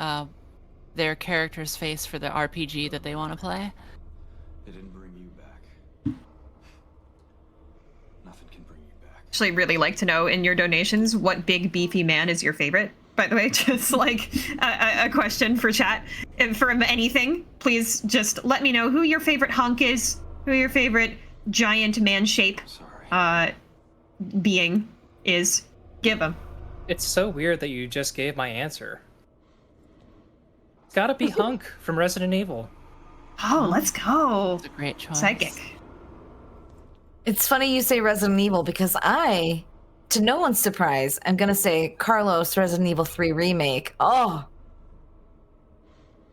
their character's face for the RPG that they want to play. It didn't bring you back. Nothing can bring you back. Actually really like to know in your donations what big beefy man is your favorite, by the way. Just like a question for chat. If from anything, please just let me know who your favorite hunk is, who your favorite giant man shape being is. Give him. It's so weird that you just gave my answer. It's gotta be Hunk from Resident Evil. Oh, let's go. It's a great choice. Psychic. It's funny you say Resident Evil because I, to no one's surprise, I'm gonna say Carlos Resident Evil 3 Remake. Oh.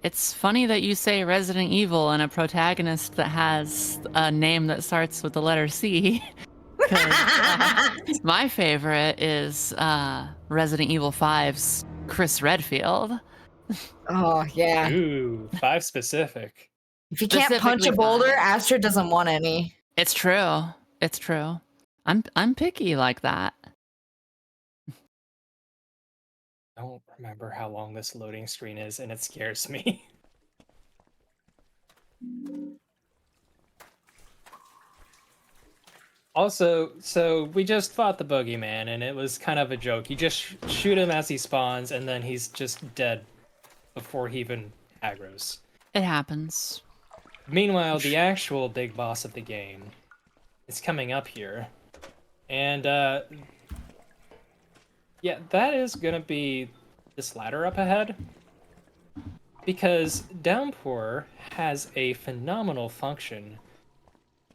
It's funny that you say Resident Evil and a protagonist that has a name that starts with the letter C. My favorite is Resident Evil 5's Chris Redfield. Oh, yeah. Ooh, 5 specific. If you can't punch a boulder, Astrid doesn't want any. It's true. It's true. I'm picky like that. I don't remember how long this loading screen is, and it scares me. Also, so we just fought the boogeyman, and it was kind of a joke. You just shoot him as he spawns, and then he's just dead before he even aggroes. It happens. Meanwhile, the actual big boss of the game is coming up here. And, yeah, that is gonna be this ladder up ahead. Because Downpour has a phenomenal function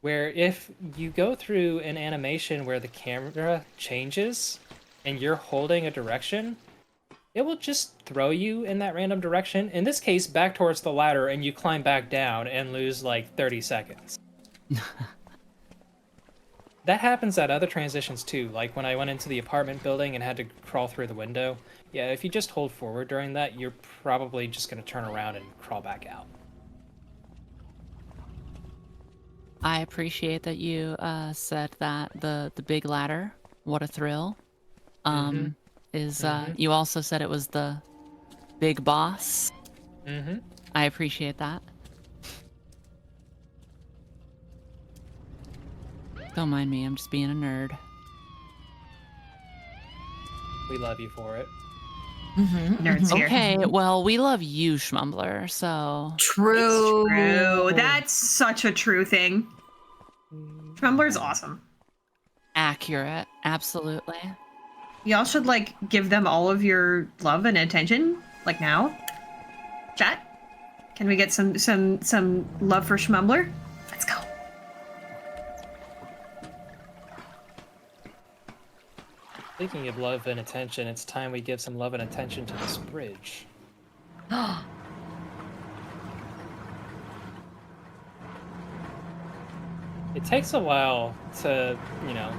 where if you go through an animation where the camera changes and you're holding a direction, it will just throw you in that random direction. In this case, back towards the ladder, and you climb back down and lose like 30 seconds. That happens at other transitions too, like when I went into the apartment building and had to crawl through the window. Yeah, if you just hold forward during that, you're probably just going to turn around and crawl back out. I appreciate that you said that the big ladder, what a thrill. You also said it was the big boss. I appreciate that. Don't mind me, I'm just being a nerd. We love you for it. Nerds here. Okay, well, we love you, Shmumbler, so... True. It's true. That's such a true thing. Shmumbler's awesome. Accurate, absolutely. Y'all should, like, give them all of your love and attention, like now. Chat? Can we get some love for Shmumbler? Let's go. Speaking of love and attention, it's time we give some love and attention to this bridge. It takes a while to, you know,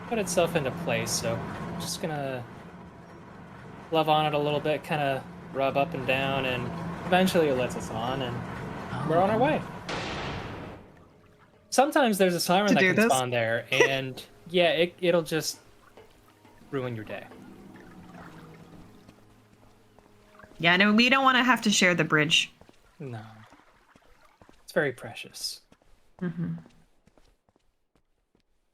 put itself into place, so I'm just gonna love on it a little bit, kind of rub up and down, and eventually it lets us on, and we're on our way. Sometimes there's a siren that can spawn there, and yeah, it'll just ruin your day. Yeah, no, we don't want to have to share the bridge. No. It's very precious.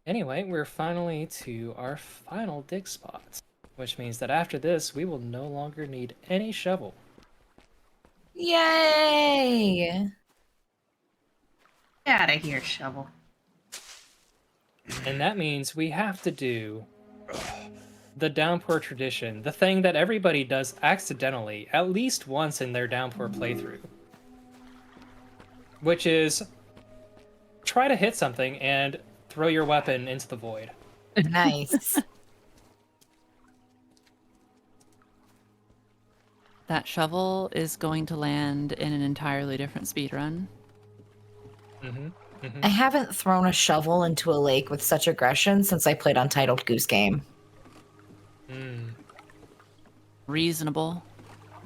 Anyway, we're finally to our final dig spot. Which means that after this, we will no longer need any shovel. Yay! Get out of here, shovel. And that means we have to do the Downpour tradition, the thing that everybody does accidentally at least once in their Downpour playthrough. Which is try to hit something and throw your weapon into the void. Nice. That shovel is going to land in an entirely different speedrun. I haven't thrown a shovel into a lake with such aggression since I played Untitled Goose Game. Reasonable.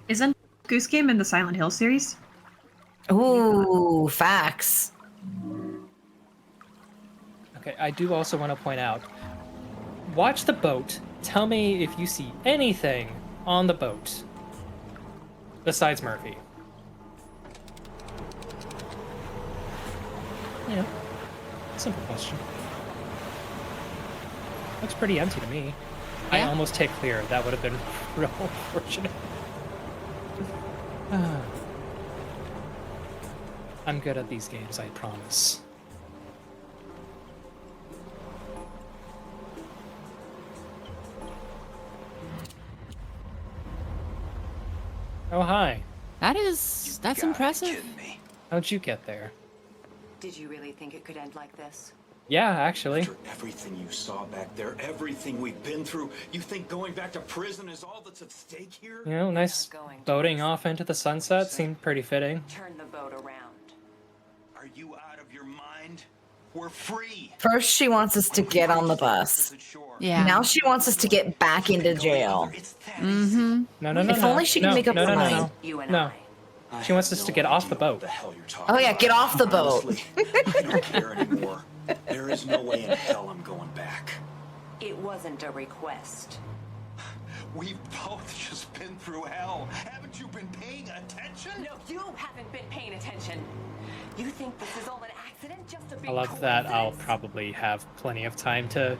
Isn't Goose Game in the Silent Hill series? Ooh, facts. Okay, I do also want to point out, watch the boat. Tell me if you see anything on the boat besides Murphy. Yeah, simple question. Looks pretty empty to me. I Yeah. almost hit clear. That would have been real unfortunate. I'm good at these games, I promise. Oh, hi. That's impressive. How'd you get there? Did you really think it could end like this? Yeah, actually. After everything you saw back there, everything we've been through, you think going back to prison is all that's at stake here? You know, nice boating off into the sunset seemed pretty fitting. Turn the boat around. Are you out of your mind? We're free. First, she wants us to get on the bus. Yeah. Now she wants us to get back into jail. Mm-hmm. No. If only she could make up her mind. No. She wants us to get off the boat. Oh yeah, get off the boat. I don't care anymore. There is no way in hell I'm going back. It wasn't a request. We've both just been through hell. Haven't you been paying attention? No, you haven't been paying attention. You think this is all an accident? Just a big I love that I'll probably have plenty of time to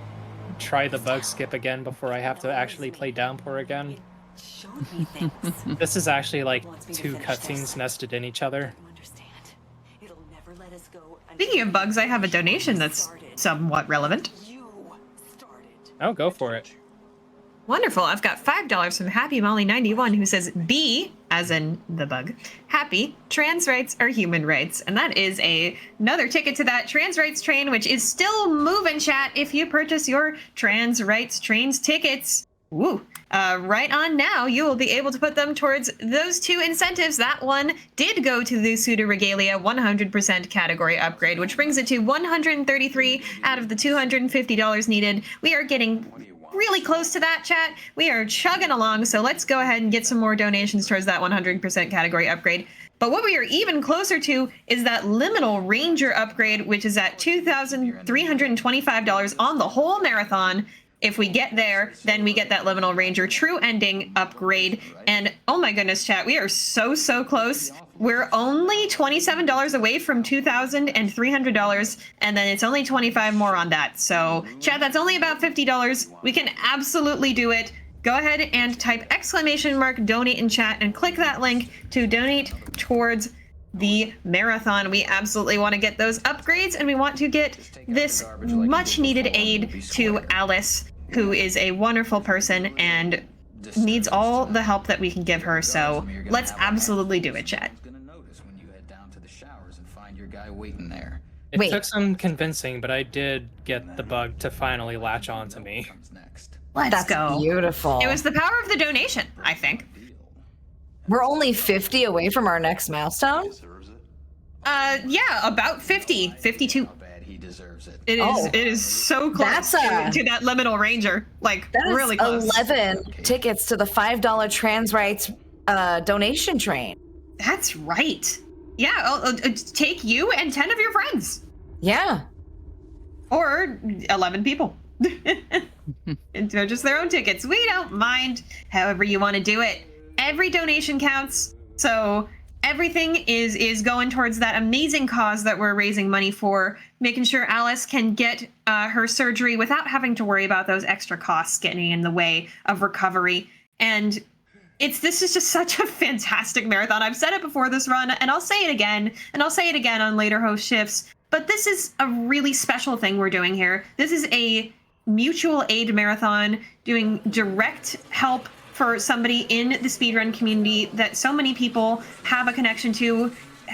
try the bug skip again before I have to actually play Downpour again. Showed me things. This is actually like two cutscenes nested in each other. It'll never let us go. Speaking of bugs, I have a donation that's somewhat relevant. Oh, go for it. Wonderful. I've got $5 from Happy Molly 91 who says B, as in the bug, happy, trans rights are human rights. And that is another ticket to that trans rights train, which is still moving, chat, if you purchase your trans rights trains tickets. Woo. Right on now, you will be able to put them towards those two incentives. That one did go to the Pseudo Regalia 100% category upgrade, which brings it to 133 out of the $250 needed. We are getting really close to that, chat. We are chugging along, so let's go ahead and get some more donations towards that 100% category upgrade. But what we are even closer to is that Liminal Ranger upgrade, which is at $2,325 on the whole marathon. If we get there, then we get that Liminal Ranger True Ending upgrade. And oh my goodness, chat, we are so close. We're only $27 away from $2,300, and then it's only $25 more on that. So, chat, that's only about $50. We can absolutely do it. Go ahead and type !donate in chat and click that link to donate towards the marathon. We absolutely want to get those upgrades, and we want to get this much needed aid to Alice, who is a wonderful person and needs all the help that we can give her. So let's absolutely do it, chat. Waiting there. It took some convincing, but I did get the bug to finally latch on to me. Let's go. Beautiful. It was the power of the donation, I think. We're only 50 away from our next milestone? Yeah, about 50, 52. It is so close to that Liminal Ranger, like really close. 11 tickets to the $5 trans rights donation train. That's right. Yeah, take you and 10 of your friends. Yeah. Or 11 people. And they're just their own tickets. We don't mind however you want to do it. Every donation counts. So everything is going towards that amazing cause that we're raising money for, making sure Alice can get her surgery without having to worry about those extra costs getting in the way of recovery. And this is just such a fantastic marathon. I've said it before this run, and I'll say it again, and I'll say it again on later host shifts, but this is a really special thing we're doing here. This is a mutual aid marathon, doing direct help for somebody in the speedrun community that so many people have a connection to.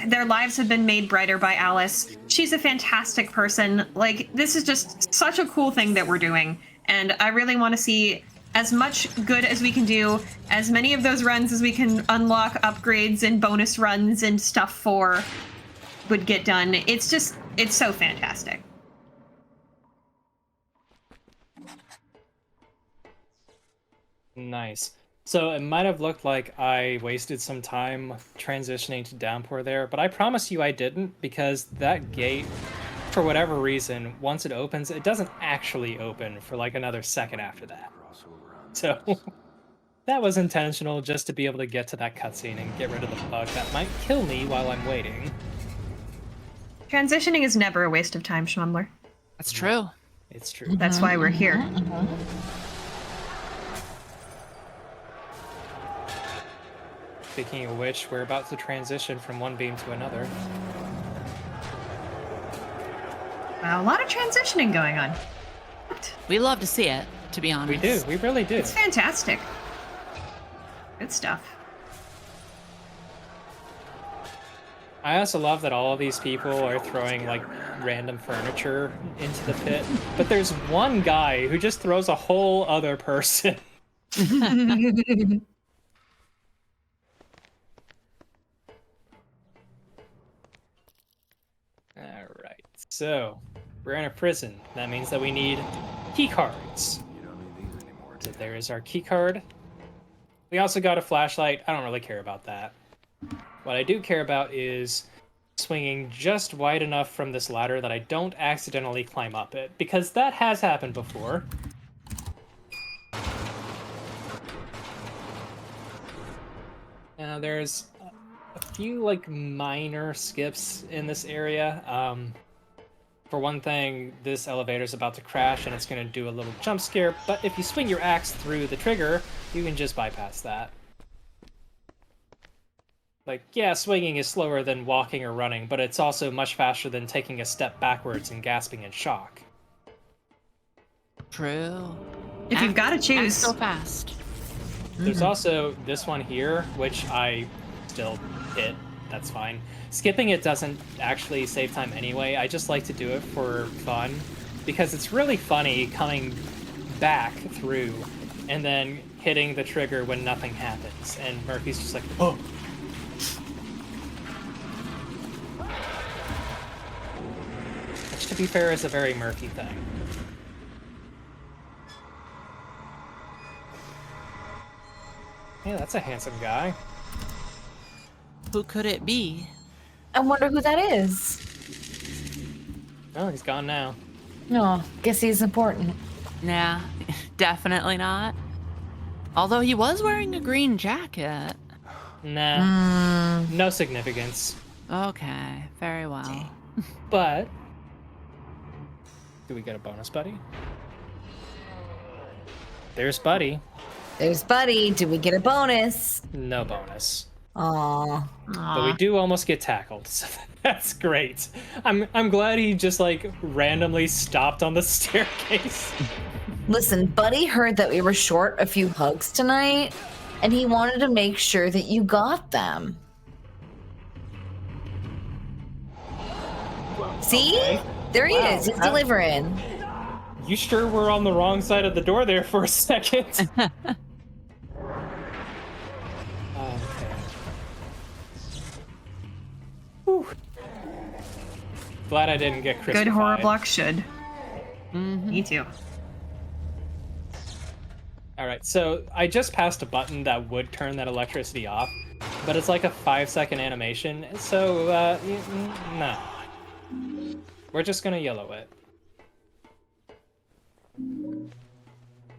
Their lives have been made brighter by Alice. She's a fantastic person. Like, this is just such a cool thing that we're doing. And I really want to see as much good as we can do, as many of those runs as we can unlock upgrades and bonus runs and stuff for would get done. It's so fantastic. Nice. So it might have looked like I wasted some time transitioning to Downpour there, but I promise you I didn't, because that gate, for whatever reason, once it opens, it doesn't actually open for like another second after that. So that was intentional, just to be able to get to that cutscene and get rid of the bug that might kill me while I'm waiting. Transitioning is never a waste of time, Shmumbler. That's true. It's true. That's why we're here. Speaking of which, we're about to transition from one beam to another. Wow, a lot of transitioning going on. We love to see it, to be honest. We do. We really do. It's fantastic. Good stuff. I also love that all of these people are throwing like random furniture into the pit, but there's one guy who just throws a whole other person. Alright, so we're in a prison. That means that we need key cards. So there is our key card. We also got a flashlight. I don't really care about that. What I do care about is swinging just wide enough from this ladder that I don't accidentally climb up it, because that has happened before. Now there's a few like minor skips in this area. For one thing, this elevator's about to crash and it's going to do a little jump scare, but if you swing your axe through the trigger, you can just bypass that. Like, yeah, swinging is slower than walking or running, but it's also much faster than taking a step backwards and gasping in shock. True. If you've got to choose. So fast. There's also this one here, which I still hit. That's fine. Skipping it doesn't actually save time anyway. I just like to do it for fun, because it's really funny coming back through and then hitting the trigger when nothing happens. And Murphy's just like, oh. Which, to be fair, is a very Murphy thing. Yeah, that's a handsome guy. Who could it be? I wonder who that is. Oh, he's gone now. No, guess he's important. Nah, definitely not. Although he was wearing a green jacket. Nah, no significance. Okay, very well. But, do we get a bonus buddy? There's Buddy. There's Buddy. Do we get a bonus? No bonus. Aww. But we do almost get tackled, so that's great. I'm glad he just like randomly stopped on the staircase. Listen, Buddy heard that we were short a few hugs tonight, and he wanted to make sure that you got them. See? Okay. There he is. He's delivering. You sure were on the wrong side of the door there for a second. Whew. Glad I didn't get crucified. Good horror block should. Me too. Alright, so I just passed a button that would turn that electricity off, but it's like a 5-second animation, so, no. We're just gonna yellow it.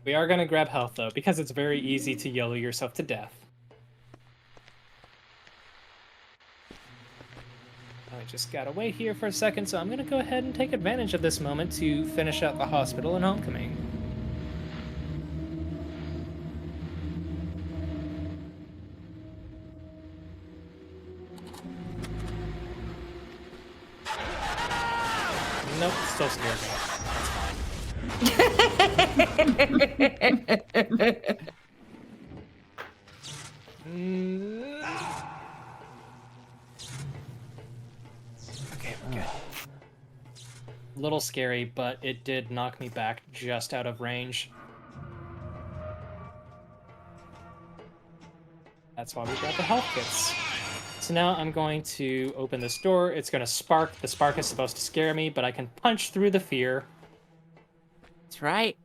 We are gonna grab health, though, because it's very easy to yellow yourself to death. I just gotta wait here for a second, so I'm gonna go ahead and take advantage of this moment to finish up the hospital and Homecoming. Nope, still scared me. That's fine. Okay, we're good. A little scary, but it did knock me back just out of range. That's why we got the health kits. So now I'm going to open this door. It's going to spark. The spark is supposed to scare me, but I can punch through the fear. That's right.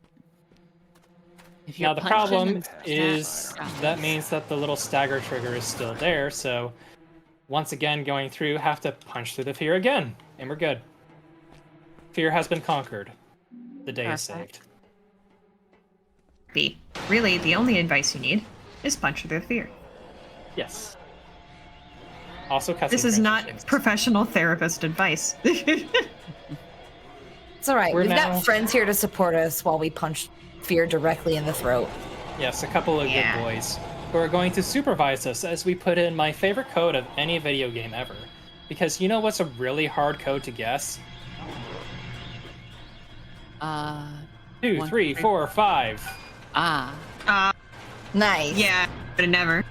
Now the problem is that means that the little stagger trigger is still there, so once again going through, have to punch through the fear again, and we're good. Fear has been conquered. The day is saved. Really, the only advice you need is punch through the fear. Yes. Also, this is not professional therapist advice. It's all right. We've got friends here to support us while we punch fear directly in the throat. Yes, a couple of good boys who are going to supervise us as we put in my favorite code of any video game ever. Because you know what's a really hard code to guess? 2, 3, 4, 5. Nice. Yeah, but never.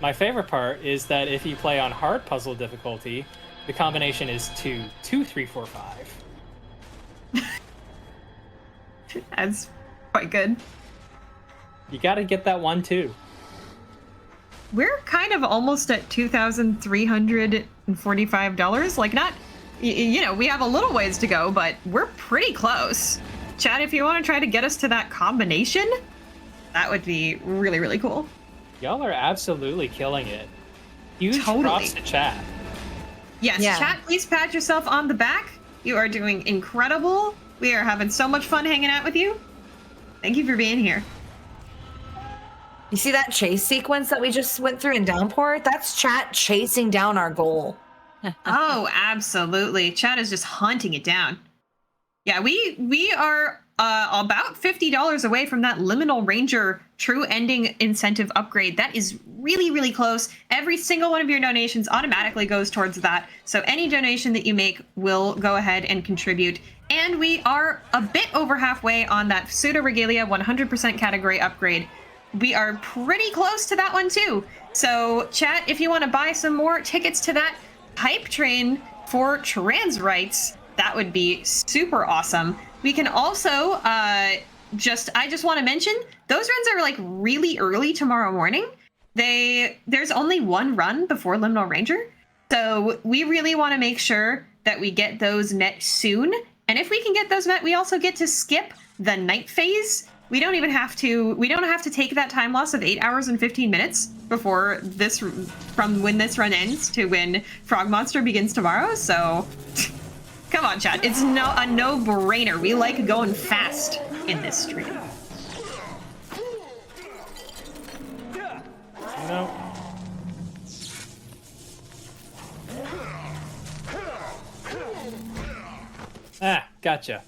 My favorite part is that if you play on hard puzzle difficulty, the combination is 2, 2, 3, 4, 5. That's quite good. You gotta get that one too. We're kind of almost at $2,345. Like, not, you know, we have a little ways to go, but we're pretty close. Chad, if you want to try to get us to that combination, that would be really, really cool. Y'all are absolutely killing it. Huge props to chat. Yes, chat, please pat yourself on the back. You are doing incredible. We are having so much fun hanging out with you. Thank you for being here. You see that chase sequence that we just went through in Downpour? That's chat chasing down our goal. Oh, absolutely. Chat is just hunting it down. Yeah, we are about $50 away from that Liminal Ranger True Ending incentive upgrade. That is really, really close. Every single one of your donations automatically goes towards that. So any donation that you make will go ahead and contribute. And we are a bit over halfway on that Pseudo Regalia 100% category upgrade. We are pretty close to that one too. So chat, if you want to buy some more tickets to that hype train for trans rights, that would be super awesome. We can also I just want to mention those runs are like really early tomorrow morning. There's only one run before Liminal Ranger, so we really want to make sure that we get those met soon. And if we can get those met, we also get to skip the night phase. We don't have to take that time loss of 8 hours and 15 minutes before this, from when this run ends to when Frog Monster begins tomorrow. So come on, chat. It's a no-brainer. We like going fast in this stream. No. Ah, gotcha.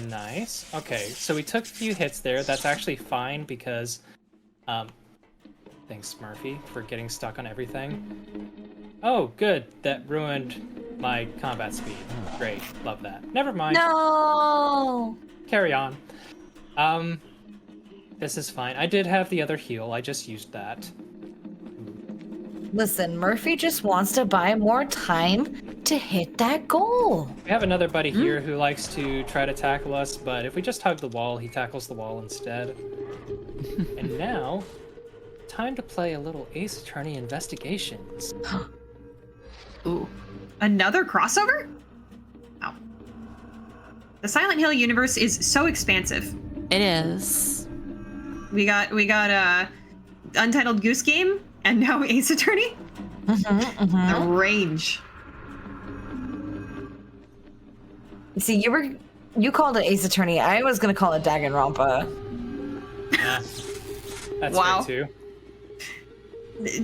Nice. Okay, so we took a few hits there. That's actually fine because, thanks, Murphy, for getting stuck on everything. Oh, good. That ruined my combat speed. Great. Love that. Never mind. No! Carry on. This is fine. I did have the other heal. I just used that. Listen, Murphy just wants to buy more time to hit that goal. We have another buddy here who likes to try to tackle us, but if we just hug the wall, he tackles the wall instead. And now, time to play a little Ace Attorney Investigations. Ooh. Another crossover? Wow. The Silent Hill universe is so expansive. It is. We got Untitled Goose Game and now Ace Attorney. The range. See, you called it Ace Attorney. I was gonna call it Danganronpa. That's Wow. fair too.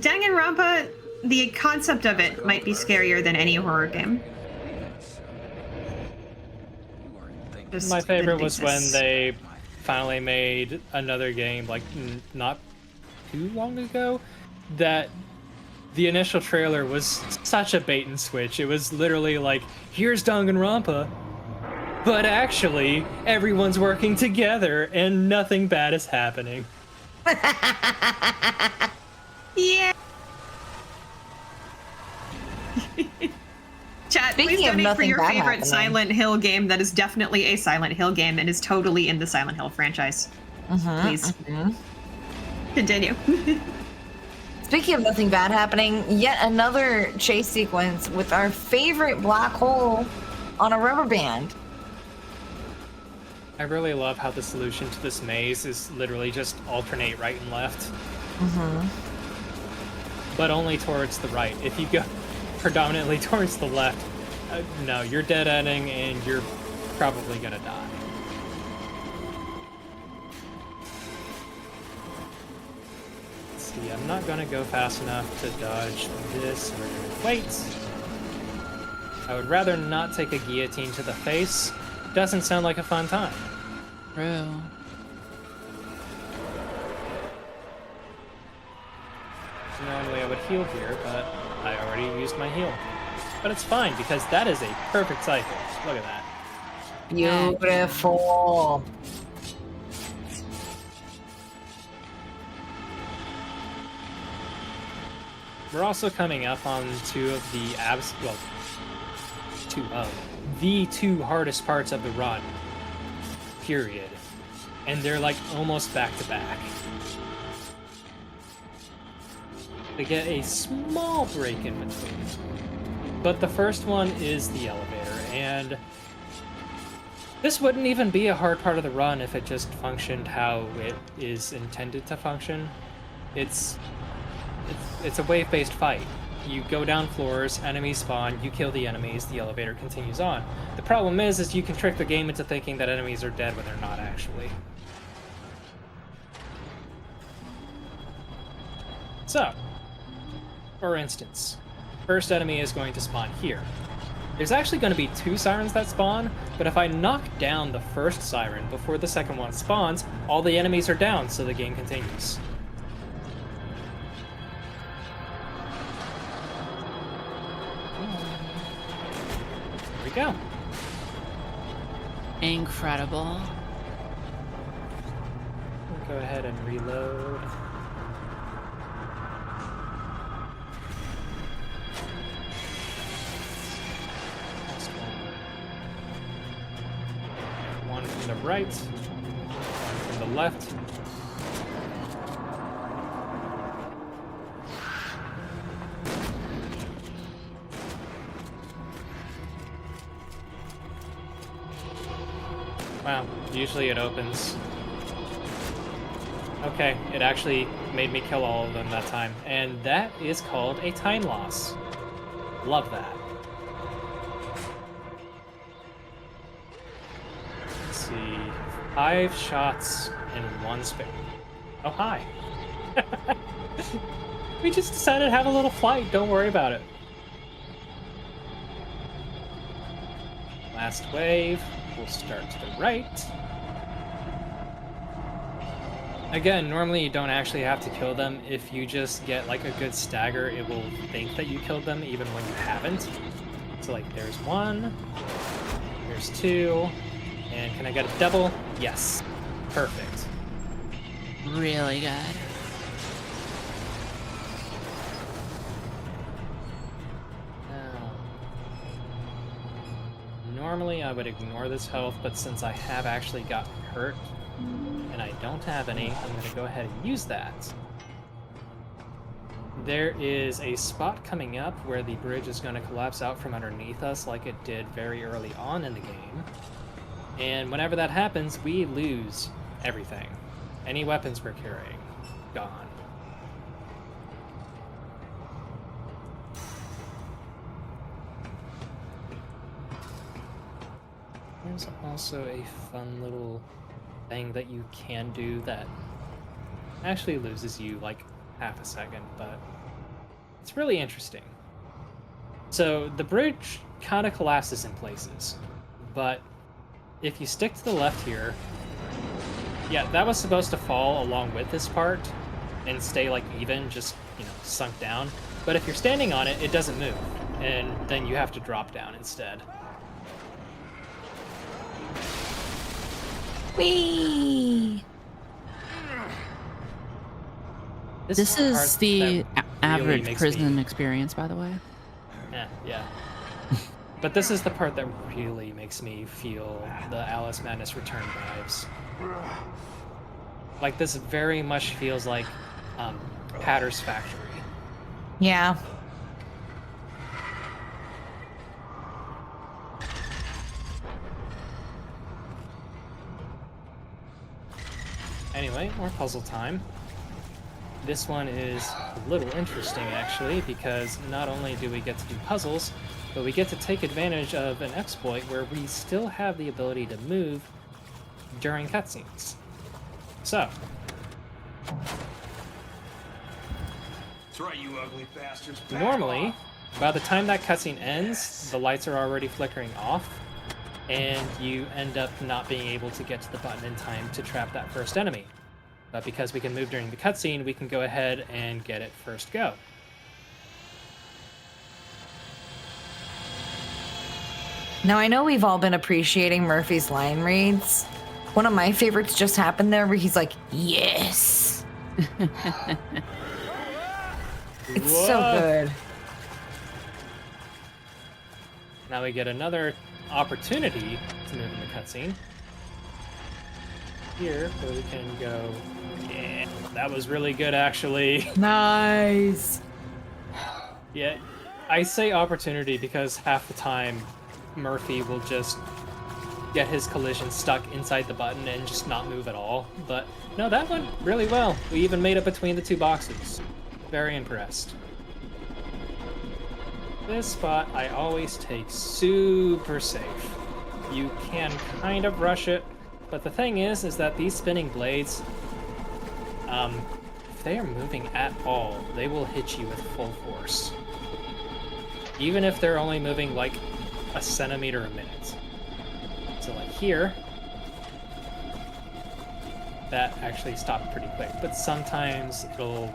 Danganronpa, the concept of it might be scarier than any horror game. Just My that favorite it was when exists. they finally made another game, like, not too long ago, that the initial trailer was such a bait and switch. It was literally like, here's Danganronpa, but actually, everyone's working together and nothing bad is happening. Yeah. Chat, please Speaking of donate for nothing your bad favorite happening. Silent Hill game that is definitely a Silent Hill game and is totally in the Silent Hill franchise. Please. Continue. Speaking of nothing bad happening, yet another chase sequence with our favorite black hole on a rubber band. I really love how the solution to this maze is literally just alternate right and left. But only towards the right. If you go predominantly towards the left, no, you're dead ending and you're probably gonna die. Let's see, I'm not gonna go fast enough to dodge this. We're gonna wait. I would rather not take a guillotine to the face. Doesn't sound like a fun time. True. Normally I would heal here, but I already used my heal. But it's fine, because that is a perfect cycle. Look at that. Beautiful. We're also coming up on two of the two hardest parts of the run. Period. And they're like almost back to back. They get a small break in between. But the first one is the elevator, and this wouldn't even be a hard part of the run if it just functioned how it is intended to function. It's a wave-based fight. You go down floors, enemies spawn, you kill the enemies, the elevator continues on. The problem is you can trick the game into thinking that enemies are dead when they're not actually. So, for instance, first enemy is going to spawn here. There's actually going to be 2 sirens that spawn, but if I knock down the first siren before the second one spawns, all the enemies are down, so the game continues. There we go. Incredible. We'll go ahead and reload. One from the right, one from the left. Wow, usually it opens. Okay, it actually made me kill all of them that time, and that is called a time loss. Love that. Let's see, 5 shots in 1 spin. Oh, hi. We just decided to have a little flight, don't worry about it. Last wave. We'll start to the right. Again, normally you don't actually have to kill them. If you just get like a good stagger, it will think that you killed them even when you haven't. So like there's 1, there's 2, and can I get a double? Yes. Perfect. Really good. Normally I would ignore this health, but since I have actually gotten hurt, and I don't have any, I'm going to go ahead and use that. There is a spot coming up where the bridge is going to collapse out from underneath us like it did very early on in the game. And whenever that happens, we lose everything. Any weapons we're carrying, gone. There's also a fun little thing that you can do that Actually loses you like half a second, but it's really interesting. So the bridge kind of collapses in places, but if you stick to the left here, yeah, that was supposed to fall along with this part and stay like even, just, you know, sunk down. But if you're standing on it, it doesn't move, and then you have to drop down instead. Whee! This is the average prison experience, by the way. Yeah. But this is the part that really makes me feel the Alice Madness Return vibes. Like, this very much feels like Hatter's Factory. Yeah. Anyway, more puzzle time. This one is a little interesting, actually, because not only do we get to do puzzles, but we get to take advantage of an exploit where we still have the ability to move during cutscenes. So. That's right, you ugly bastards. Normally, by the time that cutscene ends, the lights are already flickering off, and you end up not being able to get to the button in time to trap that first enemy. But because we can move during the cutscene, we can go ahead and get it first go. Now, I know we've all been appreciating Murphy's line reads. One of my favorites just happened there where he's like, yes. It's so good. Now we get another opportunity to move in the cutscene. Here, where we can go. Yeah, that was really good, actually. Nice. Yeah, I say opportunity because half the time Murphy will just get his collision stuck inside the button and just not move at all. But no, that went really well. We even made it between the two boxes. Very impressed. This spot I always take super safe. You can kind of rush it, but the thing is that these spinning blades, if they are moving at all, they will hit you with full force. Even if they're only moving like a centimeter a minute. So like here, that actually stopped pretty quick, but sometimes it'll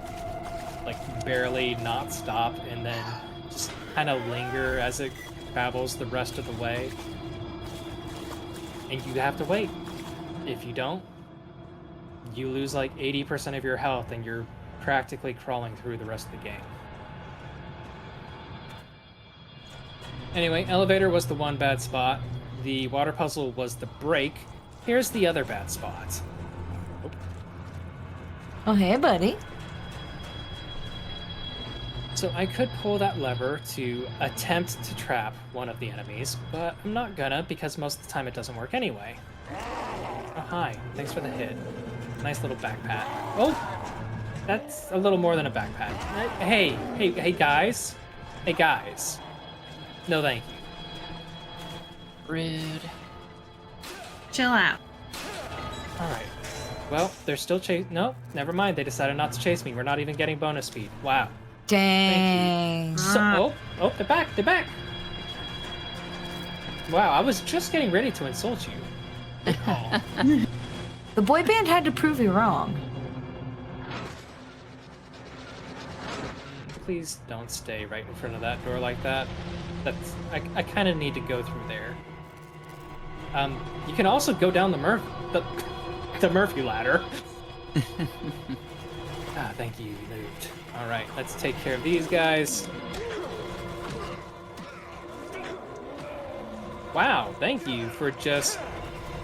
like barely not stop and then just kind of linger as it travels the rest of the way. And you have to wait. If you don't, you lose like 80% of your health and you're practically crawling through the rest of the game. Anyway, elevator was the one bad spot. The water puzzle was the break. Here's the other bad spot. Oh, hey, buddy. So I could pull that lever to attempt to trap one of the enemies, but I'm not gonna because most of the time it doesn't work anyway. Oh, hi. Thanks for the hit. Nice little back pat. Oh! That's a little more than a back pat. Hey, guys. Hey, guys. No, thank you. Rude. Chill out. Alright. Well, they're still No, never mind. They decided not to chase me. We're not even getting bonus speed. Wow. Dang. So, oh, they're back. They're back. Wow, I was just getting ready to insult you. Oh. The boy band had to prove you wrong. Please don't stay right in front of that door like that. I kind of need to go through there. You can also go down the Murphy ladder. Thank you, you moved. All right, let's take care of these guys. Wow, thank you for just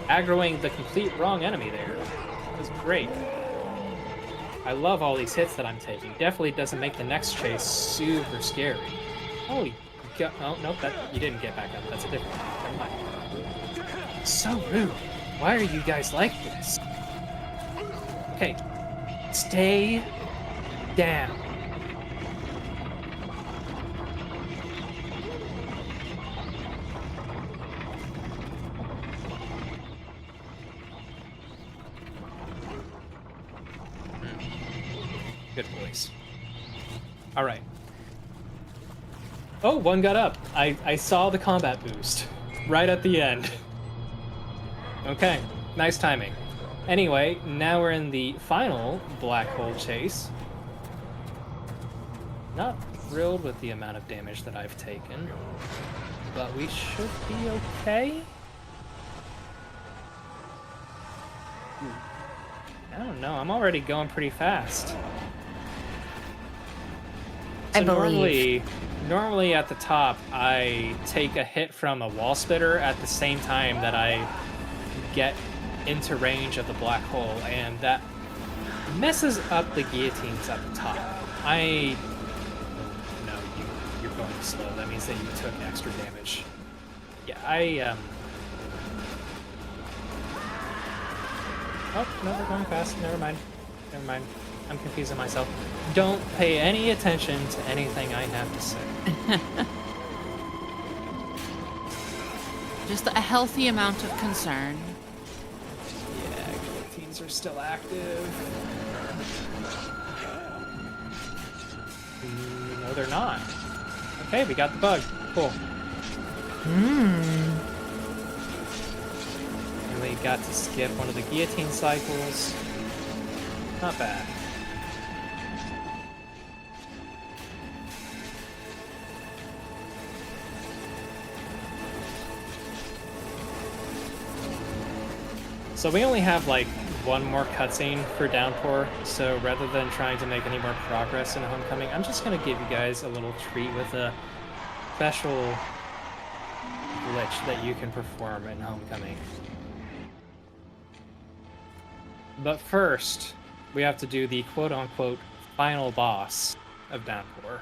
aggroing the complete wrong enemy there. That was great. I love all these hits that I'm taking. Definitely doesn't make the next chase super scary. Oh, nope, you didn't get back up. That's a different one. Never mind. So rude. Why are you guys like this? Okay, stay down. All right. Oh, one got up. I saw the combat boost right at the end. Okay, nice timing. Anyway, now we're in the final black hole chase. Not thrilled with the amount of damage that I've taken, but we should be okay. I don't know, I'm already going pretty fast. So I believe. Normally at the top, I take a hit from a wall spitter at the same time that I get into range of the black hole, and that messes up the guillotines at the top. No, you're going slow. That means that you took extra damage. Yeah, Oh, no, we're going fast. Never mind. I'm confusing myself. Don't pay any attention to anything I have to say. Just a healthy amount of concern. Yeah, guillotines are still active. No, they're not. Okay, we got the bug. Cool. And we got to skip one of the guillotine cycles. Not bad. So we only have like one more cutscene for Downpour, so rather than trying to make any more progress in Homecoming, I'm just gonna give you guys a little treat with a special glitch that you can perform in Homecoming. But first, we have to do the quote-unquote final boss of Downpour.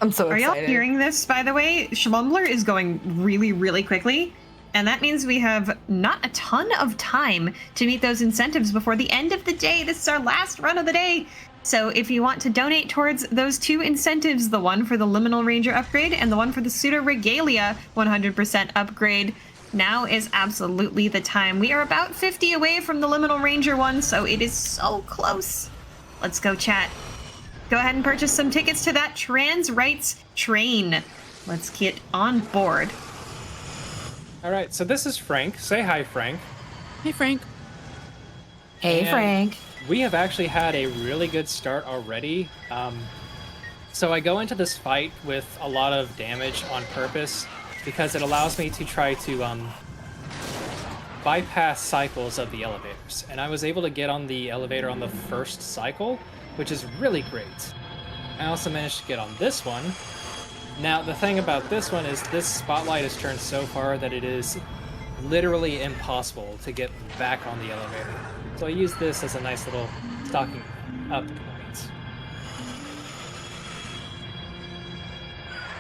I'm so Are excited. y'all hearing this, by the way? Shmumbler is going really, really quickly. And that means we have not a ton of time to meet those incentives before the end of the day. This is our last run of the day. So if you want to donate towards those two incentives, the one for the Liminal Ranger upgrade and the one for the Pseudo Regalia 100% upgrade, now is absolutely the time. We are about 50 away from the Liminal Ranger one, so it is so close. Let's go, chat. Go ahead and purchase some tickets to that trans rights train. Let's get on board. All right, so this is Frank. Say hi, Frank. Hey, Frank. Hey, And Frank. we have actually had a really good start already. So I go into this fight with a lot of damage on purpose because it allows me to try to bypass cycles of the elevators. And I was able to get on the elevator on the first cycle, which is really great. I also managed to get on this one. Now, the thing about this one is this spotlight is turned so far that it is literally impossible to get back on the elevator. So I use this as a nice little stocking up point.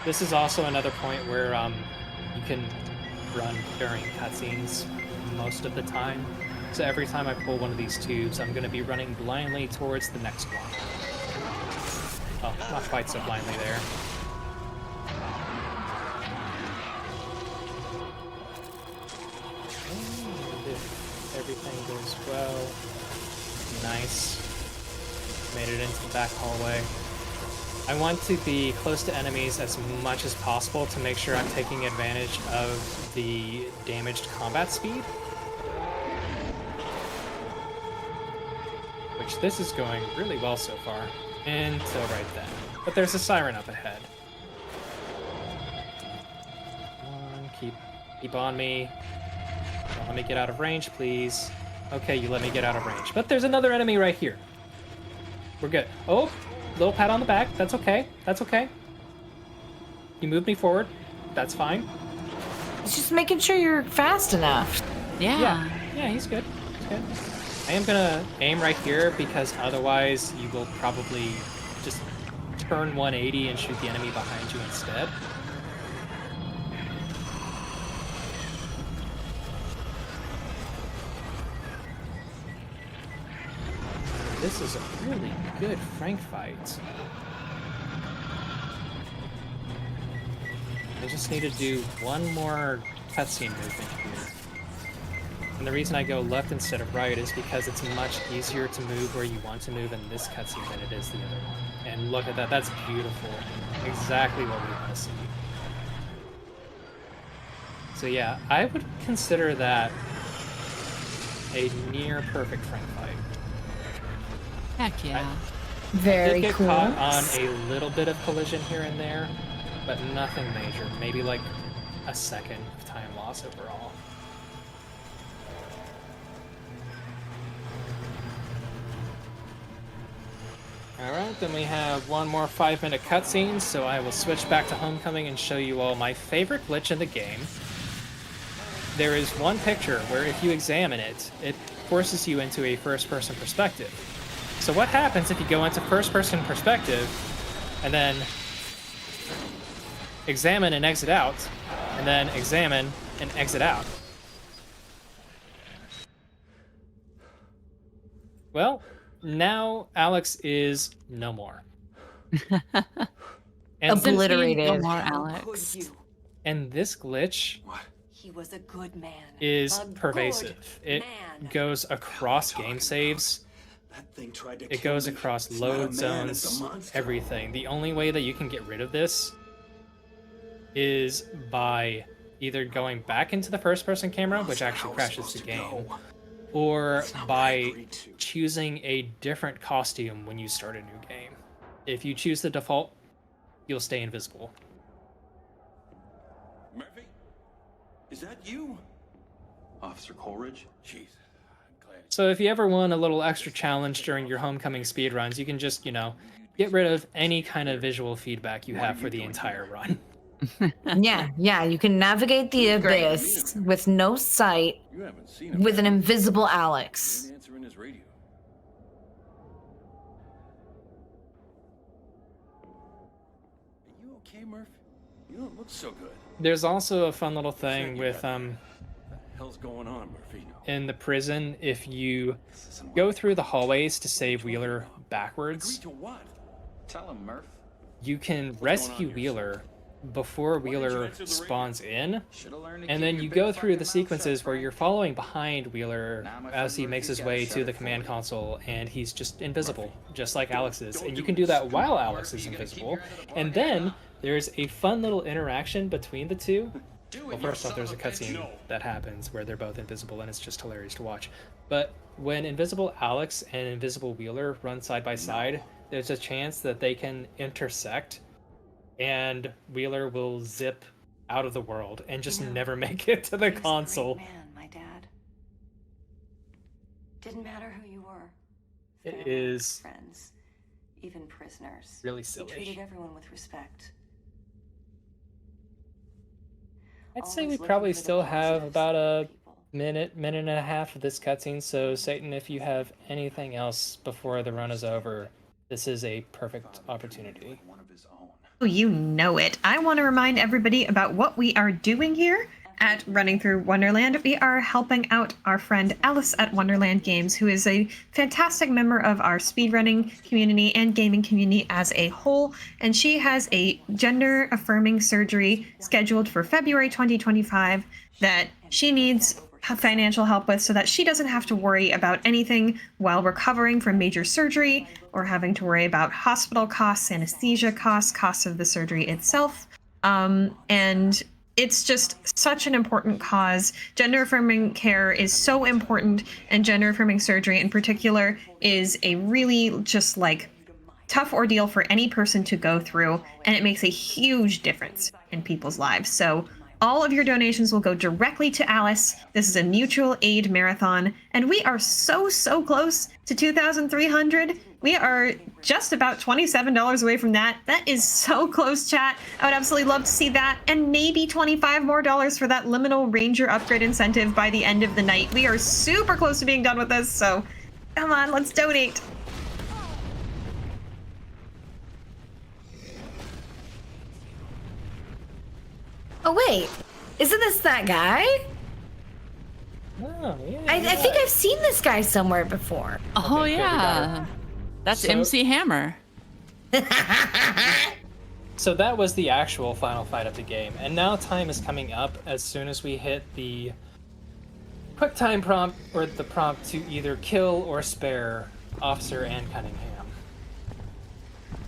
This is also another point where you can run during cutscenes most of the time. So every time I pull one of these tubes, I'm going to be running blindly towards the next one. Oh, not quite so blindly there. Everything goes well. Nice. Made it into the back hallway. I want to be close to enemies as much as possible to make sure I'm taking advantage of the damaged combat speed. Which this is going really well so far. Until right then. But there's a siren up ahead. Come on, keep on me. Don't let me get out of range, please. Okay, you let me get out of range. But there's another enemy right here. We're good. Oh, little pat on the back. That's okay. That's okay. You moved me forward. That's fine. It's just making sure you're fast enough. Yeah. Yeah, he's good. He's good. I am gonna aim right here because otherwise you will probably just turn 180 and shoot the enemy behind you instead. This is a really good Frank fight. I just need to do one more cutscene movement here. And the reason I go left instead of right is because it's much easier to move where you want to move in this cutscene than it is the other one. And look at that, that's beautiful. Exactly what we want to see. So yeah, I would consider that a near perfect frame fight. Heck yeah. Very I did get cool. caught on a little bit of collision here and there, but nothing major. Maybe like a second of time loss overall. Alright, then we have one more 5-minute cutscene, so I will switch back to Homecoming and show you all my favorite glitch in the game. There is one picture where if you examine it, it forces you into a first-person perspective. So what happens if you go into first-person perspective and then examine and exit out, and then examine and exit out? Well, now Alex is no more. And Obliterated. No more Alex. And this glitch He was a good man. is A pervasive. good It man. goes across game saves. That thing tried to It kill goes me. across It's not a load man, it's a zones, monster. everything. The only way that you can get rid of this is by either going back into the first-person camera, which actually crashes the game, or by choosing a different costume when you start a new game. If you choose the default, you'll stay invisible. Murphy? Is that you? Officer Coleridge? Jeez, I'm glad. So if you ever want a little extra challenge during your Homecoming speedruns, you can just, get rid of any kind of visual feedback you have for the entire run. Yeah, you can navigate the abyss with no sight You haven't seen him. with an invisible Alex. He didn't answer in his radio. Are you okay, Murph? You don't look so good. There's also a fun little thing with What the hell's going on, Murphy? in the prison, if you go through the hallways to save Wheeler backwards, To what? Tell him, Murph. you can rescue Wheeler before Wheeler spawns in, and then you go through the sequences where you're following behind Wheeler as he makes his way to the command console, and he's just invisible, just like Alex is. And you can do that while Alex is invisible, and then there's a fun little interaction between the two. Well, first off, there's a cutscene that happens where they're both invisible, and it's just hilarious to watch. But when invisible Alex and invisible Wheeler run side by side, there's a chance that they can intersect, and Wheeler will zip out of the world and just never make it to the console. Man, my dad. Didn't matter who you were. It Family, is friends, even prisoners. really He silly. treated everyone with respect. I'd say we Always probably looking for the still have positives about a people. minute and a half of this cutscene, so Satan, if you have anything else before the run is over, this is a perfect opportunity. Oh, you know it. I want to remind everybody about what we are doing here at Running Through Wonderland. We are helping out our friend Alice at Wonderland Games, who is a fantastic member of our speedrunning community and gaming community as a whole. And she has a gender-affirming surgery scheduled for February 2025 that she needs financial help with so that she doesn't have to worry about anything while recovering from major surgery or having to worry about hospital costs, anesthesia costs, costs of the surgery itself. And it's just such an important cause. Gender affirming care is so important, and gender affirming surgery in particular is a really just like tough ordeal for any person to go through, and it makes a huge difference in people's lives. So all of your donations will go directly to Alice. This is a mutual aid marathon, and we are so close to 2,300. We are just about $27 away from that. That is so close, chat. I would absolutely love to see that, and maybe $25 more for that liminal ranger upgrade incentive by the end of the night. We are super close to being done with this, so come on, let's donate. Oh wait, isn't this that guy? Oh, yeah. I think I've seen this guy somewhere before. Oh Okay, good, we got yeah, that's So- MC Hammer. So that was the actual final fight of the game, and now time is coming up as soon as we hit the quick time prompt, or the prompt to either kill or spare Officer Ann Cunningham.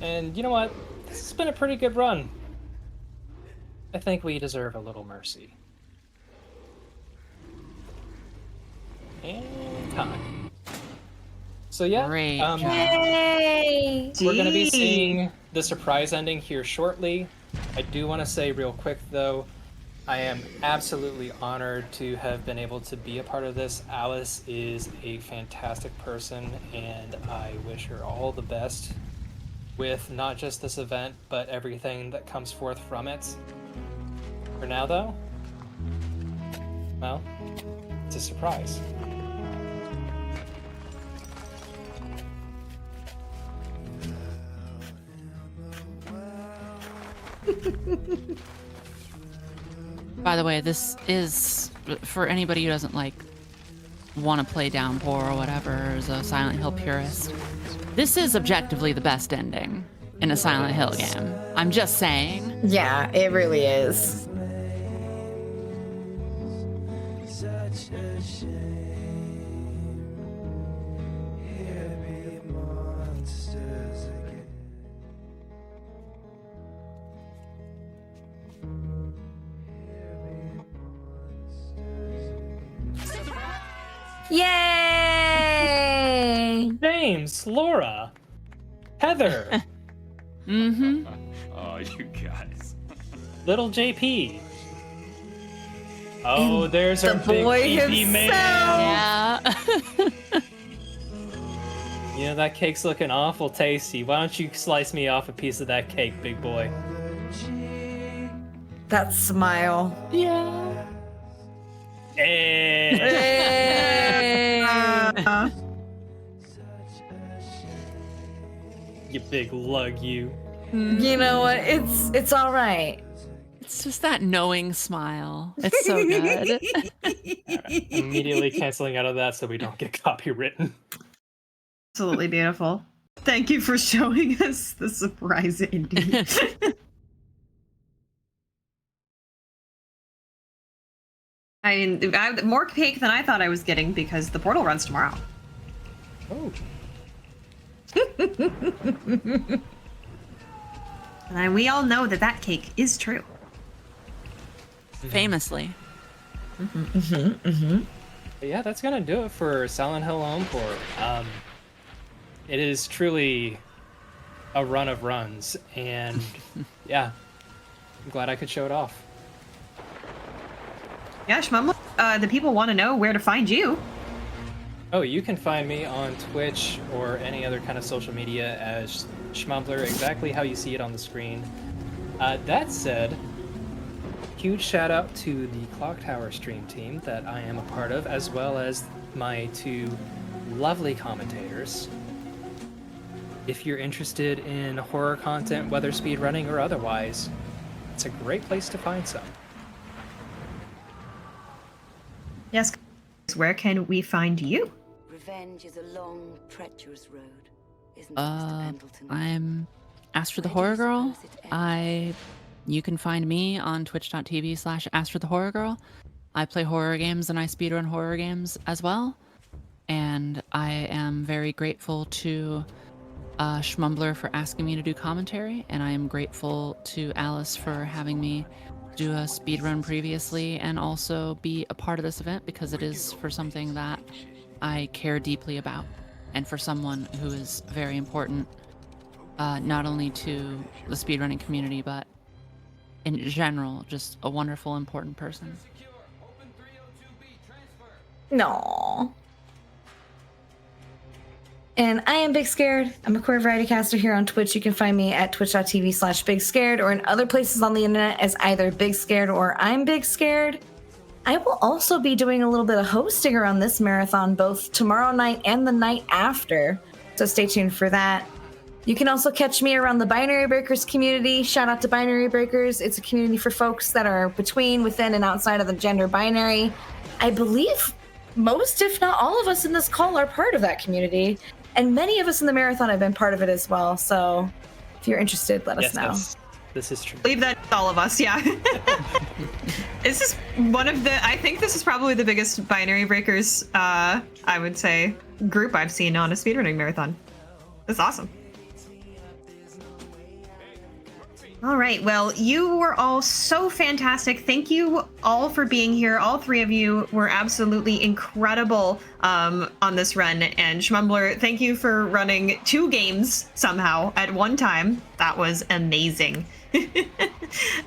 And you know what? This has been a pretty good run. I think we deserve a little mercy. And time. So yeah, Great Yay! we're going to be seeing the surprise ending here shortly. I do want to say real quick though, I am absolutely honored to have been able to be a part of this. Alice is a fantastic person, and I wish her all the best with not just this event, but everything that comes forth from it. For now though, well, it's a surprise. By the way, this is, for anybody who doesn't like want to play Downpour or whatever, as a Silent Hill purist, this is objectively the best ending in a Silent Hill game. I'm just saying. Yeah, it really is. Yay! James, Laura, Heather. Mm-hmm. Oh, you guys. Little JP. Oh, there's our the big boy TV man. Yeah. You know, that cake's looking awful tasty. Why don't you slice me off a piece of that cake, big boy? That smile. Yeah. Hey. Hey. You big lug, you. You know what? It's all right. It's just that knowing smile. It's so good. Right. Immediately canceling out of that so we don't get copywritten. Absolutely beautiful. Thank you for showing us the surprise ending. I mean, more cake than I thought I was getting because the portal runs tomorrow. Oh. And we all know that cake is true. Famously. But yeah, that's gonna do it for Silent Hill Homepour. It is truly a run of runs, and yeah, I'm glad I could show it off. Yeah, shmumbler, the people want to know where to find you. Oh, you can find me on Twitch or any other kind of social media as shmumbler, exactly how you see it on the screen. That said, huge shout out to the Clock Tower stream team that I am a part of, as well as my two lovely commentators. If you're interested in horror content, whether speedrunning or otherwise, it's a great place to find some. Yes, where can we find you? Revenge is a long, treacherous road, isn't it, Mr. Pendleton? I'm Astra the Horror Girl. You can find me on twitch.tv/Astra the Horror Girl. I play horror games and I speedrun horror games as well. And I am very grateful to shmumbler for asking me to do commentary, and I am grateful to Alice for having me do a speedrun previously and also be a part of this event, because it is for something that I care deeply about, and for someone who is very important, not only to the speedrunning community, but in general, just a wonderful, important person. No. And I am Big Scared. I'm a queer variety caster here on Twitch. You can find me at twitch.tv/Big Scared, or in other places on the internet as either Big Scared or I'm Big Scared. I will also be doing a little bit of hosting around this marathon, both tomorrow night and the night after. So stay tuned for that. You can also catch me around the Binary Breakers community. Shout out to Binary Breakers. It's a community for folks that are between, within, and outside of the gender binary. I believe most, if not all of us in this call are part of that community. And many of us in the marathon have been part of it as well. So if you're interested, let us know. This is true. Believe that all of us, yeah. This is one of the, I think this is probably the biggest binary breakers, I would say, group I've seen on a speedrunning marathon. That's awesome. All right, well, you were all so fantastic. Thank you all for being here. All three of you were absolutely incredible on this run. And shmumbler, thank you for running 2 games somehow at one time. That was amazing.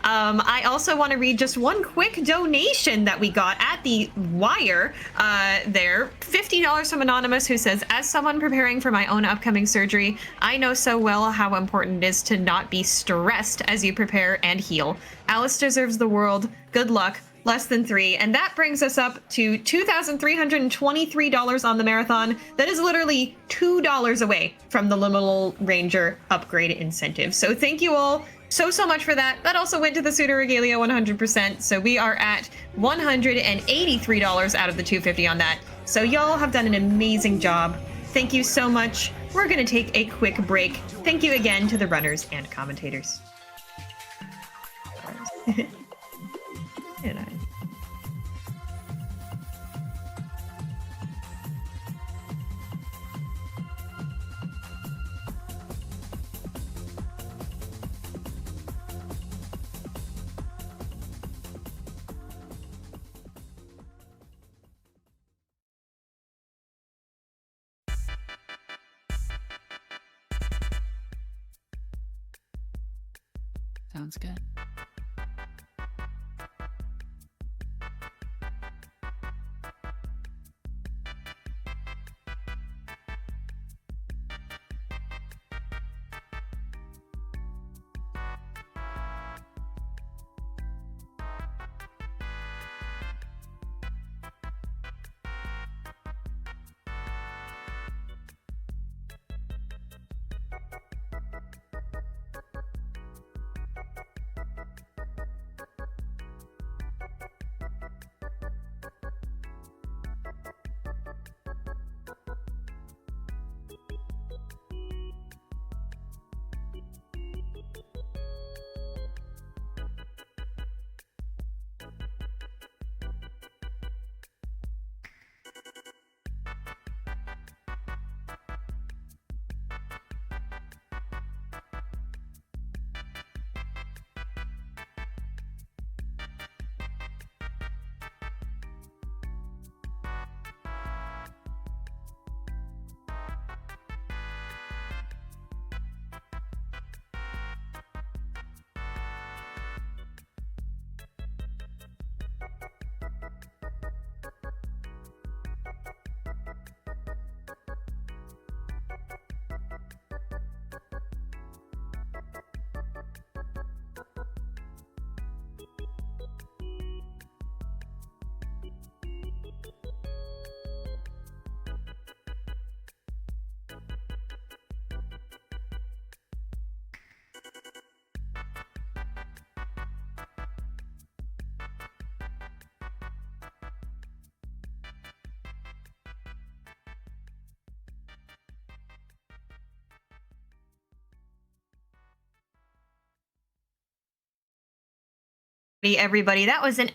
I also want to read just one quick donation that we got at the wire there. $50 from Anonymous, who says, as someone preparing for my own upcoming surgery, I know so well how important it is to not be stressed as you prepare and heal. Alice deserves the world. Good luck. Less than 3. And that brings us up to $2,323 on the marathon. That is literally $2 away from the Liminal Ranger upgrade incentive. So thank you all so much for that. That also went to the Suitor Regalia 100%. So we are at $183 out of the $250 on that. So y'all have done an amazing job. Thank you so much. We're going to take a quick break. Thank you again to the runners and commentators. Sounds good. Everybody, that was an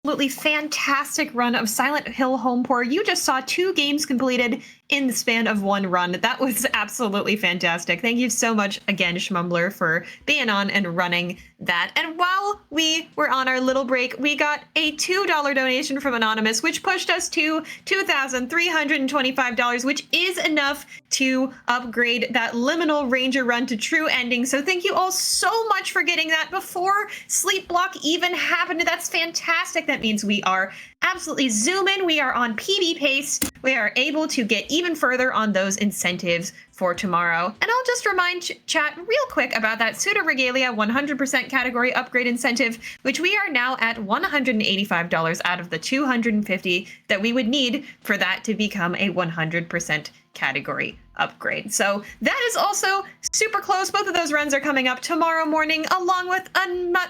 absolutely fantastic run of Silent Hill Homepour. You just saw 2 games completed in the span of one run. That was absolutely fantastic. Thank you so much again, shmumbler, for being on and running that. And while we were on our little break, we got a $2 donation from Anonymous, which pushed us to $2,325, which is enough to upgrade that Liminal Ranger run to true ending. So thank you all so much for getting that before Sleep Block even happened. That's fantastic. That means we are absolutely zooming. We are on PB pace. We are able to get even further on those incentives for tomorrow. And I'll just remind chat real quick about that Suitor Regalia 100% category upgrade incentive, which we are now at $185 out of the $250 that we would need for that to become a 100% category upgrade. So that is also super close. Both of those runs are coming up tomorrow morning, along with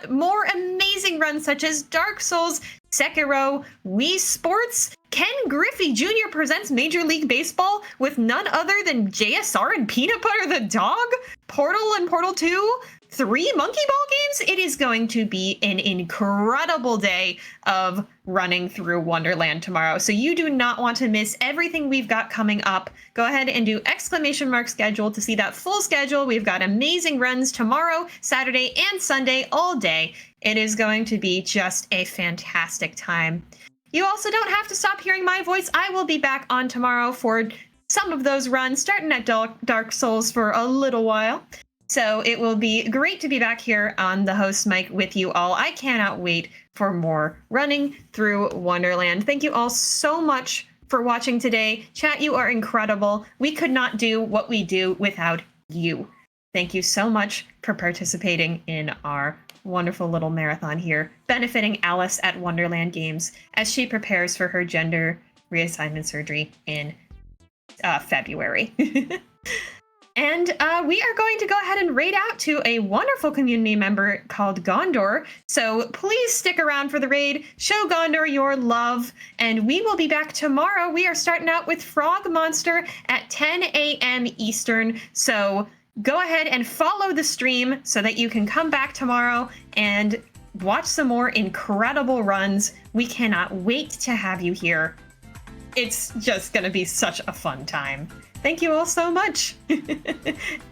more amazing runs such as Dark Souls, Sekiro, Wii Sports. Ken Griffey Jr. presents Major League Baseball with none other than JSR and Peanut Butter the Dog, Portal and Portal 2, 3 Monkey Ball games. It is going to be an incredible day of running through Wonderland tomorrow. So you do not want to miss everything we've got coming up. Go ahead and do !schedule to see that full schedule. We've got amazing runs tomorrow, Saturday, and Sunday all day. It is going to be just a fantastic time. You also don't have to stop hearing my voice. I will be back on tomorrow for some of those runs, starting at Dark Souls for a little while. So it will be great to be back here on the host mic with you all. I cannot wait for more running through Wonderland. Thank you all so much for watching today. Chat, you are incredible. We could not do what we do without you. Thank you so much for participating in our wonderful little marathon here, benefiting Alice at Wonderland Games as she prepares for her gender reassignment surgery in February. And we are going to go ahead and raid out to a wonderful community member called Gondor. So please stick around for the raid. Show Gondor your love. And we will be back tomorrow. We are starting out with Frog Monster at 10 a.m. Eastern. So go ahead and follow the stream so that you can come back tomorrow and watch some more incredible runs. We cannot wait to have you here. It's just going to be such a fun time. Thank you all so much.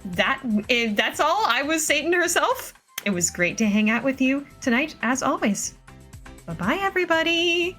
That's all. I was Satan herself. It was great to hang out with you tonight, as always. Bye-bye, everybody.